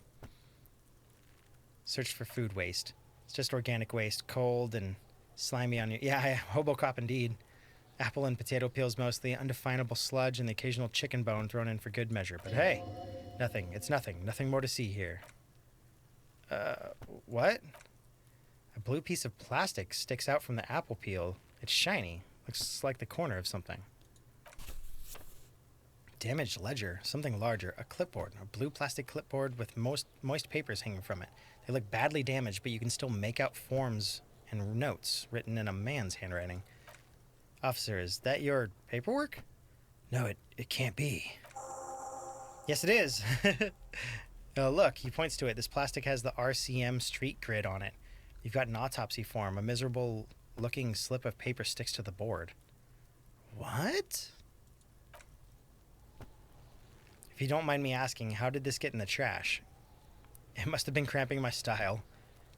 Search for food waste. It's just organic waste, cold and slimy on you. Yeah, Hobocop indeed. Apple and potato peels mostly, undefinable sludge, and the occasional chicken bone thrown in for good measure. But hey, nothing. It's nothing. Nothing more to see here. What? A blue piece of plastic sticks out from the apple peel. It's shiny. Looks like the corner of something. Damaged ledger. Something larger. A clipboard. A blue plastic clipboard with moist papers hanging from it. They look badly damaged, but you can still make out forms and notes written in a man's handwriting. Officer, is that your paperwork? No, it can't be. Yes, it is. Look, he points to it. This plastic has the RCM street grid on it. You've got an autopsy form. A miserable-looking slip of paper sticks to the board. What? If you don't mind me asking, how did this get in the trash? It must have been cramping my style.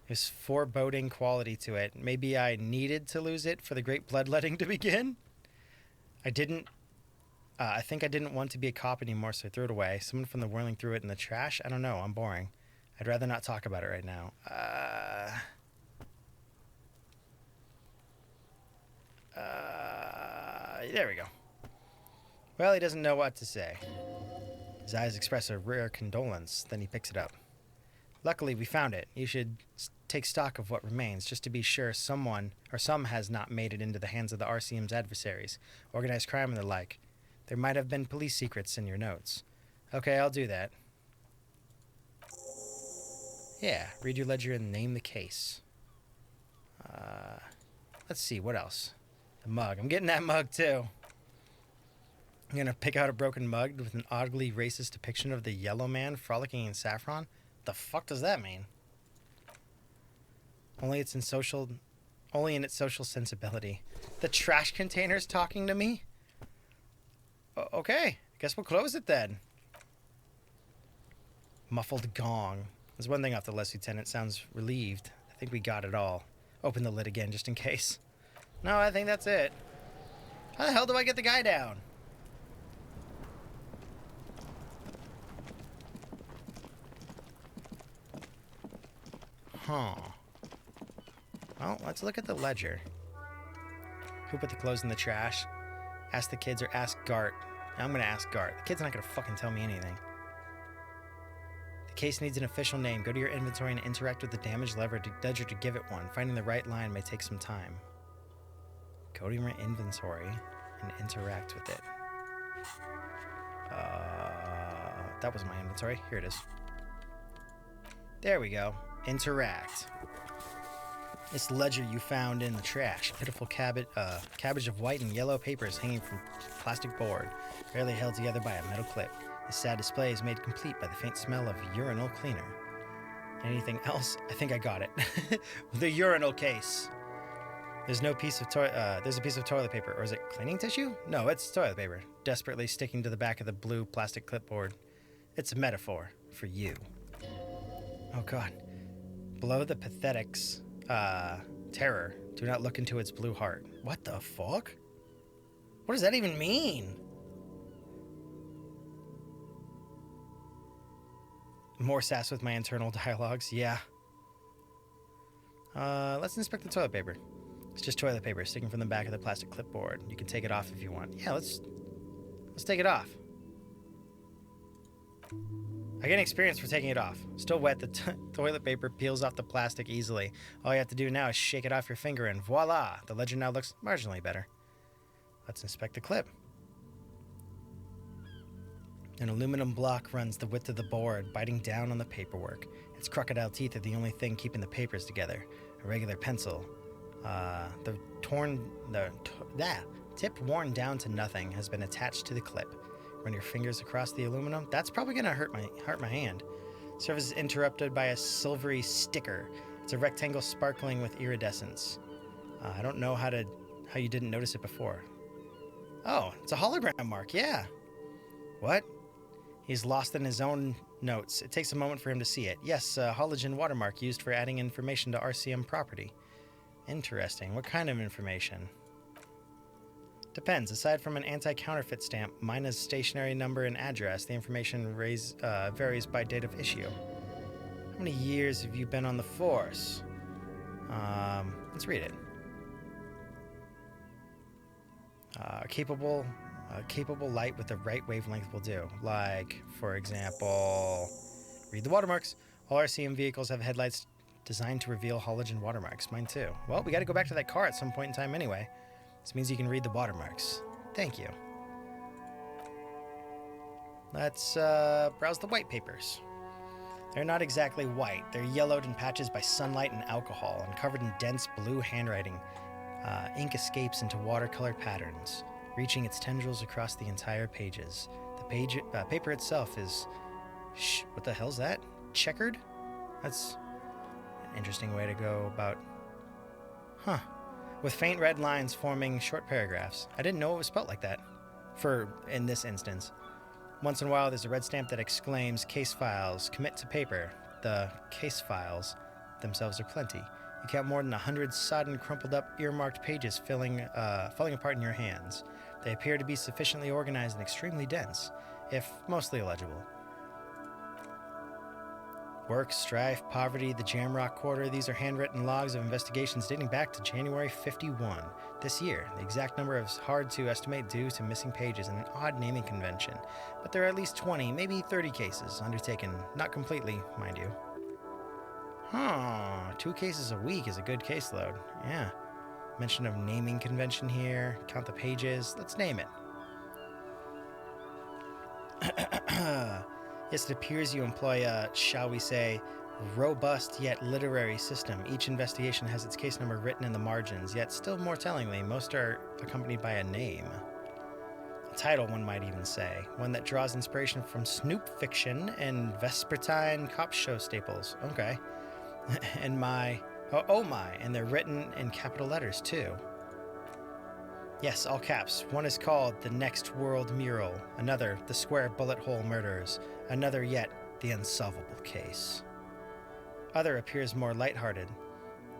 There's foreboding quality to it. Maybe I needed to lose it for the great bloodletting to begin? I think I didn't want to be a cop anymore, so I threw it away. Someone from the whirling threw it in the trash? I don't know. I'm boring. I'd rather not talk about it right now. There we go. Well, he doesn't know what to say. His eyes express a rare condolence, then he picks it up. Luckily, we found it. You should take stock of what remains, just to be sure someone or some has not made it into the hands of the RCM's adversaries, organized crime and the like. There might have been police secrets in your notes. Okay, I'll do that. Yeah, read your ledger and name the case. Let's see, what else? The mug. I'm getting that mug, too. I'm going to pick out a broken mug with an oddly racist depiction of the yellow man frolicking in saffron. The fuck does that mean? Only in its social sensibility. The trash container's talking to me? Okay, guess we'll close it then. Muffled gong. There's one thing off the list, Lieutenant. Sounds relieved. I think we got it all. Open the lid again, just in case. No, I think that's it. How the hell do I get the guy down? Huh. Well, let's look at the ledger. Who put the clothes in the trash? Ask the kids or ask Gart. I'm gonna ask Gart. The kid's not gonna fucking tell me anything. The case needs an official name. Go to your inventory and interact with the damaged ledger to give it one. Finding the right line may take some time. Go to your inventory and interact with it. That was my inventory. Here it is. There we go. Interact. This ledger you found in the trash. Pitiful cabbage of white and yellow papers hanging from plastic board, barely held together by a metal clip. This sad display is made complete by the faint smell of urinal cleaner. Anything else? I think I got it. The urinal case. There's a piece of toilet paper, or is it cleaning tissue? No, it's toilet paper, desperately sticking to the back of the blue plastic clipboard. It's a metaphor for you. Oh God. Below the pathetic's terror, do not look into its blue heart. What the fuck? What does that even mean? More sass with my internal dialogues, yeah. Let's inspect the toilet paper. It's just toilet paper sticking from the back of the plastic clipboard. You can take it off if you want. Yeah, let's take it off. I get experience for taking it off. Still wet, the toilet paper peels off the plastic easily. All you have to do now is shake it off your finger and voila! The ledger now looks marginally better. Let's inspect the clip. An aluminum block runs the width of the board, biting down on the paperwork. Its crocodile teeth are the only thing keeping the papers together. A regular pencil. The tip worn down to nothing has been attached to the clip. Run your fingers across the aluminum. That's probably gonna hurt my hand. Surface is interrupted by a silvery sticker. It's a rectangle sparkling with iridescence. I don't know how you didn't notice it before. Oh, it's a hologram mark. Yeah. What? He's lost in his own notes. It takes a moment for him to see it. Yes, a halogen watermark used for adding information to RCM property. Interesting. What kind of information? Depends. Aside from an anti-counterfeit stamp, mine is stationary number and address. The information varies by date of issue. How many years have you been on the force? Let's read it. Capable light with the right wavelength will do. Like, for example, read the watermarks. All RCM vehicles have headlights designed to reveal halogen watermarks. Mine too. Well, we got to go back to that car at some point in time anyway. This means you can read the watermarks. Thank you. Let's browse the white papers. They're not exactly white. They're yellowed in patches by sunlight and alcohol, and covered in dense blue handwriting. Ink escapes into watercolored patterns, reaching its tendrils across the entire pages. The paper itself is... what the hell's that? Checkered? That's an interesting way to go about... Huh. With faint red lines forming short paragraphs. I didn't know it was spelt like that. In this instance. Once in a while, there's a red stamp that exclaims, "Case files, commit to paper." The case files themselves are plenty. You count more than 100 sodden, crumpled up, earmarked pages falling apart in your hands. They appear to be sufficiently organized and extremely dense, if mostly illegible. Work, strife, poverty, the Jamrock Quarter, these are handwritten logs of investigations dating back to January 51. This year, the exact number is hard to estimate due to missing pages and an odd naming convention, but there are at least 20, maybe 30 cases undertaken, not completely, mind you. 2 cases a week is a good caseload, yeah. Mention of naming convention here, count the pages, let's name it. Yes, it appears you employ a, shall we say, robust yet literary system. Each investigation has its case number written in the margins, yet still more tellingly, most are accompanied by a name. A title, one might even say. One that draws inspiration from Snoop fiction and Vespertine cop show staples. Okay. And and they're written in capital letters, too. Yes, all caps. One is called The Next World Mural. Another, The Square Bullet Hole Murders. Another yet, The Unsolvable Case. Other appears more lighthearted.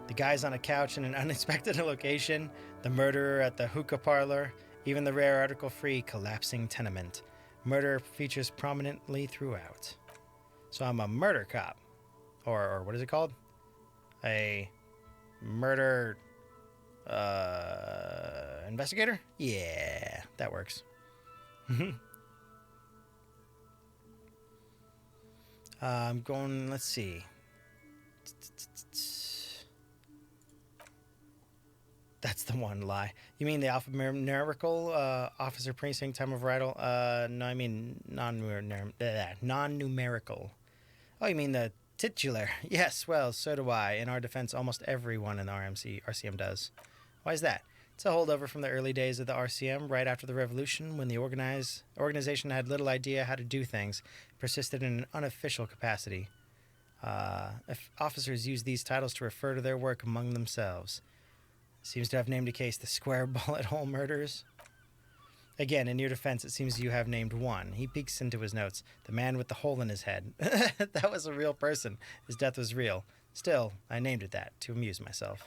The guys on a couch in an unexpected location, the murderer at the hookah parlor, even the rare article-free collapsing tenement. Murder features prominently throughout. So I'm a murder cop. Or what is it called? A murder... investigator? Yeah, that works. I'm going, let's see. That's the one lie. You mean the alphanumerical officer precinct time of arrival? No, I mean non-numerical. Oh, you mean the titular? Yes, well, so do I. In our defense, almost everyone in the RCM does. Why is that? It's a holdover from the early days of the RCM, right after the revolution, when the organization had little idea how to do things, persisted in an unofficial capacity. If officers use these titles to refer to their work among themselves. Seems to have named a case the Square Bullet Hole Murders. Again, in your defense, it seems you have named one. He peeks into his notes. The man with the hole in his head. That was a real person. His death was real. Still, I named it that, to amuse myself.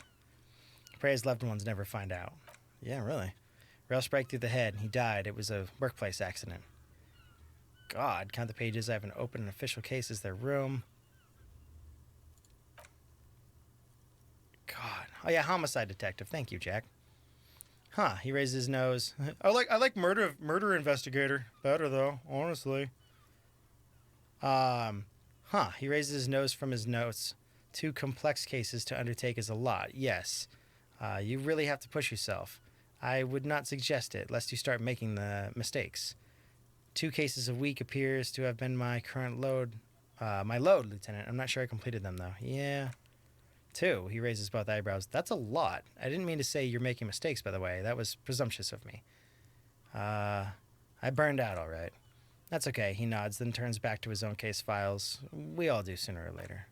Pray his loved ones never find out. Yeah, really. Rail spiked through the head, and he died. It was a workplace accident. God, count the pages. I have an open and official case as their room. God. Oh, yeah, homicide detective. Thank you, Jack. Huh, he raised his nose. I like murder investigator better, though, honestly. He raises his nose from his notes. 2 complex cases to undertake is a lot, yes. You really have to push yourself. I would not suggest it, lest you start making the mistakes. 2 cases a week appears to have been my current load. My load, Lieutenant. I'm not sure I completed them, though. Yeah. 2. He raises both eyebrows. That's a lot. I didn't mean to say you're making mistakes, by the way. That was presumptuous of me. I burned out, all right. That's okay. He nods, then turns back to his own case files. We all do sooner or later.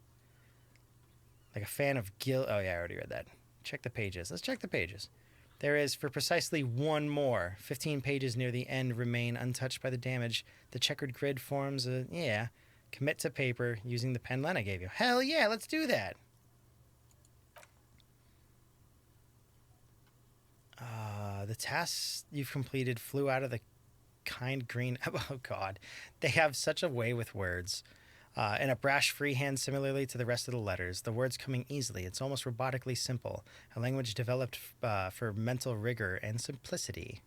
Like a fan of guilt. Oh, yeah, I already read that. Check the pages. Let's check the pages. There is, for precisely one more, 15 pages near the end remain untouched by the damage. The checkered grid forms a, commit to paper using the pen Lena gave you. Hell yeah, let's do that. The tasks you've completed flew out of the kind green... Oh, God. They have such a way with words. In a brash freehand similarly to the rest of the letters, the words coming easily. It's almost robotically simple, a language developed for mental rigor and simplicity.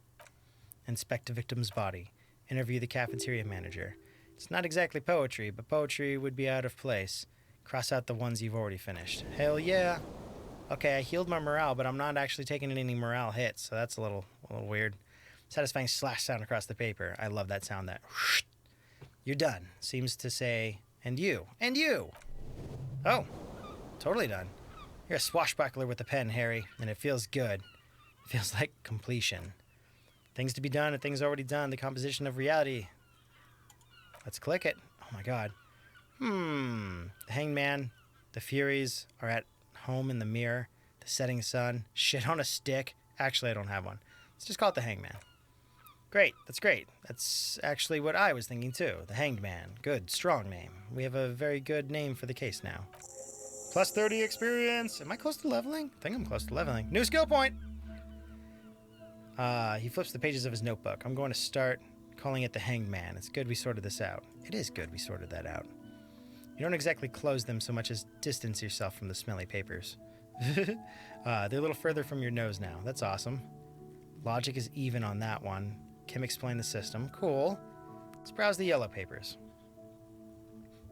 Inspect a victim's body. Interview the cafeteria manager. It's not exactly poetry, but poetry would be out of place. Cross out the ones you've already finished. Hell yeah. Okay, I healed my morale, but I'm not actually taking any morale hits, so that's a little weird. Satisfying slash sound across the paper. I love that sound. That you're done. Seems to say, and you, and you. Oh, totally done. You're a swashbuckler with a pen, Harry, and it feels good. It feels like completion. Things to be done and things already done. The composition of reality. Let's click it. Oh my god. The hangman, the furies are at home in the mirror, the setting sun, shit on a stick. Actually, I don't have one. Let's just call it the hangman. Great, that's great. That's actually what I was thinking too. The hanged man. Good, strong name. We have a very good name for the case now. Plus 30 experience. Am I close to leveling? I think I'm close to leveling. New skill point! He flips the pages of his notebook. I'm going to start calling it the hanged man. It's good we sorted this out. It is good we sorted that out. You don't exactly close them so much as distance yourself from the smelly papers. They're a little further from your nose now. That's awesome. Logic is even on that one. Kim explained the system. Cool. Let's browse the yellow papers.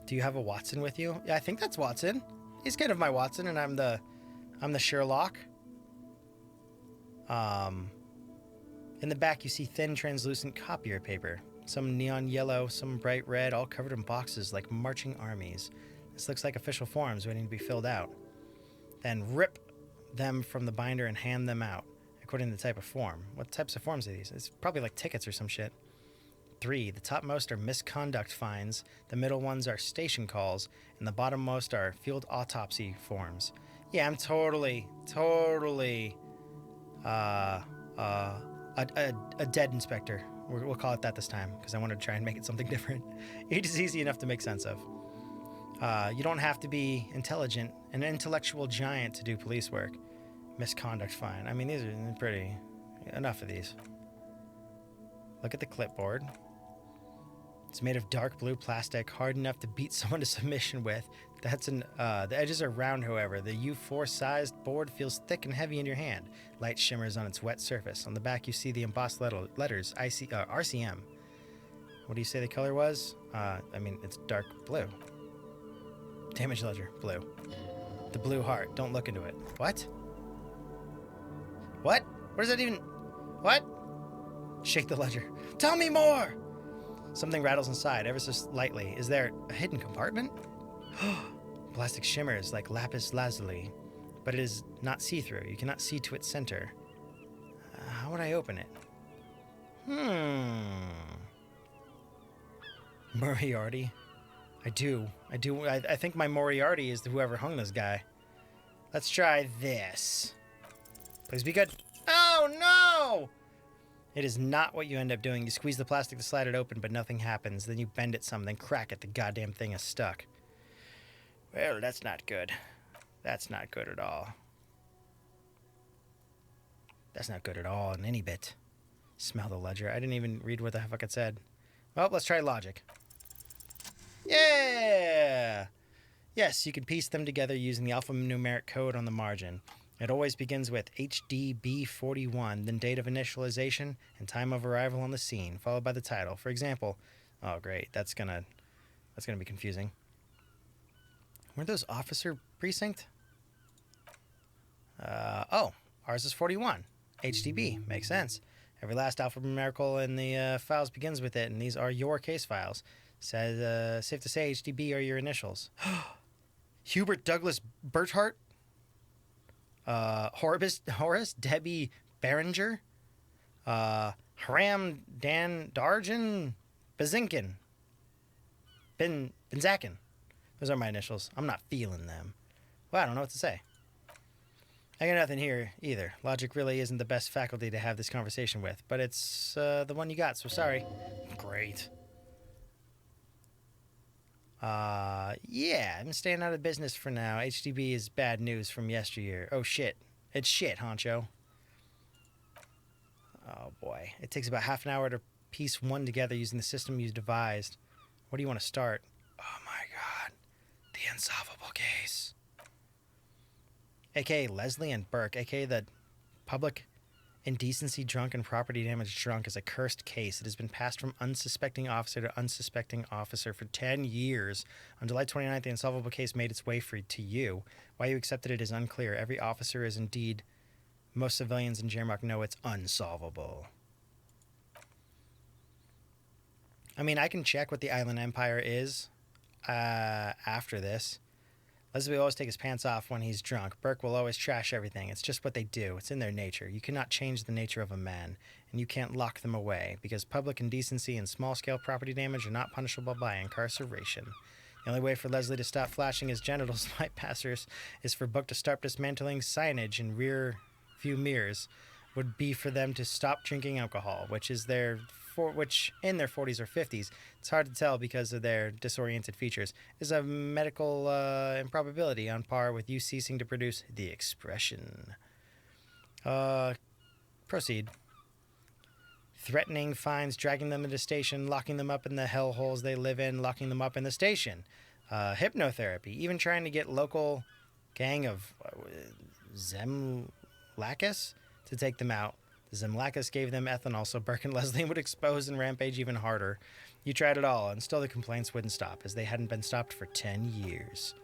Do you have a Watson with you? Yeah, I think that's Watson. He's kind of my Watson, and I'm the Sherlock. In the back, you see thin, translucent copier paper. Some neon yellow, some bright red, all covered in boxes like marching armies. This looks like official forms waiting to be filled out. Then rip them from the binder and hand them out, according to the type of form. What types of forms are these? It's probably like tickets or some shit. 3. The topmost are misconduct fines, the middle ones are station calls, and the bottommost are field autopsy forms. Yeah, I'm totally a dead inspector. We'll call it that this time, because I wanted to try and make it something different. Each is easy enough to make sense of. You don't have to be intelligent, an intellectual giant to do police work. Misconduct fine. I mean, these are pretty... Enough of these. Look at the clipboard. It's made of dark blue plastic, hard enough to beat someone to submission with. The edges are round, however. The U4-sized board feels thick and heavy in your hand. Light shimmers on its wet surface. On the back, you see the embossed letters, RCM. What do you say the color was? It's dark blue. Damage ledger, blue. The blue heart. Don't look into it. What? What? What does that even... What? Shake the ledger. Tell me more! Something rattles inside, ever so slightly. Is there a hidden compartment? Plastic shimmers like lapis lazuli, but it is not see-through. You cannot see to its center. How would I open it? Moriarty? I do. I think my Moriarty is whoever hung this guy. Let's try this. Please be good. Oh, no! It is not what you end up doing. You squeeze the plastic to slide it open, but nothing happens. Then you bend it some, then crack it. The goddamn thing is stuck. Well, that's not good. That's not good at all. That's not good at all in any bit. Smell the ledger. I didn't even read what the fuck it said. Well, let's try logic. Yeah! Yes, you can piece them together using the alphanumeric code on the margin. It always begins with HDB41, then date of initialization and time of arrival on the scene, followed by the title. For example, oh great, that's gonna be confusing. Were those officer precinct? Ours is 41. HDB, makes sense. Every last alphanumerical in the files begins with it, and these are your case files. Says, safe to say HDB are your initials. Hubert Douglas Berthart? Horace Debbie Berenger? Haram Dan Darjan Bazinkin? Benzakin. Those are my initials. I'm not feeling them. Well, I don't know what to say. I got nothing here either. Logic really isn't the best faculty to have this conversation with, but it's the one you got, so sorry. Great. Yeah, I'm staying out of business for now. HDB is bad news from yesteryear. Oh shit. It's shit, honcho. Oh boy. It takes about half an hour to piece one together using the system you devised. What do you want to start? Oh my god. The unsolvable case. A.K.A. Leslie and Burke, a.k.a. the public Indecency drunk and property damage drunk is a cursed case. It has been passed from unsuspecting officer to unsuspecting officer for 10 years. On July 29th, the unsolvable case made its way to you. Why you accepted it is unclear. Every officer is indeed... Most civilians in Jermok know it's unsolvable. I mean, I can check what the Island Empire is after this. Leslie will always take his pants off when he's drunk. Burke will always trash everything. It's just what they do. It's in their nature. You cannot change the nature of a man, and you can't lock them away, because public indecency and small-scale property damage are not punishable by incarceration. The only way for Leslie to stop flashing his genitals to night passers is for Book to start dismantling signage in rear view mirrors, would be for them to stop drinking alcohol, which in their 40s or 50s, it's hard to tell because of their disoriented features, is a medical improbability on par with you ceasing to produce the expression. Proceed. Threatening fines, dragging them into station, locking them up in the hellholes they live in, locking them up in the station. Hypnotherapy, even trying to get local gang of Zemlakis to take them out. The Zemlakis gave them ethanol so Burke and Leslie would expose and rampage even harder. You tried it all, and still the complaints wouldn't stop, as they hadn't been stopped for 10 years.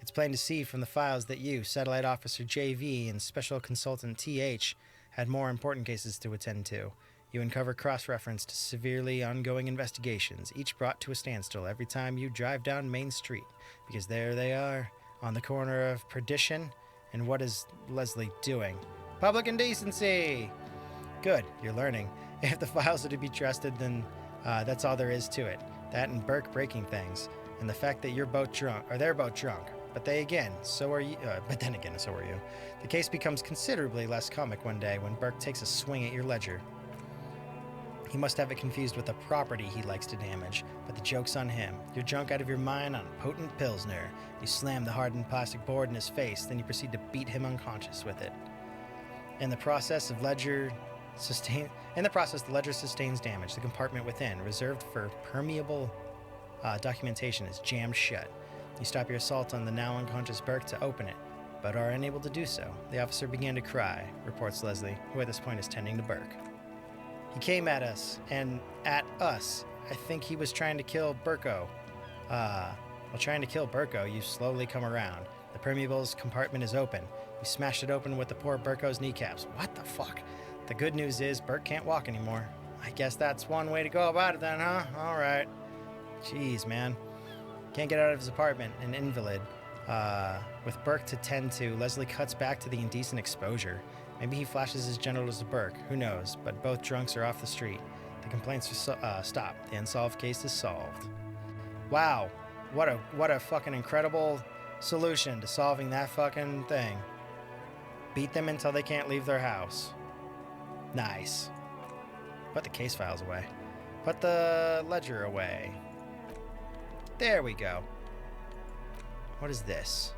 It's plain to see from the files that you, Satellite Officer JV, and Special Consultant TH had more important cases to attend to. You uncover cross-reference to severely ongoing investigations, each brought to a standstill every time you drive down Main Street, because there they are, on the corner of Perdition, and what is Leslie doing? Public indecency! Good, you're learning. If the files are to be trusted, then that's all there is to it. That and Burke breaking things. And the fact that they're both drunk. But then again, so are you. The case becomes considerably less comic one day when Burke takes a swing at your ledger. He must have it confused with the property he likes to damage, but the joke's on him. You're drunk out of your mind on potent Pilsner. You slam the hardened plastic board in his face, then you proceed to beat him unconscious with it. In the process, the ledger sustains damage. The compartment within, reserved for permeable documentation, is jammed shut. You stop your assault on the now unconscious Burke to open it, but are unable to do so. The officer began to cry, reports Leslie, who at this point is tending to Burke. He came at us, and at us. I think he was trying to kill Burko. While trying to kill Burko, you slowly come around. The permeables compartment is open. You smashed it open with the poor Burko's kneecaps. What the fuck? The good news is Burke can't walk anymore. I guess that's one way to go about it then, huh? Alright. Jeez, man. Can't get out of his apartment, an invalid. With Burke to tend to, Leslie cuts back to the indecent exposure. Maybe he flashes his genitals to Burke, who knows, but both drunks are off the street. The complaints are stopped. The unsolved case is solved. Wow. What a fucking incredible solution to solving that fucking thing. Beat them until they can't leave their house. Nice. Put the case files away. Put the ledger away. There we go. What is this?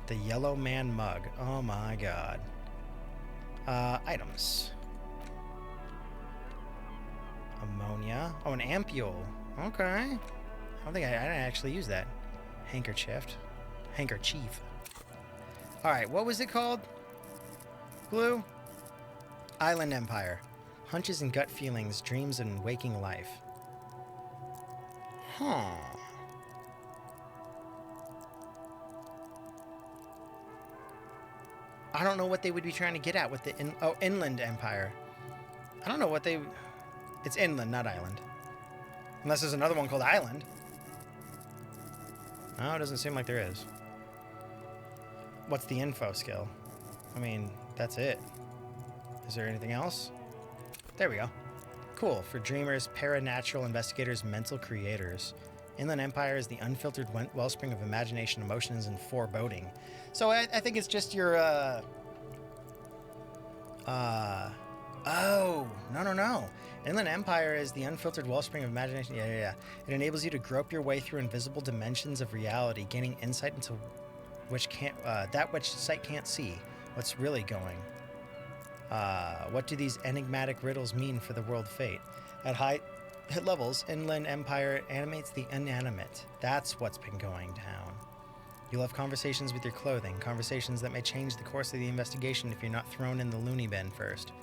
The Yellow Man mug. Oh my god. Items. Ammonia. Oh, an ampule. Okay. I don't think I didn't actually use that. Handkerchief. Alright, what was it called? Blue? Island Empire. Hunches and gut feelings, dreams and waking life. Huh. I don't know what they would be trying to get at with the Inland Empire. I don't know what they... It's inland, not island. Unless there's another one called Island. No, it doesn't seem like there is. What's the info skill? I mean, that's it. Is there anything else? There we go. Cool. For dreamers, paranatural investigators, mental creators. Inland Empire is the unfiltered wellspring of imagination, emotions, and foreboding. So I think it's just your, Oh, no. Inland Empire is the unfiltered wellspring of imagination. Yeah. It enables you to grope your way through invisible dimensions of reality, gaining insight into that which sight can't see. What's really going? What do these enigmatic riddles mean for the world fate? At high levels, Inland Empire animates the inanimate. That's what's been going down. You'll have conversations with your clothing, conversations that may change the course of the investigation if you're not thrown in the loony bin first.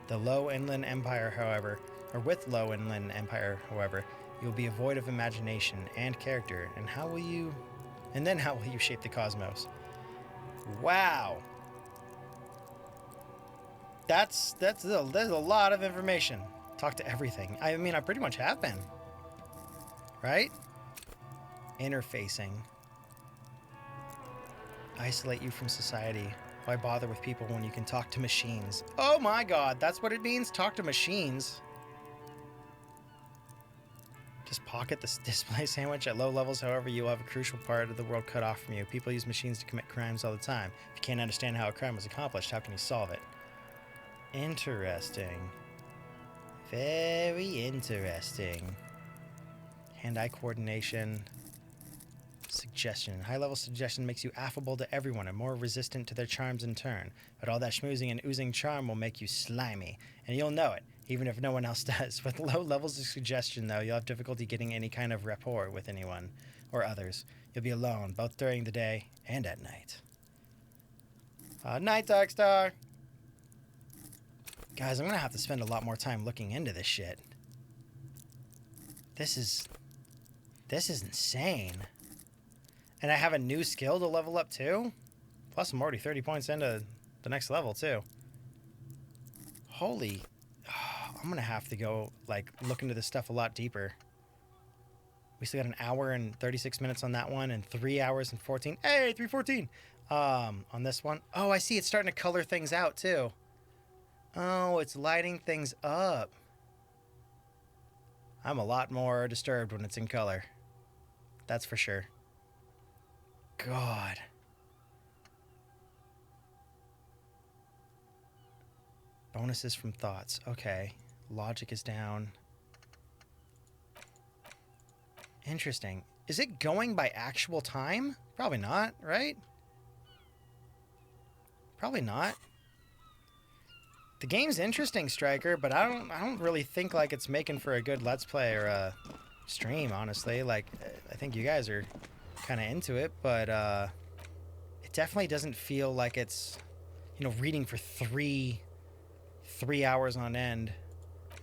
The Low Inland Empire, however, or with Low Inland Empire, however, you'll be void of imagination and character, and how will you shape the cosmos? Wow. There's a lot of information. Talk to everything. I mean, I pretty much have been. Right? Interfacing. Isolate you from society. Why bother with people when you can talk to machines? Oh my god, that's what it means? Talk to machines. Just pocket the display sandwich at low levels, however, you will have a crucial part of the world cut off from you. People use machines to commit crimes all the time. If you can't understand how a crime was accomplished, how can you solve it? Interesting. Very interesting. Hand-eye coordination. Suggestion. High-level suggestion makes you affable to everyone and more resistant to their charms in turn. But all that schmoozing and oozing charm will make you slimy. And you'll know it, even if no one else does. With low levels of suggestion, though, you'll have difficulty getting any kind of rapport with anyone or others. You'll be alone, both during the day and at night. Night, Darkstar! Guys, I'm gonna have to spend a lot more time looking into this shit. This is insane. And I have a new skill to level up too? Plus I'm already 30 points into the next level too. Holy... I'm gonna have to go, like, look into this stuff a lot deeper. We still got an hour and 36 minutes on that one and 3 hours and 14... Hey, 3:14! On this one. Oh, I see. It's starting to color things out too. Oh, it's lighting things up. I'm a lot more disturbed when it's in color. That's for sure. God. Bonuses from thoughts. Okay. Logic is down. Interesting. Is it going by actual time? Probably not, right? Probably not. The game's interesting, Striker, but I don't really think like it's making for a good Let's Play or a stream, honestly. Like, I think you guys are kind of into it, but it definitely doesn't feel like it's, you know, reading for three hours on end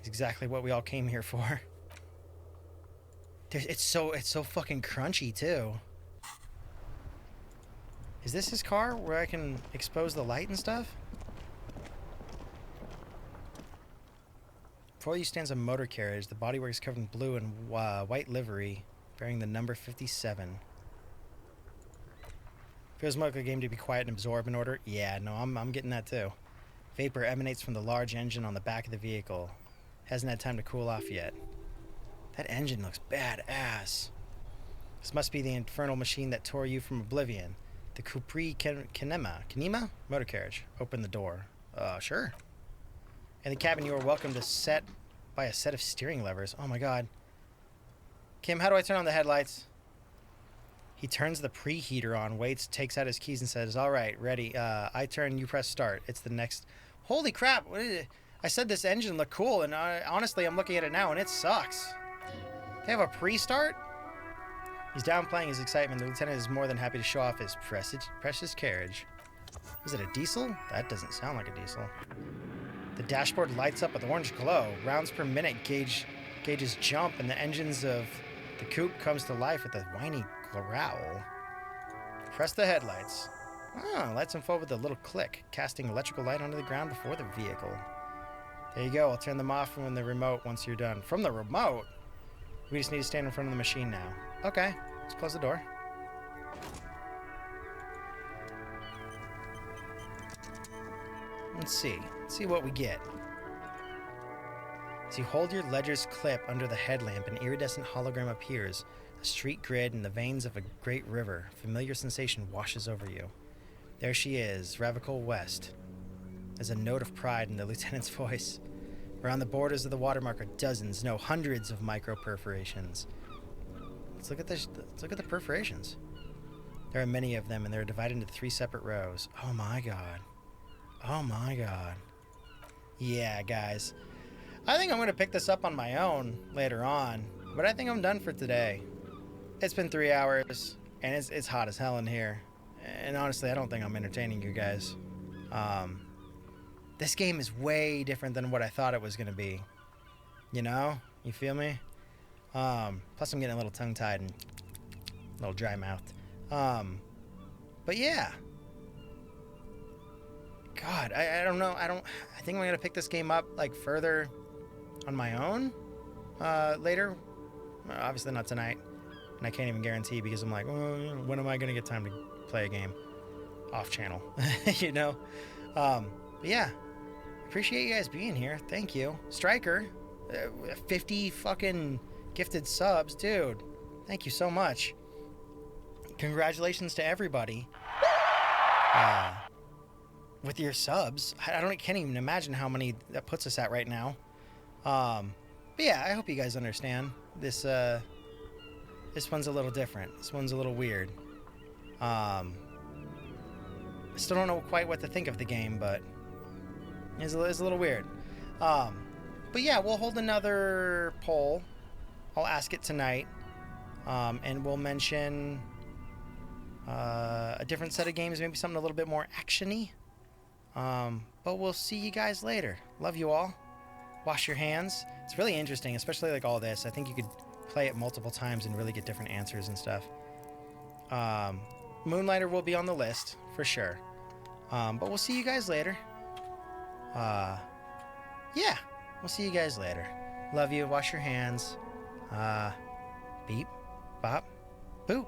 is exactly what we all came here for. It's so fucking crunchy too. Is this his car where I can expose the light and stuff? Before you stands a motor carriage. The bodywork is covered in blue and white livery, bearing the number 57. Feels more like a game to be quiet and absorb in order. Yeah, no, I'm getting that too. Vapor emanates from the large engine on the back of the vehicle. Hasn't had time to cool off yet. That engine looks badass. This must be the infernal machine that tore you from oblivion. The Capri Kinema motor carriage. Open the door. Sure. In the cabin, you are welcome to set by a set of steering levers. Oh my god. Kim, how do I turn on the headlights? He turns the preheater on, waits, takes out his keys, and says, all right, ready. I turn, you press start. It's the next... Holy crap. I said this engine looked cool, and honestly, I'm looking at it now, and it sucks. They have a pre-start? He's downplaying his excitement. The lieutenant is more than happy to show off his precious carriage. Is it a diesel? That doesn't sound like a diesel. The dashboard lights up with orange glow. Rounds per minute gauges jump, and the engines of the coupe comes to life with a whiny growl. Press the headlights. Ah, lights unfold with a little click, casting electrical light onto the ground before the vehicle. There you go. I'll turn them off from the remote once you're done. From the remote? We just need to stand in front of the machine now. Okay, let's close the door. Let's see what we get. As you hold your ledger's clip under the headlamp, an iridescent hologram appears. A street grid in the veins of a great river. Familiar sensation washes over you. There she is, Revachol West. There's a note of pride in the lieutenant's voice. Around the borders of the watermark are dozens, no, hundreds of micro perforations. Let's look at this. Let's look at the perforations. There are many of them, and they're divided into 3 separate rows. Oh my god. Oh my god. Yeah, guys. I think I'm going to pick this up on my own later on, but I think I'm done for today. It's been 3 hours, and it's hot as hell in here. And honestly, I don't think I'm entertaining you guys. This game is way different than what I thought it was going to be. You know? You feel me? Plus I'm getting a little tongue-tied and a little dry-mouthed. But yeah. God, I don't know. I think I'm going to pick this game up, like, further on my own later. Obviously not tonight. And I can't even guarantee because I'm like, well, when am I going to get time to play a game off channel? You know? But yeah. Appreciate you guys being here. Thank you. Striker, 50 fucking gifted subs. Dude, thank you so much. Congratulations to everybody. With your subs. Can't even imagine how many that puts us at right now. But yeah, I hope you guys understand. This one's a little different. This one's a little weird. I still don't know quite what to think of the game, but it's a little weird. But yeah, we'll hold another poll. I'll ask it tonight. And we'll mention a different set of games, maybe something a little bit more action-y. But we'll see you guys later. Love you all. Wash your hands. It's really interesting, especially like all this. I think you could play it multiple times and really get different answers and stuff. Moonlighter will be on the list for sure. But we'll see you guys later. Yeah, we'll see you guys later. Love you. Wash your hands. Beep, bop, boo.